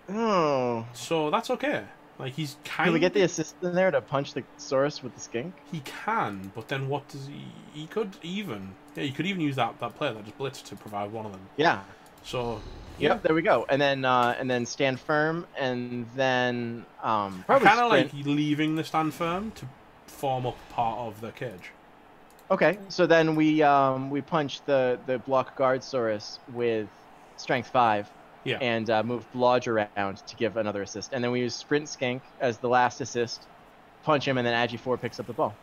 [SPEAKER 2] Oh.
[SPEAKER 1] So that's okay. Like, he's kind of...
[SPEAKER 2] Can we get the assist in there to punch the Saurus with the skink?
[SPEAKER 1] He can, but then what does he... He could even... Yeah, you could even use that player that just blitzed to provide one of them.
[SPEAKER 2] Yeah.
[SPEAKER 1] So...
[SPEAKER 2] Yep, there we go. And then stand firm, and then probably
[SPEAKER 1] I kind of
[SPEAKER 2] sprint.
[SPEAKER 1] like leaving the stand firm to form up part of the cage.
[SPEAKER 2] Okay, so then we punch the block guard Saurus with strength 5.
[SPEAKER 1] Yeah.
[SPEAKER 2] And move Lodge around to give another assist. And then we use Sprint Skink as the last assist, punch him, and then Agi 4 picks up the ball.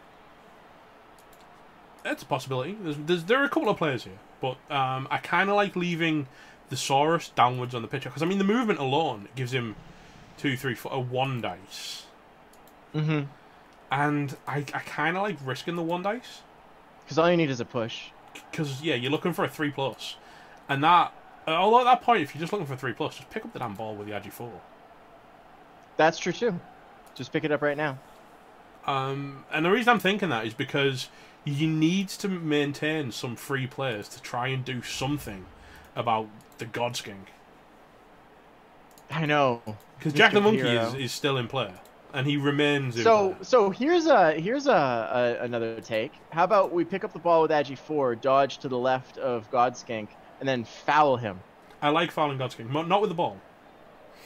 [SPEAKER 1] That's a possibility. There are a couple of players here, but I kind of like leaving the Saurus downwards on the pitcher, because I mean the movement alone gives him 2, 3, 4, 1 dice.
[SPEAKER 2] Mm-hmm.
[SPEAKER 1] And I kind of like risking the 1 dice.
[SPEAKER 2] Because all you need is a push.
[SPEAKER 1] Because, yeah, you're looking for a 3+. And that... although at that point, if you're just looking for 3+, just pick up the damn ball with the Agi 4.
[SPEAKER 2] That's true, too. Just pick it up right now.
[SPEAKER 1] And the reason I'm thinking that is because you need to maintain some free players to try and do something about the God Skink.
[SPEAKER 2] I know.
[SPEAKER 1] Because Jack the Monkey is still in play. And he remains in play.
[SPEAKER 2] So here's another take. How about we pick up the ball with Agi 4, dodge to the left of God Skink, and then foul him?
[SPEAKER 1] I like fouling God Skink. Not with the ball.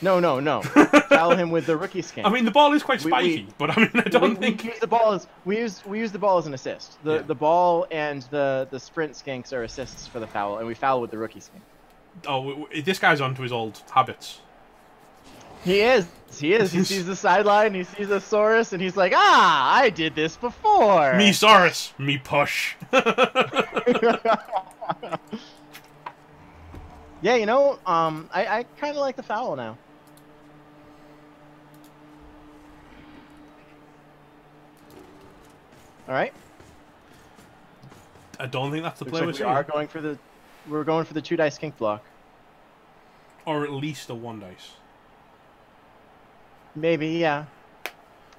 [SPEAKER 2] No. Foul him with the rookie skink.
[SPEAKER 1] I mean, the ball is quite spiky, but I mean, I don't think...
[SPEAKER 2] We use the ball as... We use the ball as an assist. The ball and the sprint skinks are assists for the foul, and we foul with the rookie skink.
[SPEAKER 1] Oh, this guy's onto his old habits.
[SPEAKER 2] He is. He sees the sideline, he sees the Saurus, and he's like, ah, I did this before.
[SPEAKER 1] Me Saurus, me push.
[SPEAKER 2] Yeah, you know, I kind of like the foul now. All right.
[SPEAKER 1] I don't think that's the play
[SPEAKER 2] we're going for the... We're going for the 2 dice skink block.
[SPEAKER 1] Or at least a 1 dice.
[SPEAKER 2] Maybe, yeah.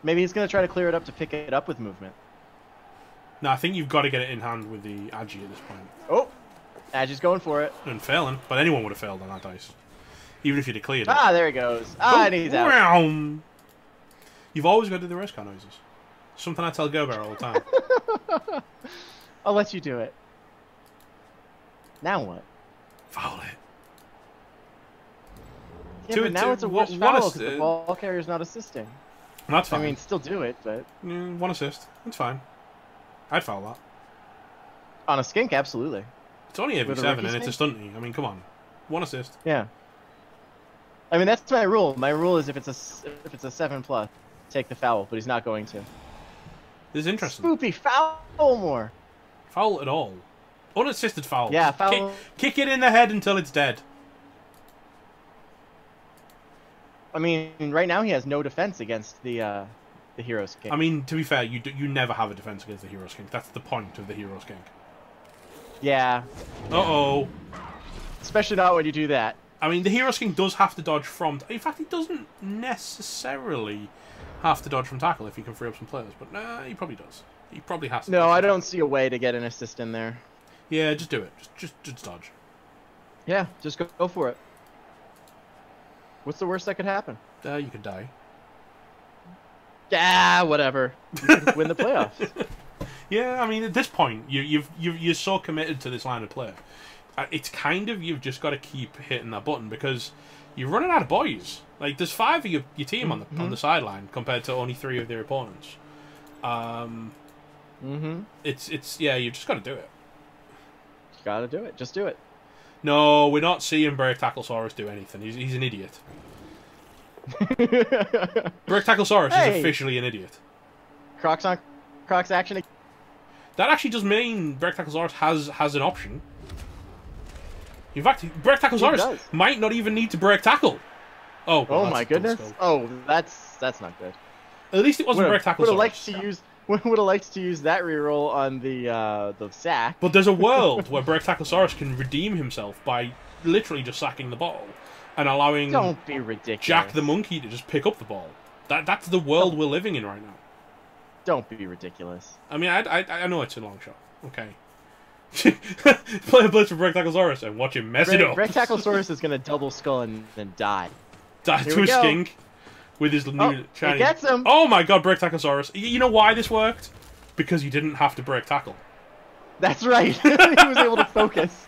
[SPEAKER 2] Maybe he's going to try to clear it up to pick it up with movement.
[SPEAKER 1] No, I think you've got to get it in hand with the Agi at this point.
[SPEAKER 2] Oh! Agi's going for it.
[SPEAKER 1] And failing, but anyone would have failed on that dice. Even if you'd have cleared it.
[SPEAKER 2] Ah, there he goes. Ah, and he's out.
[SPEAKER 1] Round. You've always got to do the race car noises. Something I tell Gerber all the time.
[SPEAKER 2] I'll let you do it. Now what?
[SPEAKER 1] Foul it.
[SPEAKER 2] Yeah, but now it's a worse foul because the ball carrier's not assisting.
[SPEAKER 1] That's fine.
[SPEAKER 2] I mean, still do it, but...
[SPEAKER 1] 1 assist. It's fine. I'd foul that.
[SPEAKER 2] On a skink, absolutely.
[SPEAKER 1] It's only every 7 and it's a stunty. I mean, come on. 1 assist.
[SPEAKER 2] Yeah. I mean, that's my rule. My rule is if it's a 7+, take the foul, but he's not going to.
[SPEAKER 1] This is interesting.
[SPEAKER 2] Spoopy, foul more.
[SPEAKER 1] Foul at all. Unassisted foul.
[SPEAKER 2] Yeah, foul.
[SPEAKER 1] Kick it in the head until it's dead.
[SPEAKER 2] I mean, right now he has no defense against the hero skink.
[SPEAKER 1] I mean, to be fair, you never have a defense against the hero skink. That's the point of the hero skink.
[SPEAKER 2] Yeah.
[SPEAKER 1] Uh-oh.
[SPEAKER 2] Especially not when you do that.
[SPEAKER 1] I mean, the hero skink does have to dodge from... In fact, he doesn't necessarily have to dodge from tackle if he can free up some players. But nah, he probably does. He probably has to.
[SPEAKER 2] No, I don't see a way to get an assist in there.
[SPEAKER 1] Yeah, just do it. Just dodge.
[SPEAKER 2] Yeah, just go for it. What's the worst that could happen?
[SPEAKER 1] You could die.
[SPEAKER 2] Yeah, whatever. You could win the playoffs.
[SPEAKER 1] Yeah, I mean, at this point, you're so committed to this line of play. It's kind of, you've just got to keep hitting that button because you're running out of boys. Like, there's 5 of your team on the sideline compared to only 3 of their opponents. It's yeah, you've just got to do it.
[SPEAKER 2] You got to do it. Just do it.
[SPEAKER 1] No, we're not seeing Break Tacklesaurus do anything. He's an idiot. Break Tacklesaurus is officially an idiot.
[SPEAKER 2] Crocs on Crocs action.
[SPEAKER 1] That actually does mean Break Tacklesaurus has an option. In fact, Break Tacklesaurus might not even need to break tackle. Oh, well,
[SPEAKER 2] oh my goodness! Oh, that's not good.
[SPEAKER 1] At least it wasn't Break Tacklesaurus.
[SPEAKER 2] Would have liked to use that reroll on the sack.
[SPEAKER 1] But there's a world where Break Tacklesaurus can redeem himself by literally just sacking the ball and allowing
[SPEAKER 2] Don't be ridiculous.
[SPEAKER 1] Jack the monkey to just pick up the ball. That's the world we're living in right now.
[SPEAKER 2] Don't be ridiculous.
[SPEAKER 1] I mean, I know it's a long shot. Okay. Play a blitz for Break Tacklesaurus and watch him mess it up.
[SPEAKER 2] Break Tacklesaurus is gonna double skull and then die.
[SPEAKER 1] Die to a skink with his new shiny.
[SPEAKER 2] He gets him.
[SPEAKER 1] Oh my god, Break Tacklesaurus! You know why this worked? Because you didn't have to break tackle.
[SPEAKER 2] That's right. He was able to focus.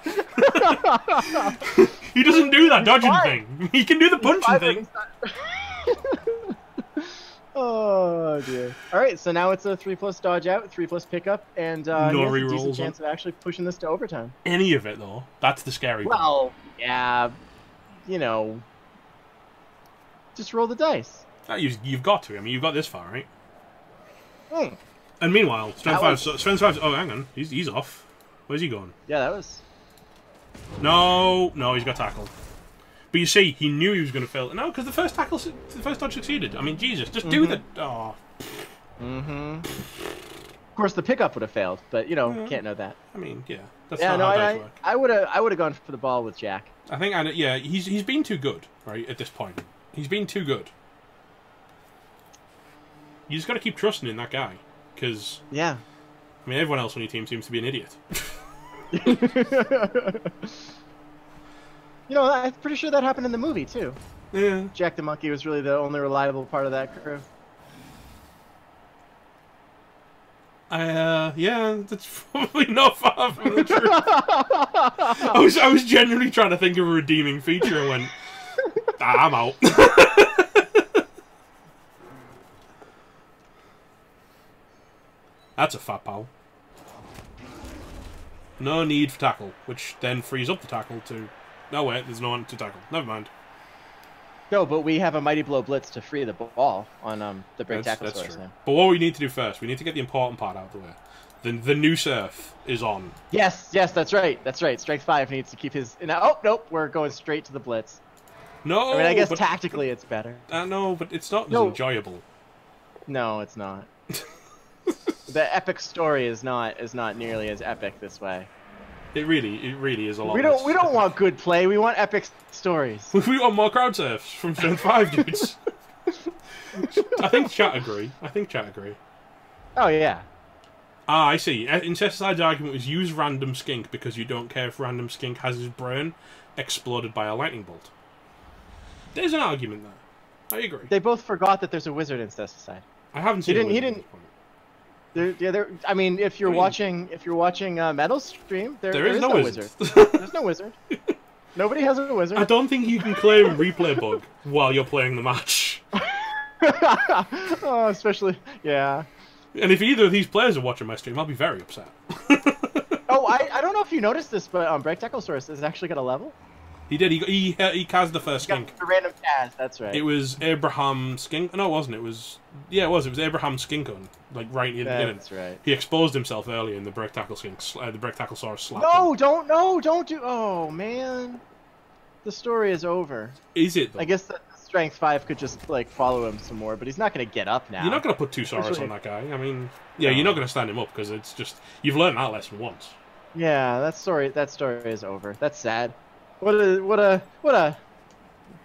[SPEAKER 1] He doesn't do that dodging thing. He can do the punching thing.
[SPEAKER 2] Oh dear. All right, so now it's a 3+ dodge out, 3+ pickup, and
[SPEAKER 1] no
[SPEAKER 2] he has a decent
[SPEAKER 1] rerolls
[SPEAKER 2] chance of actually pushing this to overtime.
[SPEAKER 1] Any of it though, that's the scary part.
[SPEAKER 2] Well, yeah, you know, just roll the dice.
[SPEAKER 1] You've got to. I mean, you've got this far, right?
[SPEAKER 2] Hmm.
[SPEAKER 1] And meanwhile, Strength 5. Oh, hang on, he's off. Where's he going?
[SPEAKER 2] Yeah, that was.
[SPEAKER 1] No, he's got tackled. But you see, he knew he was going to fail. No, because the first dodge succeeded. I mean, Jesus, just do the. Oh.
[SPEAKER 2] Of course, the pickup would have failed, but you know, can't know that.
[SPEAKER 1] I mean, yeah, that's not how dice work.
[SPEAKER 2] I would have gone for the ball with Jack.
[SPEAKER 1] I think, yeah, he's been too good, right? At this point, he's been too good. You just got to keep trusting in that guy, because I mean, everyone else on your team seems to be an idiot.
[SPEAKER 2] You know, I'm pretty sure that happened in the movie, too.
[SPEAKER 1] Yeah.
[SPEAKER 2] Jack the Monkey was really the only reliable part of that crew.
[SPEAKER 1] Yeah, that's probably not far from the truth. I was genuinely trying to think of a redeeming feature and went, I'm out. That's a fat pal. No need for tackle, which then frees up the tackle to... No, wait, there's no one to tackle. Never mind.
[SPEAKER 2] No, but we have a Mighty Blow Blitz to free the ball on the Break Tackle.
[SPEAKER 1] That's true. Now. But what we need to do first, we need to get the important part out of the way. The new surf is on.
[SPEAKER 2] Yes, that's right. That's right. Strength 5 needs to keep his... Oh, nope, we're going straight to the Blitz.
[SPEAKER 1] No,
[SPEAKER 2] I mean, I guess tactically it's better.
[SPEAKER 1] No, but it's not as enjoyable.
[SPEAKER 2] No, it's not. The epic story is not nearly as epic this way.
[SPEAKER 1] It really is a lot.
[SPEAKER 2] We don't want good play. We want epic stories.
[SPEAKER 1] We want more crowd surfs from Strength 5 dudes. I think chat agree.
[SPEAKER 2] Oh yeah.
[SPEAKER 1] Ah, I see. Incesticide's argument was use random skink because you don't care if random skink has his brain exploded by a lightning bolt. There's an argument there. I agree.
[SPEAKER 2] They both forgot that there's a wizard in Incesticide.
[SPEAKER 1] I haven't seen. He didn't.
[SPEAKER 2] I mean, if you're watching Metal's stream, there is no wizard. There's no wizard. Nobody has a wizard.
[SPEAKER 1] I don't think you can claim replay bug while you're playing the match.
[SPEAKER 2] Oh, especially, yeah.
[SPEAKER 1] And if either of these players are watching my stream, I'll be very upset.
[SPEAKER 2] Oh, I don't know if you noticed this, but Break Tacklesaurus has actually got a level.
[SPEAKER 1] He did. He cast the first skink.
[SPEAKER 2] The random cast. That's right.
[SPEAKER 1] It was Abraham Skink. No, it wasn't. It was It was Abraham Skinkon. Like right in the beginning.
[SPEAKER 2] That's right.
[SPEAKER 1] He exposed himself early, and the Break Tackle Skink, the Break Tacklesaurus slapped
[SPEAKER 2] him. Don't do. Oh man, the story is over.
[SPEAKER 1] Is it? Though?
[SPEAKER 2] I guess the Strength 5 could just like follow him some more, but he's not going to get up now.
[SPEAKER 1] You're not going to put two Saurus on that guy. I mean, yeah, you're not going to stand him up because it's just you've learned that lesson once.
[SPEAKER 2] Yeah, that story is over. That's sad. What a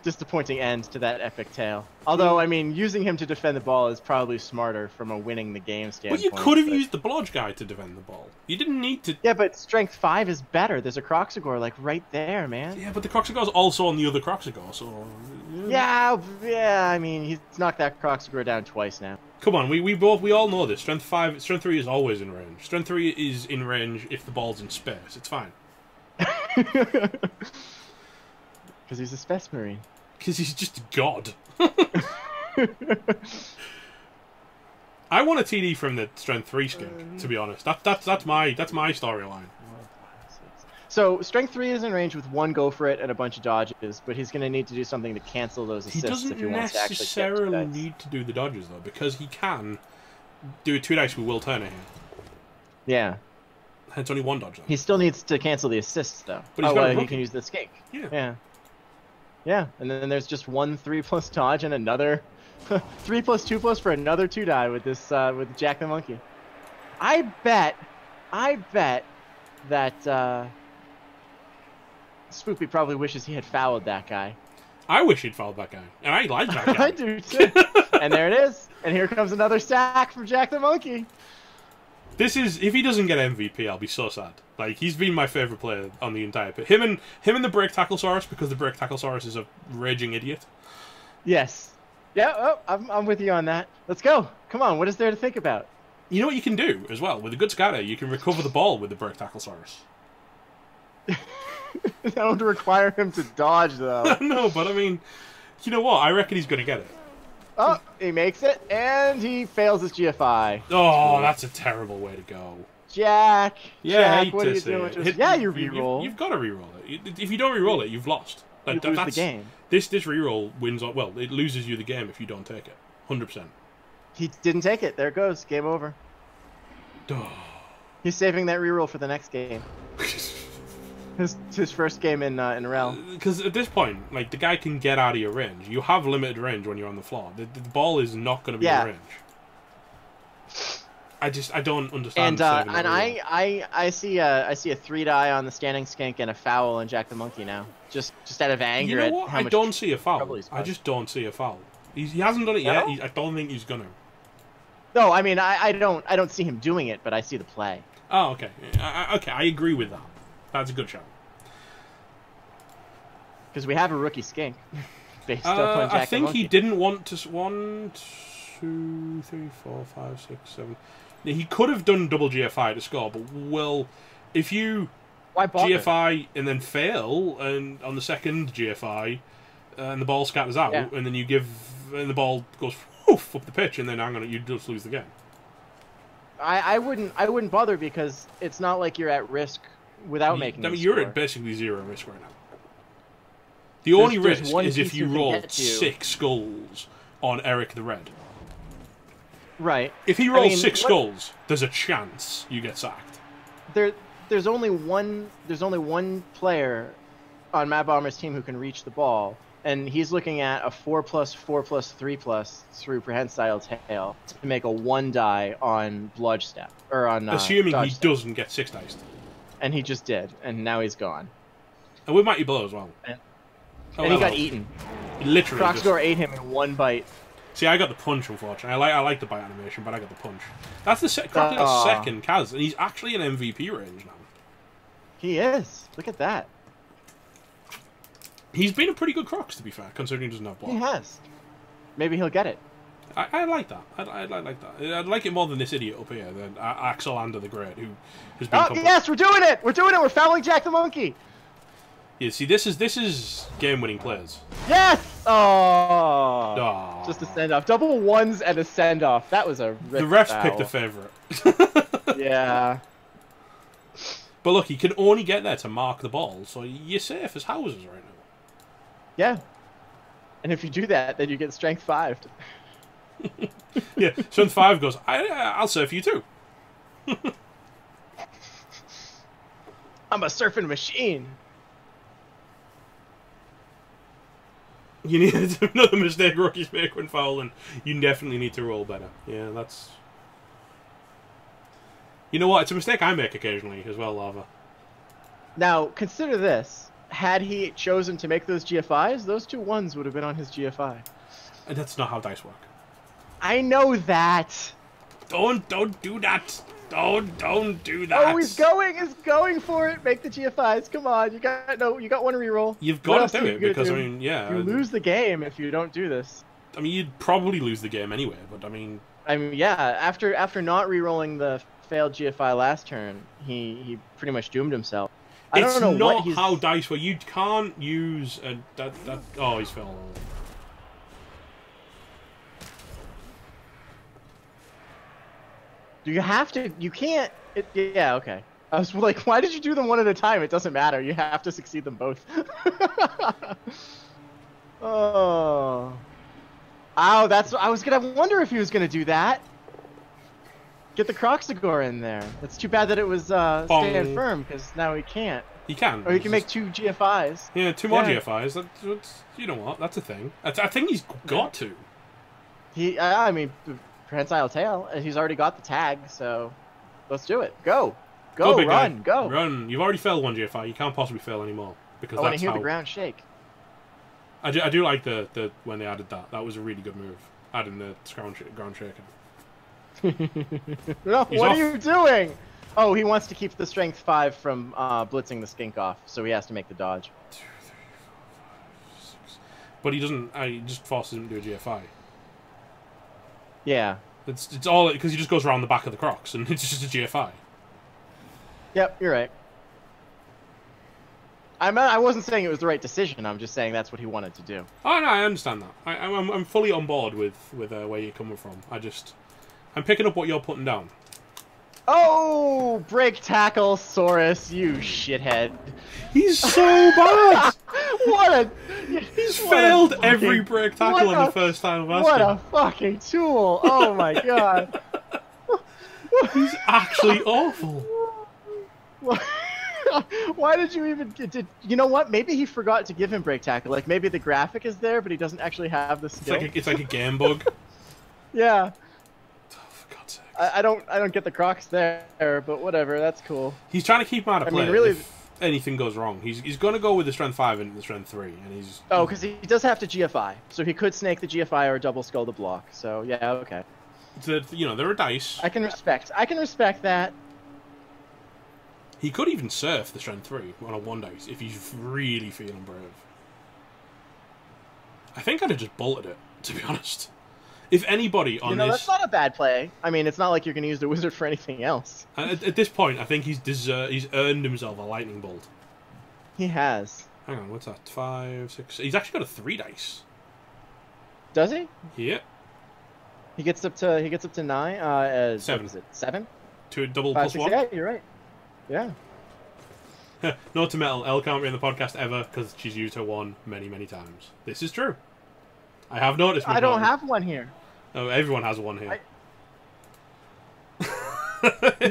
[SPEAKER 2] disappointing end to that epic tale. Although, I mean, using him to defend the ball is probably smarter from a winning the game standpoint.
[SPEAKER 1] Well, you could have used the blodge guy to defend the ball. You didn't need to...
[SPEAKER 2] Yeah, but Strength 5 is better. There's a Croxagore, like, right there, man.
[SPEAKER 1] Yeah, but the Croxagore's also on the other Croxagore, so...
[SPEAKER 2] Yeah, I mean, he's knocked that Croxagore down twice now.
[SPEAKER 1] Come on, we all know this. Strength 3 is always in range. Strength 3 is in range if the ball's in space. It's fine.
[SPEAKER 2] Because he's a space marine.
[SPEAKER 1] Because he's just God. I want a TD from the Strength 3 skink, to be honest. That's my storyline.
[SPEAKER 2] So Strength 3 is in range with one go for it and a bunch of dodges, but he's going to need to do something to cancel those assists if he wants to actually get 2 dice.
[SPEAKER 1] He doesn't necessarily need to do the dodges though, because he can do a 2 dice with Will Turner here.
[SPEAKER 2] Yeah.
[SPEAKER 1] It's only one dodge. Then.
[SPEAKER 2] He still needs to cancel the assists, though.
[SPEAKER 1] But he's got a
[SPEAKER 2] he can use the skink.
[SPEAKER 1] Yeah.
[SPEAKER 2] Yeah, and then there's just one 3+ dodge and another 3+2+ for another 2 die with this with Jack the Monkey. I bet that Spoopy probably wishes he had fouled that guy.
[SPEAKER 1] I wish he'd fouled that guy, and I like that guy.
[SPEAKER 2] I do too. And there it is. And here comes another sack from Jack the Monkey.
[SPEAKER 1] This is, if he doesn't get MVP, I'll be so sad. Like, he's been my favourite player on the entire pit. Him and the Break Tacklesaurus, because the Break Tacklesaurus is a raging idiot.
[SPEAKER 2] Yes. Yeah, oh, I'm with you on that. Let's go. Come on, what is there to think about?
[SPEAKER 1] You know what you can do, as well? With a good scatter, you can recover the ball with the Break Tacklesaurus.
[SPEAKER 2] That would require him to dodge, though.
[SPEAKER 1] No, but I mean, you know what? I reckon he's going to get it.
[SPEAKER 2] Oh, he makes it, and he fails his GFI.
[SPEAKER 1] Oh, that's a terrible way to go.
[SPEAKER 2] Jack,
[SPEAKER 1] yeah,
[SPEAKER 2] Jack, what are you doing? Yeah, you reroll.
[SPEAKER 1] You've got to reroll it. If you don't reroll it, you've lost.
[SPEAKER 2] You lose the game.
[SPEAKER 1] This reroll wins. Well, it loses you the game if you don't take it. 100%.
[SPEAKER 2] He didn't take it. There it goes. Game over. He's saving that reroll for the next game. His first game in REL.
[SPEAKER 1] Because at this point, like, the guy can get out of your range. You have limited range when you're on the floor. The ball is not going to be in range. I don't understand.
[SPEAKER 2] And I see a 3 die on the standing skink and a foul on Jack the Monkey now. Just out of anger.
[SPEAKER 1] You know what?
[SPEAKER 2] At how
[SPEAKER 1] I
[SPEAKER 2] much
[SPEAKER 1] don't see a foul.
[SPEAKER 2] trouble he's
[SPEAKER 1] I just don't see a foul. He hasn't done it yet. I don't think he's gonna.
[SPEAKER 2] No, I mean I don't see him doing it, but I see the play.
[SPEAKER 1] Oh, okay. Okay, I agree with that. That's a good shot.
[SPEAKER 2] Because we have a rookie skink based up on Jack the Monkey.
[SPEAKER 1] I think he didn't want to. 1, 2, 3, 4, 5, 6, 7. He could have done double GFI to score, but well, if you GFI and then fail, and on the second GFI, and the ball scatters out, and then and the ball goes woof up the pitch, and then you just lose the game.
[SPEAKER 2] I wouldn't bother because it's not like you're at risk without making.
[SPEAKER 1] I mean, you're at basically 0 risk right now. The only risk is if you roll 6 skulls on Eric the Red.
[SPEAKER 2] Right.
[SPEAKER 1] If he rolls 6 skulls, there's a chance you get sacked.
[SPEAKER 2] There's only one player on Mad Bomber's team who can reach the ball, and he's looking at a 4+, 4+, 3+ through Prehensile Tail to make a 1 die on Bludge Step or on.
[SPEAKER 1] Assuming he doesn't get 6 dice.
[SPEAKER 2] And he just did, and now he's gone.
[SPEAKER 1] And with Mighty Blow as well.
[SPEAKER 2] And he got eaten.
[SPEAKER 1] He literally.
[SPEAKER 2] Crocsdor ate him in 1 bite.
[SPEAKER 1] See, I got the punch, unfortunately. I like the bite animation, but I got the punch. That's the second Kaz, and he's actually in MVP range now.
[SPEAKER 2] He is. Look at that.
[SPEAKER 1] He's been a pretty good Crocs, to be fair, considering he doesn't have block.
[SPEAKER 2] He has. Maybe he'll get it.
[SPEAKER 1] I like that. I like that. I'd like it more than this idiot up here, than Axelander the Great, who has been...
[SPEAKER 2] Oh, yes, we're doing it! We're doing it! We're fouling Jack the Monkey!
[SPEAKER 1] Yeah, see, this is game-winning plays.
[SPEAKER 2] Yes! Oh! Just a send-off. Double 1s and a send-off. That was a
[SPEAKER 1] The refs picked a favourite.
[SPEAKER 2] Yeah.
[SPEAKER 1] But look, he can only get there to mark the ball, so you're safe as houses right now.
[SPEAKER 2] Yeah. And if you do that, then you get strength 5.
[SPEAKER 1] Yeah, strength 5 goes, I'll surf you too.
[SPEAKER 2] I'm a surfing machine.
[SPEAKER 1] You need another mistake rookies make when fouling. You definitely need to roll better. Yeah, that's... You know what? It's a mistake I make occasionally as well, Lava.
[SPEAKER 2] Now, consider this. Had he chosen to make those GFIs, those 2 1s would have been on his GFI.
[SPEAKER 1] And that's not how dice work.
[SPEAKER 2] I know that.
[SPEAKER 1] Don't do that. Don't do that.
[SPEAKER 2] Oh, he's going for it. Make the GFIs. Come on, you got 1 reroll.
[SPEAKER 1] You've got to do it because I mean, yeah.
[SPEAKER 2] You lose the game if you don't do this.
[SPEAKER 1] I mean, you'd probably lose the game anyway, but I mean,
[SPEAKER 2] yeah. After not rerolling the failed GFI last turn, he pretty much doomed himself. I don't know what he's...
[SPEAKER 1] how dice work. You can't use that. Oh, he's fell.
[SPEAKER 2] Do you have to? You can't. Yeah, okay. I was like, why did you do them 1 at a time? It doesn't matter. You have to succeed them both. Oh. Ow, I was gonna wonder if he was gonna do that. Get the Croxagore in there. It's too bad that it was staying firm, because now he can't.
[SPEAKER 1] He can.
[SPEAKER 2] Or he can make 2 GFIs.
[SPEAKER 1] Yeah, 2 more GFIs. That's, you know what? That's a thing. I think he's got to.
[SPEAKER 2] I mean, Prehensile Tail. He's already got the tag, so let's do it. Go,
[SPEAKER 1] big
[SPEAKER 2] run,
[SPEAKER 1] guy.
[SPEAKER 2] go.
[SPEAKER 1] Run. You've already failed 1 GFI. You can't possibly fail anymore because
[SPEAKER 2] I want to
[SPEAKER 1] that's
[SPEAKER 2] hear
[SPEAKER 1] how...
[SPEAKER 2] the ground shake.
[SPEAKER 1] I do like the when they added that. That was a really good move. Adding the ground shaking.
[SPEAKER 2] No, what are you doing? Oh, he wants to keep the strength 5 from blitzing the skink off, so he has to make the dodge.
[SPEAKER 1] 2, 3, 4, 5, 6. But he doesn't. He just forces him to do a GFI.
[SPEAKER 2] Yeah.
[SPEAKER 1] It's all because he just goes around the back of the Crocs and it's just a GFI.
[SPEAKER 2] Yep, you're right. I wasn't saying it was the right decision. I'm just saying that's what he wanted to do.
[SPEAKER 1] Oh no, I understand that. I'm fully on board with where you're coming from. I'm picking up what you're putting down.
[SPEAKER 2] Oh, break tackle, Saurus, you shithead.
[SPEAKER 1] He's so bad.
[SPEAKER 2] He's
[SPEAKER 1] failed every break tackle on the first time of asking.
[SPEAKER 2] What a fucking tool. Oh my god.
[SPEAKER 1] He's actually awful.
[SPEAKER 2] Why did you even... you know what? Maybe he forgot to give him break tackle. Like, maybe the graphic is there, but he doesn't actually have the skill.
[SPEAKER 1] It's like a game bug.
[SPEAKER 2] Yeah.
[SPEAKER 1] God's sake.
[SPEAKER 2] I don't get the Crocs there, but whatever, that's cool.
[SPEAKER 1] He's trying to keep him out of play.
[SPEAKER 2] I mean, really,
[SPEAKER 1] if anything goes wrong, he's going to go with the strength 5 and the strength 3, and he's...
[SPEAKER 2] Oh, because he does have to GFI, so he could snake the GFI or double skull the block. So yeah, okay.
[SPEAKER 1] You know, there are dice.
[SPEAKER 2] I can respect that.
[SPEAKER 1] He could even surf the strength 3 on a 1 dice if he's really feeling brave. I think I'd have just bolted it, to be honest. If anybody on this...
[SPEAKER 2] that's not a bad play. I mean, it's not like you're going to use the wizard for anything else.
[SPEAKER 1] At this point, I think he's earned himself a lightning bolt.
[SPEAKER 2] He has.
[SPEAKER 1] Hang on, what's that? 5, 6... He's actually got a 3 dice.
[SPEAKER 2] Does he?
[SPEAKER 1] Yeah.
[SPEAKER 2] He gets up to 9.
[SPEAKER 1] 7.
[SPEAKER 2] What is it? 7?
[SPEAKER 1] To a double
[SPEAKER 2] 5,
[SPEAKER 1] plus
[SPEAKER 2] 6,
[SPEAKER 1] 1?
[SPEAKER 2] Yeah, you're right. Yeah.
[SPEAKER 1] Note to Metal, Elle can't be in the podcast ever because she's used her 1 many, many times. This is true. I have noticed.
[SPEAKER 2] I don't have 1 here.
[SPEAKER 1] Oh, everyone has 1 here.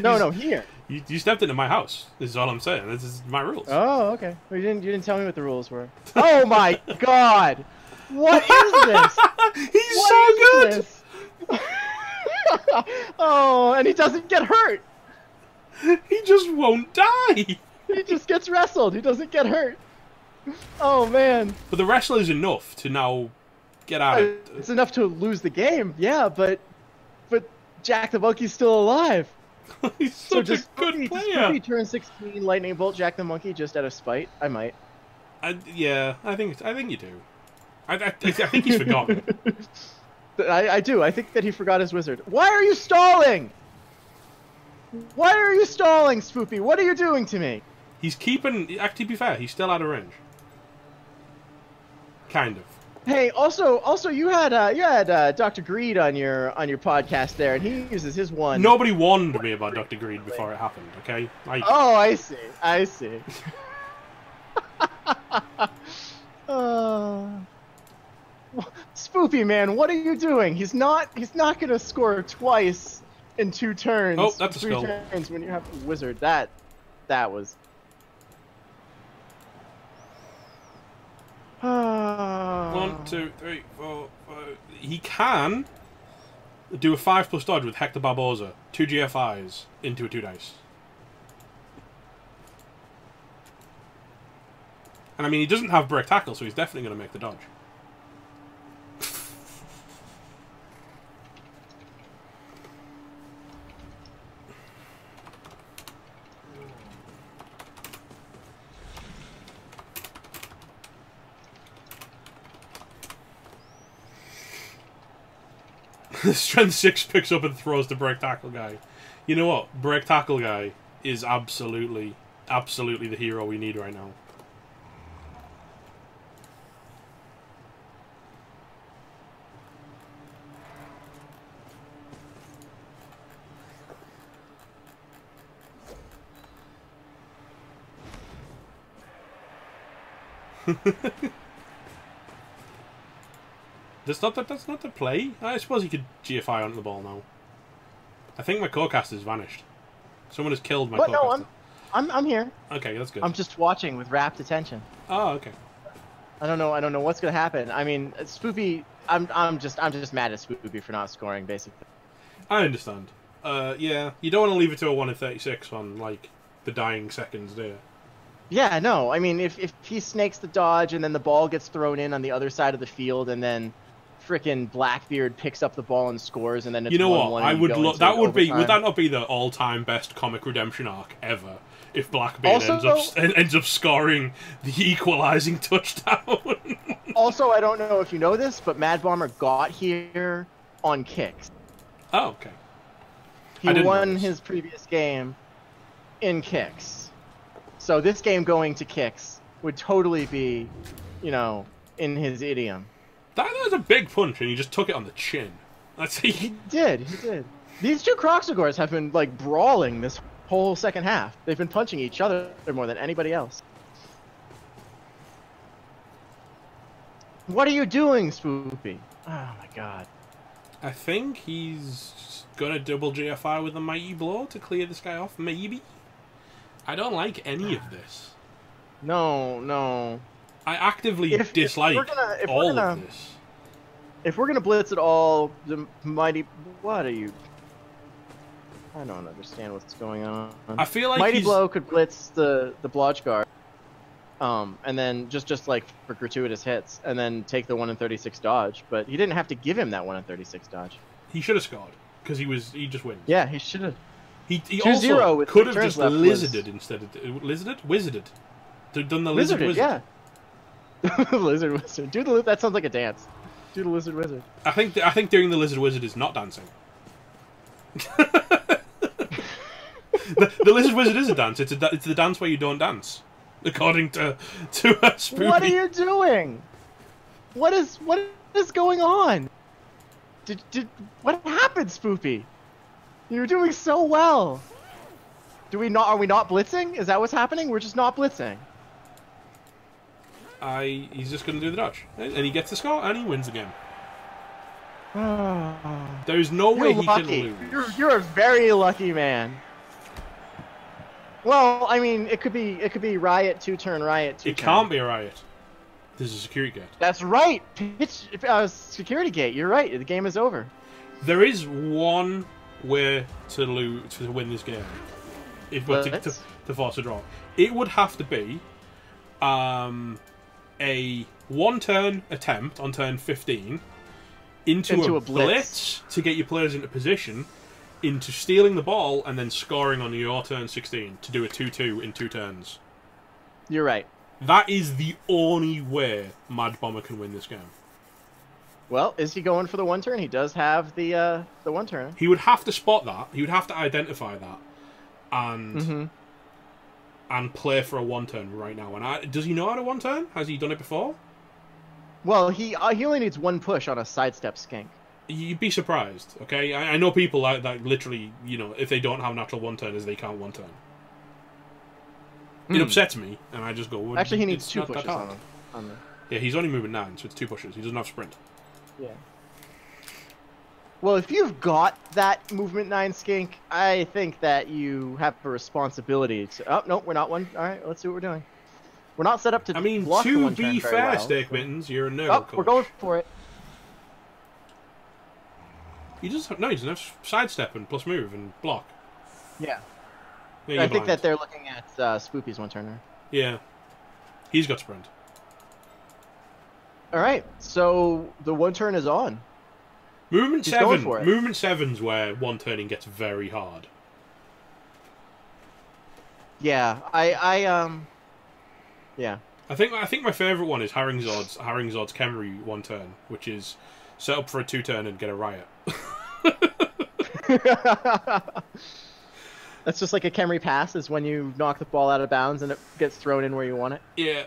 [SPEAKER 2] No, here.
[SPEAKER 1] You stepped into my house. This is all I'm saying. This is my rules.
[SPEAKER 2] Oh, okay. Well, you didn't tell me what the rules were. Oh my god! What is this?
[SPEAKER 1] He's so good.
[SPEAKER 2] This? Oh, and he doesn't get hurt.
[SPEAKER 1] He just won't die.
[SPEAKER 2] He just gets wrestled. He doesn't get hurt. Oh man.
[SPEAKER 1] But the wrestle is enough to now get out.
[SPEAKER 2] It's enough to lose the game. Yeah, but Jack the Monkey's still alive.
[SPEAKER 1] He's such a good player.
[SPEAKER 2] Just he turn 16, lightning bolt Jack the Monkey just out of spite. I might.
[SPEAKER 1] Yeah, I think you do. I think he's forgotten.
[SPEAKER 2] I do. I think that he forgot his wizard. Why are you stalling? Why are you stalling, Spoopy? What are you doing to me?
[SPEAKER 1] He's keeping... To be fair, he's still out of range. Kind of.
[SPEAKER 2] Hey, also, you had Dr. Greed on your podcast there, and he uses his 1.
[SPEAKER 1] Nobody warned me about Dr. Greed before it happened. Okay.
[SPEAKER 2] Oh, I see. Spoopy man, what are you doing? He's not gonna score twice in 2 turns.
[SPEAKER 1] Oh, that's a
[SPEAKER 2] 3
[SPEAKER 1] skull.
[SPEAKER 2] turns when you have a wizard. That was.
[SPEAKER 1] 1, 2, 3, 4, 5. He can do a 5+ dodge with Hector Barboza. 2 GFIs into a 2 dice. And I mean, he doesn't have break tackle, so he's definitely going to make the dodge. Strength 6 picks up and throws the break tackle guy. You know what? Break tackle guy is absolutely the hero we need right now. That's not the play. I suppose he could GFI onto the ball now. I think my co-caster's vanished. Someone has killed my
[SPEAKER 2] But
[SPEAKER 1] co-caster.
[SPEAKER 2] no, I'm here.
[SPEAKER 1] Okay, that's good.
[SPEAKER 2] I'm just watching with rapt attention.
[SPEAKER 1] Oh, okay.
[SPEAKER 2] I don't know what's gonna happen. I mean, Spoopy. I'm just mad at Spoopy for not scoring, basically.
[SPEAKER 1] I understand. Yeah, you don't want to leave it to a 1 in 36 on like the dying seconds, do you?
[SPEAKER 2] Yeah, no. I mean, if he snakes the dodge and then the ball gets thrown in on the other side of the field, and then frickin' Blackbeard picks up the ball and scores, and then it's
[SPEAKER 1] You know
[SPEAKER 2] 1-1
[SPEAKER 1] what?
[SPEAKER 2] and
[SPEAKER 1] I
[SPEAKER 2] you
[SPEAKER 1] would
[SPEAKER 2] go
[SPEAKER 1] look.
[SPEAKER 2] into
[SPEAKER 1] That would be.
[SPEAKER 2] overtime.
[SPEAKER 1] Would that not be the all-time best comic redemption arc ever? If Blackbeard
[SPEAKER 2] Also-
[SPEAKER 1] ends up scoring the equalizing touchdown.
[SPEAKER 2] Also, I don't know if you know this, but Mad Bomber got here on kicks.
[SPEAKER 1] Oh, okay.
[SPEAKER 2] He
[SPEAKER 1] I didn't
[SPEAKER 2] won
[SPEAKER 1] know this.
[SPEAKER 2] his previous game in kicks. So this game going to kicks would totally be, you know, in his idiom.
[SPEAKER 1] That was a big punch, and he just took it on the chin. That's
[SPEAKER 2] He did. These two Croxagores have been, like, brawling this whole second half. They've been punching each other more than anybody else. What are you doing, Spoopy? Oh, my God.
[SPEAKER 1] I think he's gonna double GFI with a mighty blow to clear this guy off. Maybe. I don't like any of this.
[SPEAKER 2] No.
[SPEAKER 1] I actively
[SPEAKER 2] If
[SPEAKER 1] dislike
[SPEAKER 2] we're gonna-
[SPEAKER 1] all of this.
[SPEAKER 2] If we're gonna blitz at all, the mighty... What are you... I don't understand what's going on.
[SPEAKER 1] I feel like
[SPEAKER 2] Mighty
[SPEAKER 1] he's...
[SPEAKER 2] Blow could blitz the Blodge guard, and then just like for gratuitous hits, and then take the 1 in 36 dodge. But he didn't have to give him that 1 in 36 dodge.
[SPEAKER 1] He should have scored because he just wins.
[SPEAKER 2] Yeah, he should have.
[SPEAKER 1] He
[SPEAKER 2] 2-0
[SPEAKER 1] also
[SPEAKER 2] with
[SPEAKER 1] could have
[SPEAKER 2] turns
[SPEAKER 1] just
[SPEAKER 2] left
[SPEAKER 1] lizarded instead of wizarded. Done the lizard wizard.
[SPEAKER 2] Yeah. Lizard wizard. Do the that sounds like a dance. Do the lizard wizard.
[SPEAKER 1] I think doing the lizard wizard is not dancing. The lizard wizard is a dance. It's the dance where you don't dance, according to Spoopy.
[SPEAKER 2] What are you doing? What is going on? What happened, Spoopy? You're doing so well. Are we not blitzing? Is that what's happening? We're just not blitzing.
[SPEAKER 1] He's just going to do the dodge, and he gets the score, and he wins the game. There's no way he can lose.
[SPEAKER 2] You're a very lucky man. Well, I mean, it could be Riot 2-turn, Riot 2-turn.
[SPEAKER 1] It can't be a riot. This is a security gate.
[SPEAKER 2] That's right. Security gate. You're right. The game is over.
[SPEAKER 1] There is one way to win this game, to force a draw. It would have to be a 1-turn attempt on turn 15 into a blitz to get your players into position, into stealing the ball and then scoring on your turn 16 to do a 2-2 in 2 turns.
[SPEAKER 2] You're right.
[SPEAKER 1] That is the only way Mad Bomber can win this game.
[SPEAKER 2] Well, is he going for the 1-turn? He does have the 1-turn.
[SPEAKER 1] He would have to spot that. He would have to identify that, and play for a 1-turn right now. And does he know how to 1-turn? Has he done it before?
[SPEAKER 2] Well, he only needs 1 push on a sidestep skink.
[SPEAKER 1] You'd be surprised, okay? I know people like that literally, you know, if they don't have natural 1-turners, they can't 1-turn. It upsets me, and I just go... Well,
[SPEAKER 2] actually, he needs 2 pushes on the...
[SPEAKER 1] Yeah, he's only moving 9, so it's 2 pushes. He doesn't have sprint.
[SPEAKER 2] Yeah. Well, if you've got that movement 9 skink, I think that you have a responsibility to... Oh, no, we're not one. All right, let's see what we're doing. We're not set up to block the 1-turn
[SPEAKER 1] to be
[SPEAKER 2] very
[SPEAKER 1] fair,
[SPEAKER 2] well,
[SPEAKER 1] Steak Mittens, you're a nerd.
[SPEAKER 2] Oh, we're going for it.
[SPEAKER 1] He doesn't have sidestep and plus move and block.
[SPEAKER 2] Yeah.
[SPEAKER 1] Yeah,
[SPEAKER 2] I think that they're looking at Spoopy's 1-turner.
[SPEAKER 1] Yeah. He's got sprint.
[SPEAKER 2] All right, so the 1-turn is on.
[SPEAKER 1] Movement
[SPEAKER 2] He's
[SPEAKER 1] 7.
[SPEAKER 2] going for it.
[SPEAKER 1] Movement 7's where 1-turning gets very hard.
[SPEAKER 2] Yeah, yeah.
[SPEAKER 1] I think my favourite one is Haringzod's Khemri 1-turn, which is set up for a 2-turn and get a riot.
[SPEAKER 2] That's just like a Khemri pass, is when you knock the ball out of bounds and it gets thrown in where you want it.
[SPEAKER 1] Yeah.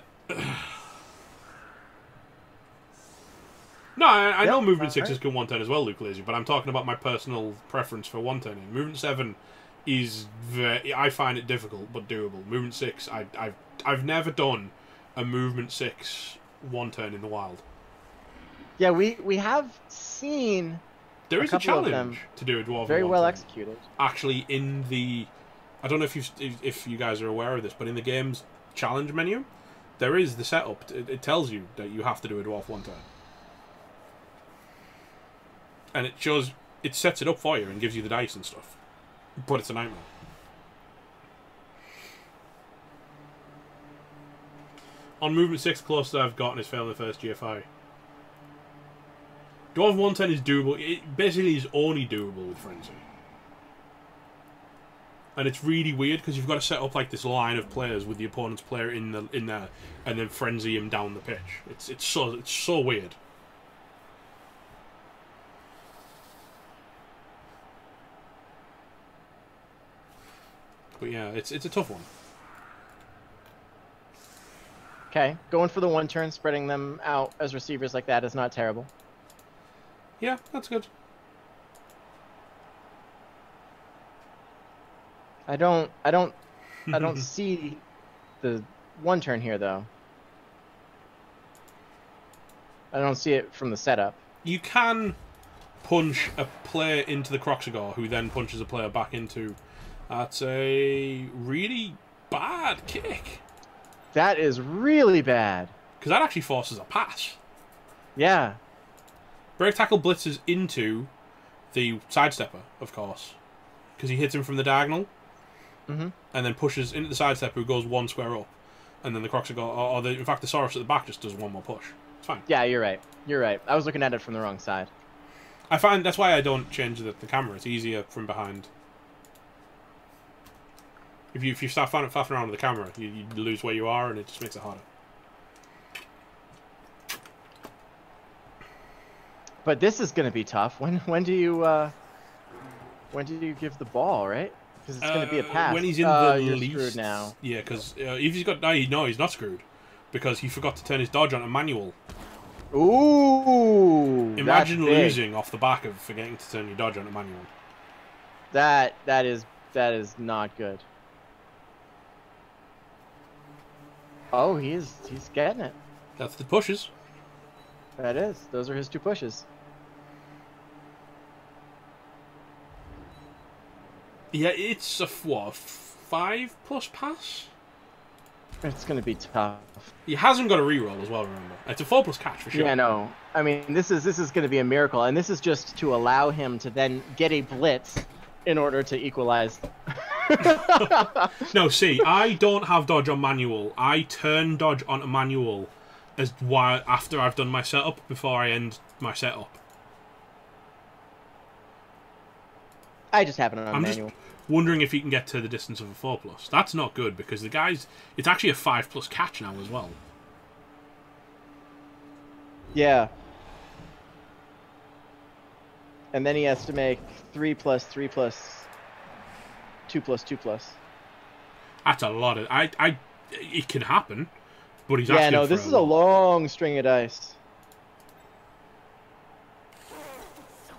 [SPEAKER 1] No, I know Movement 6 can 1-turn as well, Luke Lazy, but I'm talking about my personal preference for 1-turning. Movement 7 is I find it difficult but doable. Movement 6, I've never done a Movement 6 1-turn in the wild.
[SPEAKER 2] Yeah, we have seen
[SPEAKER 1] There is a
[SPEAKER 2] couple of them
[SPEAKER 1] challenge to do a dwarf.
[SPEAKER 2] very
[SPEAKER 1] of
[SPEAKER 2] well
[SPEAKER 1] Wanton.
[SPEAKER 2] executed.
[SPEAKER 1] Actually, in the, I don't know if you guys are aware of this, but in the game's challenge menu, there is the setup. It tells you that you have to do a dwarf one turn, and it sets it up for you and gives you the dice and stuff. But it's a nightmare. On movement 6, the closest I've gotten is failing the first GFI. Dwarf 110 is doable. It basically is only doable with Frenzy. And it's really weird because you've got to set up like this line of players with the opponent's player in there, and then frenzy him down the pitch. It's so weird. But yeah, it's a tough one.
[SPEAKER 2] Okay, going for the one turn, spreading them out as receivers like that is not terrible.
[SPEAKER 1] Yeah, that's good.
[SPEAKER 2] I don't see the one turn here though. I don't see it from the setup.
[SPEAKER 1] You can punch a player into the Croxagore, who then punches a player back into. That's a really bad kick.
[SPEAKER 2] That is really bad.
[SPEAKER 1] Because that actually forces a pass.
[SPEAKER 2] Yeah.
[SPEAKER 1] Break tackle blitzes into the sidestepper, of course, because he hits him from the diagonal, and then pushes into the sidestepper, who goes one square up, and then the Croxagore, in fact, the Saurus at the back just does one more push. It's fine.
[SPEAKER 2] Yeah, you're right. You're right. I was looking at it from the wrong side.
[SPEAKER 1] I find that's why I don't change the camera. It's easier from behind. If you start faffing around with the camera, you lose where you are, and it just makes it harder.
[SPEAKER 2] But this is going to be tough. When do you give the ball, right? Because it's going to be a pass.
[SPEAKER 1] When he's in the
[SPEAKER 2] you're
[SPEAKER 1] least,
[SPEAKER 2] screwed now.
[SPEAKER 1] Yeah, because if he's got no, he's not screwed, because he forgot to turn his dodge on a manual.
[SPEAKER 2] Ooh!
[SPEAKER 1] Imagine
[SPEAKER 2] that's big.
[SPEAKER 1] losing off the back of forgetting to turn your dodge on a manual.
[SPEAKER 2] That is not good. Oh, he's getting it.
[SPEAKER 1] That's the pushes.
[SPEAKER 2] That is. Those are his two pushes.
[SPEAKER 1] Yeah, it's a what, 5+ pass?
[SPEAKER 2] It's going to be tough.
[SPEAKER 1] He hasn't got a reroll as well, remember. It's a 4+ catch for sure.
[SPEAKER 2] Yeah, no. I mean, this is going to be a miracle, and this is just to allow him to then get a blitz in order to equalize.
[SPEAKER 1] No, see, I don't have dodge on manual. I turn dodge on a manual after I've done my setup, before I end my setup.
[SPEAKER 2] I just have it on manual.
[SPEAKER 1] Just wondering if he can get to the distance of a 4+. That's not good, because the guy's... It's actually a 5+ catch now as well.
[SPEAKER 2] Yeah. And then he has to make 3+, 3+, 2+, 2+.
[SPEAKER 1] That's a lot of... It can happen, but he's
[SPEAKER 2] asking for this is a long string of dice.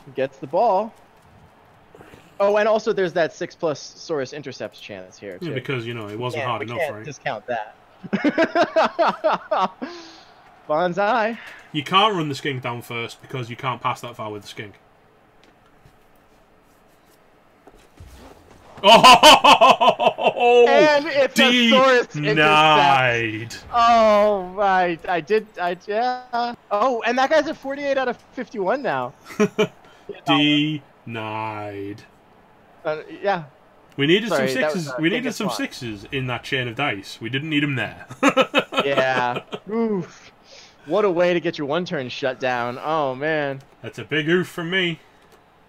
[SPEAKER 2] He gets the ball. Oh, and also there's that 6+ Saurus intercepts chance here, too.
[SPEAKER 1] Yeah, because, it wasn't hard enough, right?
[SPEAKER 2] We can't discount that. Bonsai.
[SPEAKER 1] You can't run the skink down first, because you can't pass that far with the skink. Oh!
[SPEAKER 2] And it's a Saurus intercept. Oh, right. Yeah. Oh, and that guy's at 48 out of 51 now.
[SPEAKER 1] Denied.
[SPEAKER 2] Yeah.
[SPEAKER 1] We needed some sixes. We needed some sixes in that chain of dice. We didn't need them there.
[SPEAKER 2] Yeah. Oof. What a way to get your one-turn shut down. Oh, man.
[SPEAKER 1] That's a big oof from me.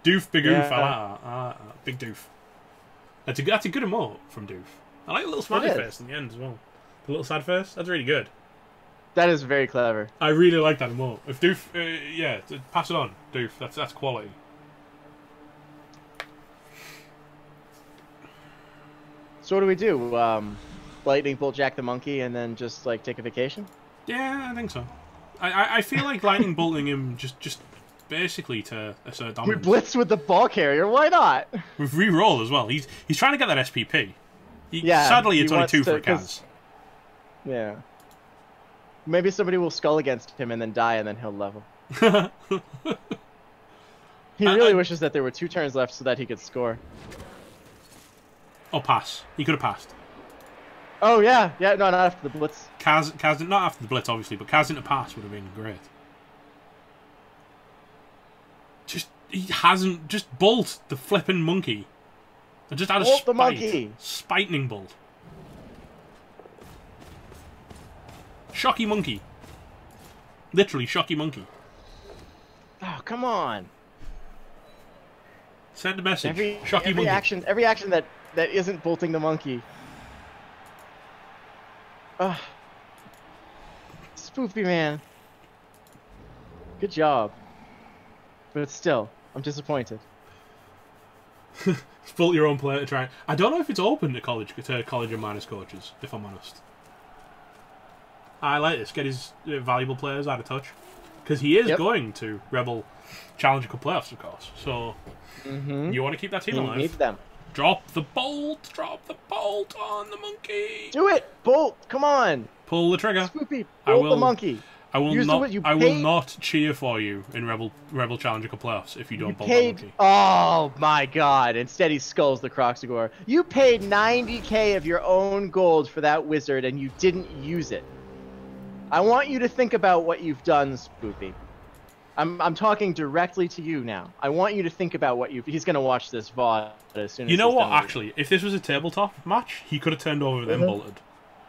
[SPEAKER 1] Doof, big oof. Big doof. That's a good emote from Doof. I like the little smiley face in the end as well. The little sad face. That's really good.
[SPEAKER 2] That is very clever.
[SPEAKER 1] I really like that emote. If Doof, yeah, pass it on, Doof. That's quality.
[SPEAKER 2] So what do we do? Lightning bolt Jack the monkey and then just like take a vacation?
[SPEAKER 1] Yeah, I think so. I feel like lightning bolting him just basically to assert dominance.
[SPEAKER 2] We blitz with the ball carrier. Why not?
[SPEAKER 1] With re-roll as well. He's trying to get that SPP.
[SPEAKER 2] Yeah.
[SPEAKER 1] Sadly, it's only 2 for a Kaz.
[SPEAKER 2] Yeah. Maybe somebody will skull against him and then die, and then he'll level. He really wishes that there were 2 turns left so that he could score.
[SPEAKER 1] Or pass. He could have passed.
[SPEAKER 2] Oh, yeah. Yeah, no, not after the blitz.
[SPEAKER 1] Kaz not after the blitz, obviously, but Kaz into pass would have been great. He hasn't... Just bolt the flipping monkey. I just had a
[SPEAKER 2] bolt
[SPEAKER 1] spite.
[SPEAKER 2] The monkey.
[SPEAKER 1] Spiting bolt. Shocky monkey. Literally, shocky monkey.
[SPEAKER 2] Oh, come on.
[SPEAKER 1] Send a message.
[SPEAKER 2] Every
[SPEAKER 1] monkey.
[SPEAKER 2] Every action that isn't bolting the monkey. Ugh. Spoopy, man. Good job. But still, I'm disappointed.
[SPEAKER 1] Bolt your own player to try. I don't know if it's open to college and minors coaches, if I'm honest. I like this. Get his valuable players out of touch. Because he is going to Rebel Challenger Cup playoffs, of course. So you want to keep that team alive.
[SPEAKER 2] You need them.
[SPEAKER 1] Drop the bolt. Drop the bolt on the monkey.
[SPEAKER 2] Do it. Bolt. Come on.
[SPEAKER 1] Pull the trigger.
[SPEAKER 2] Spoopy. Bolt the monkey.
[SPEAKER 1] I will not cheer for you in Rebel Challenger Cup playoffs if you don't bolt the monkey.
[SPEAKER 2] Oh my god. Instead he skulls the Croxagore. You paid 90k of your own gold for that wizard and you didn't use it. I want you to think about what you've done, Spoopy. I'm talking directly to you now. I want you to think about what he's going to watch this VOD as soon as
[SPEAKER 1] You know what, actually? If this was a tabletop match, he could have turned over then bolted.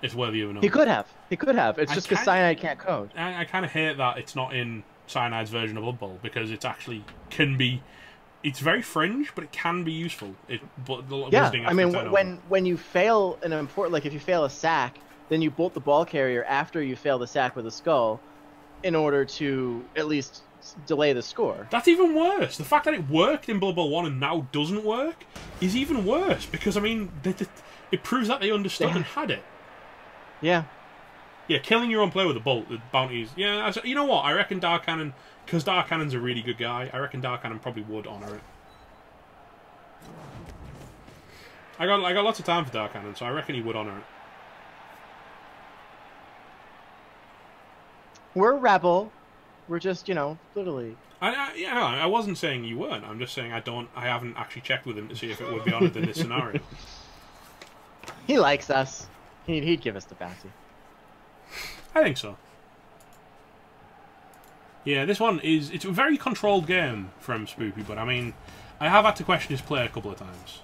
[SPEAKER 1] It's worthy of a note.
[SPEAKER 2] He could have. He could have. It's just because Cyanide can't code.
[SPEAKER 1] I kind of hate that it's not in Cyanide's version of Blood Bowl, because it's actually can be... It's very fringe, but it can be useful.
[SPEAKER 2] Yeah, I mean, when you fail an important... Like, if you fail a sack, then you bolt the ball carrier after you fail the sack with a skull in order to at least delay the score.
[SPEAKER 1] That's even worse. The fact that it worked in Blood Bowl 1 and now doesn't work is even worse, because, I mean, it proves that they understood and had it.
[SPEAKER 2] Yeah.
[SPEAKER 1] Yeah, killing your own player with a bolt, the bounties. Yeah, you know what? I reckon Dark Cannon, because Dark Cannon's a really good guy, I reckon Dark Cannon probably would honour it. I got lots of time for Dark Cannon, so I reckon he would honour it.
[SPEAKER 2] We're Rebel. We're just, literally.
[SPEAKER 1] I wasn't saying you weren't. I'm just saying I haven't actually checked with him to see if it would be honoured in this scenario.
[SPEAKER 2] He likes us. He'd give us the bounty.
[SPEAKER 1] I think so. Yeah, this one it's a very controlled game from Spoopy, but I mean, I have had to question his play a couple of times.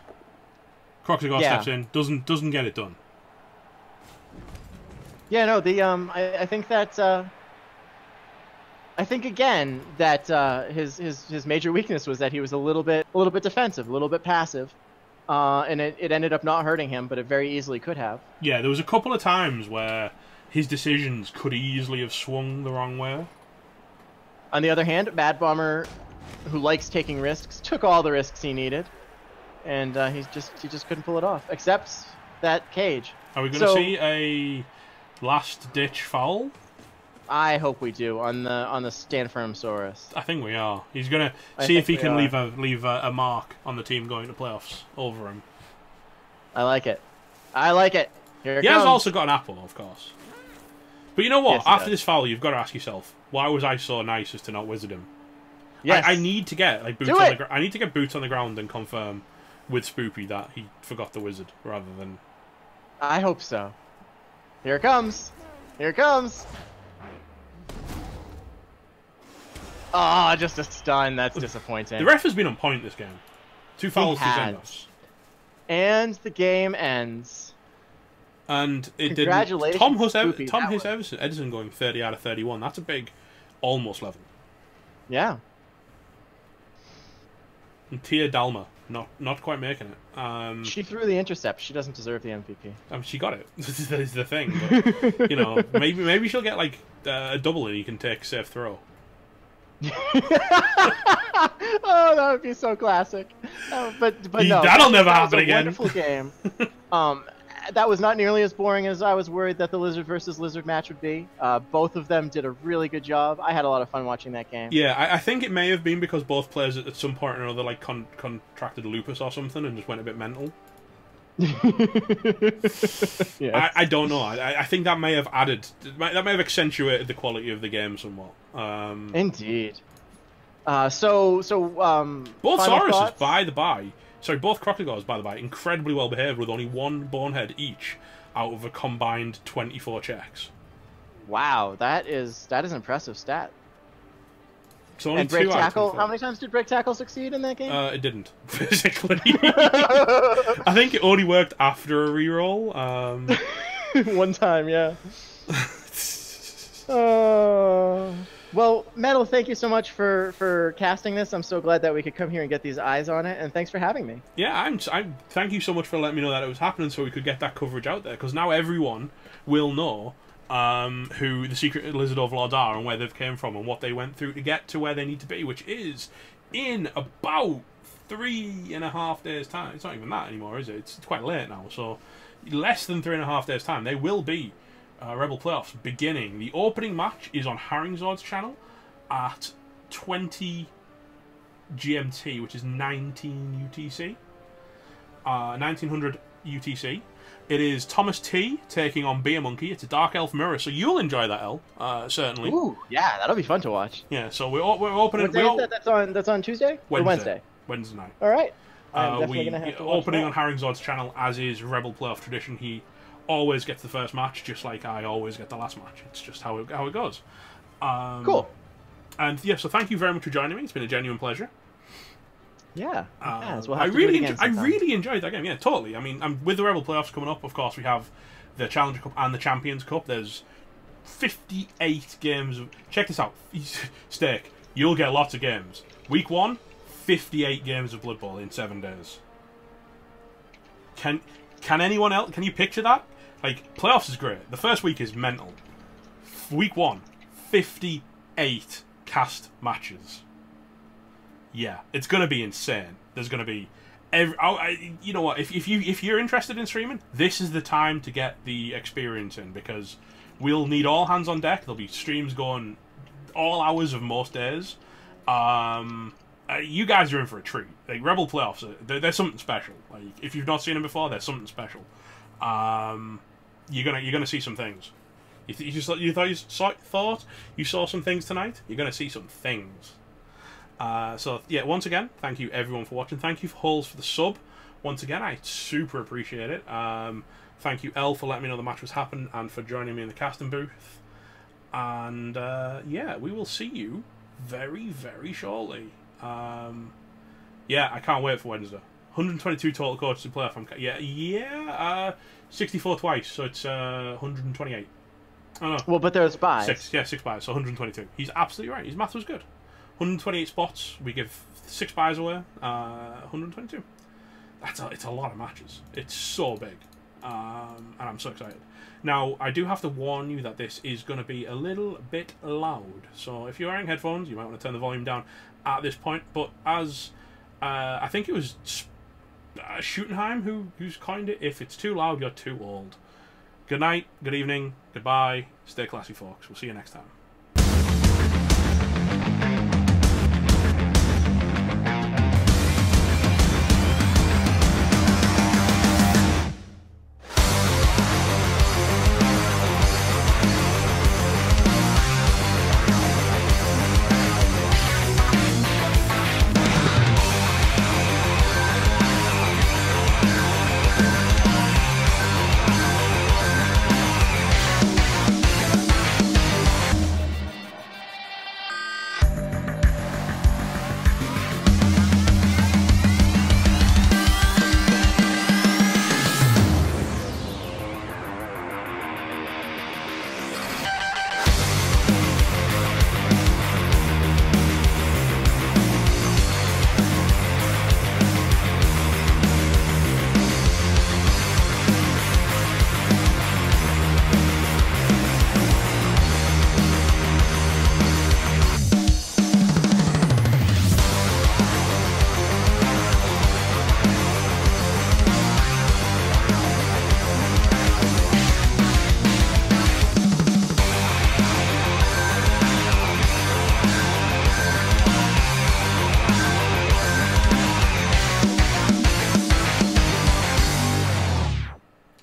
[SPEAKER 1] Croxagore steps in, doesn't get it done. Yeah, no,
[SPEAKER 2] I think that I think again that his major weakness was that he was a little bit defensive, a little bit passive. And it ended up not hurting him, but it very easily could have.
[SPEAKER 1] Yeah, there was a couple of times where his decisions could easily have swung the wrong way.
[SPEAKER 2] On the other hand, Mad Bomber, who likes taking risks, took all the risks he needed, and he just couldn't pull it off. Except that cage.
[SPEAKER 1] Are we going to see a last ditch foul?
[SPEAKER 2] I hope we do on the Stand Firm Saurus.
[SPEAKER 1] I think we are. He's going to see if he can leave a mark on the team going to playoffs over him.
[SPEAKER 2] I like it. I like it. Here it
[SPEAKER 1] he
[SPEAKER 2] comes.
[SPEAKER 1] has also got an apple, of course. But you know what?
[SPEAKER 2] Yes,
[SPEAKER 1] after this foul, you've got to ask yourself, why was I so nice as to not wizard him?
[SPEAKER 2] Yes.
[SPEAKER 1] I need to get boots on the I need to get boots on the ground and confirm with Spoopy that he forgot the wizard rather than.
[SPEAKER 2] I hope so. Here it comes. Here it comes. Oh, just a stun. That's disappointing.
[SPEAKER 1] The ref has been on point this game. 2 fouls, 2 send-offs.
[SPEAKER 2] And the game ends.
[SPEAKER 1] And it did.
[SPEAKER 2] Congratulations,
[SPEAKER 1] Tom Edison going 30 out of 31. That's a big, almost level.
[SPEAKER 2] Yeah.
[SPEAKER 1] And Tia Dalma not quite making it.
[SPEAKER 2] She threw the intercept. She doesn't deserve the MVP.
[SPEAKER 1] She got it. This is the thing. But, maybe she'll get like a double and you can take safe throw.
[SPEAKER 2] Oh, that would be so classic. But no,
[SPEAKER 1] that'll never happen again.
[SPEAKER 2] Wonderful game. That was not nearly as boring as I was worried that the Lizard versus Lizard match would be. Both of them did a really good job. I had a lot of fun watching that game.
[SPEAKER 1] Yeah, I think it may have been because both players at some point or another like contracted lupus or something and just went a bit mental.
[SPEAKER 2] Yes.
[SPEAKER 1] I don't know. I think that may have accentuated the quality of the game somewhat.
[SPEAKER 2] Indeed.
[SPEAKER 1] Both
[SPEAKER 2] final
[SPEAKER 1] Sauruses,
[SPEAKER 2] thoughts?
[SPEAKER 1] by the by, sorry, both Crocodores, by the by, incredibly well behaved with only one bonehead each out of a combined 24 checks.
[SPEAKER 2] Wow, that is impressive stat.
[SPEAKER 1] So only
[SPEAKER 2] And break
[SPEAKER 1] 2 out of
[SPEAKER 2] tackle.
[SPEAKER 1] 24.
[SPEAKER 2] How many times did break tackle succeed in that game?
[SPEAKER 1] It didn't, physically. I think it only worked after a reroll.
[SPEAKER 2] One time, yeah. Well, Metal, thank you so much for casting this. I'm so glad that we could come here and get these eyes on it, and thanks for having me.
[SPEAKER 1] Yeah, thank you so much for letting me know that it was happening so we could get that coverage out there, because now everyone will know who the secret lizard overlords are and where they've came from and what they went through to get to where they need to be, which is in about 3.5 days' time. It's not even that anymore, is it? It's quite late now, so less than 3.5 days' time. They will be Rebel Playoffs beginning. The opening match is on Haringzord's channel at 20 GMT, which is 19 UTC. 1900 UTC. It is Thomas T taking on Beer Monkey. It's a Dark Elf mirror, so you'll enjoy that, El. Certainly.
[SPEAKER 2] Ooh, yeah, that'll be fun to watch.
[SPEAKER 1] Yeah, so we're opening.
[SPEAKER 2] What day is that? That's on Tuesday or Wednesday?
[SPEAKER 1] Wednesday night.
[SPEAKER 2] All right. I'm definitely gonna have to watch
[SPEAKER 1] opening
[SPEAKER 2] that.
[SPEAKER 1] on Haringzord's channel, as is Rebel Playoff tradition. He always gets the first match, just like I always get the last match. It's just how it goes.
[SPEAKER 2] Cool.
[SPEAKER 1] And yeah, so thank you very much for joining me. It's been a genuine pleasure.
[SPEAKER 2] Yeah. We'll
[SPEAKER 1] I
[SPEAKER 2] have to do it again
[SPEAKER 1] I
[SPEAKER 2] sometime.
[SPEAKER 1] really enjoyed that game. Yeah, totally. I mean, with the Rebel Playoffs coming up, of course, we have the Challenger Cup and the Champions Cup. There's 58 games. Check this out, Steak. You'll get lots of games. Week 1, 58 games of Blood Bowl in 7 days. Can anyone else? Can you picture that? Like, playoffs is great. The first week is mental. Week 1, 58 cast matches. Yeah, it's gonna be insane. There's gonna be you know what? If you're interested in streaming, this is the time to get the experience in, because we'll need all hands on deck. There'll be streams going all hours of most days. You guys are in for a treat. Like, Rebel Playoffs, they're something special. Like, if you've not seen them before, they're something special. You're gonna see some things. You thought you saw some things tonight? You're gonna see some things. So yeah, once again, thank you everyone for watching. Thank you for Holes for the sub. Once again, I super appreciate it. Thank you, El, for letting me know the match was happening and for joining me in the casting booth. And yeah, we will see you very, very shortly. Yeah, I can't wait for Wednesday. 122 total coaches to play off. 64 twice, so it's 128. Oh no.
[SPEAKER 2] Well, but there's buys.
[SPEAKER 1] 6 buys, so 122. He's absolutely right. His math was good. 128 spots. We give 6 buys away. 122. It's a lot of matches. It's so big, and I'm so excited. Now, I do have to warn you that this is going to be a little bit loud. So if you're wearing headphones, you might want to turn the volume down at this point. But as I think it was Schuttenheim who's coined it, if it's too loud, you're too old. Good night, good evening, goodbye, stay classy, folks. We'll see you next time.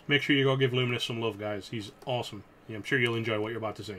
[SPEAKER 1] Make sure you go give Luminous some love, guys. He's awesome. Yeah, I'm sure you'll enjoy what you're about to see.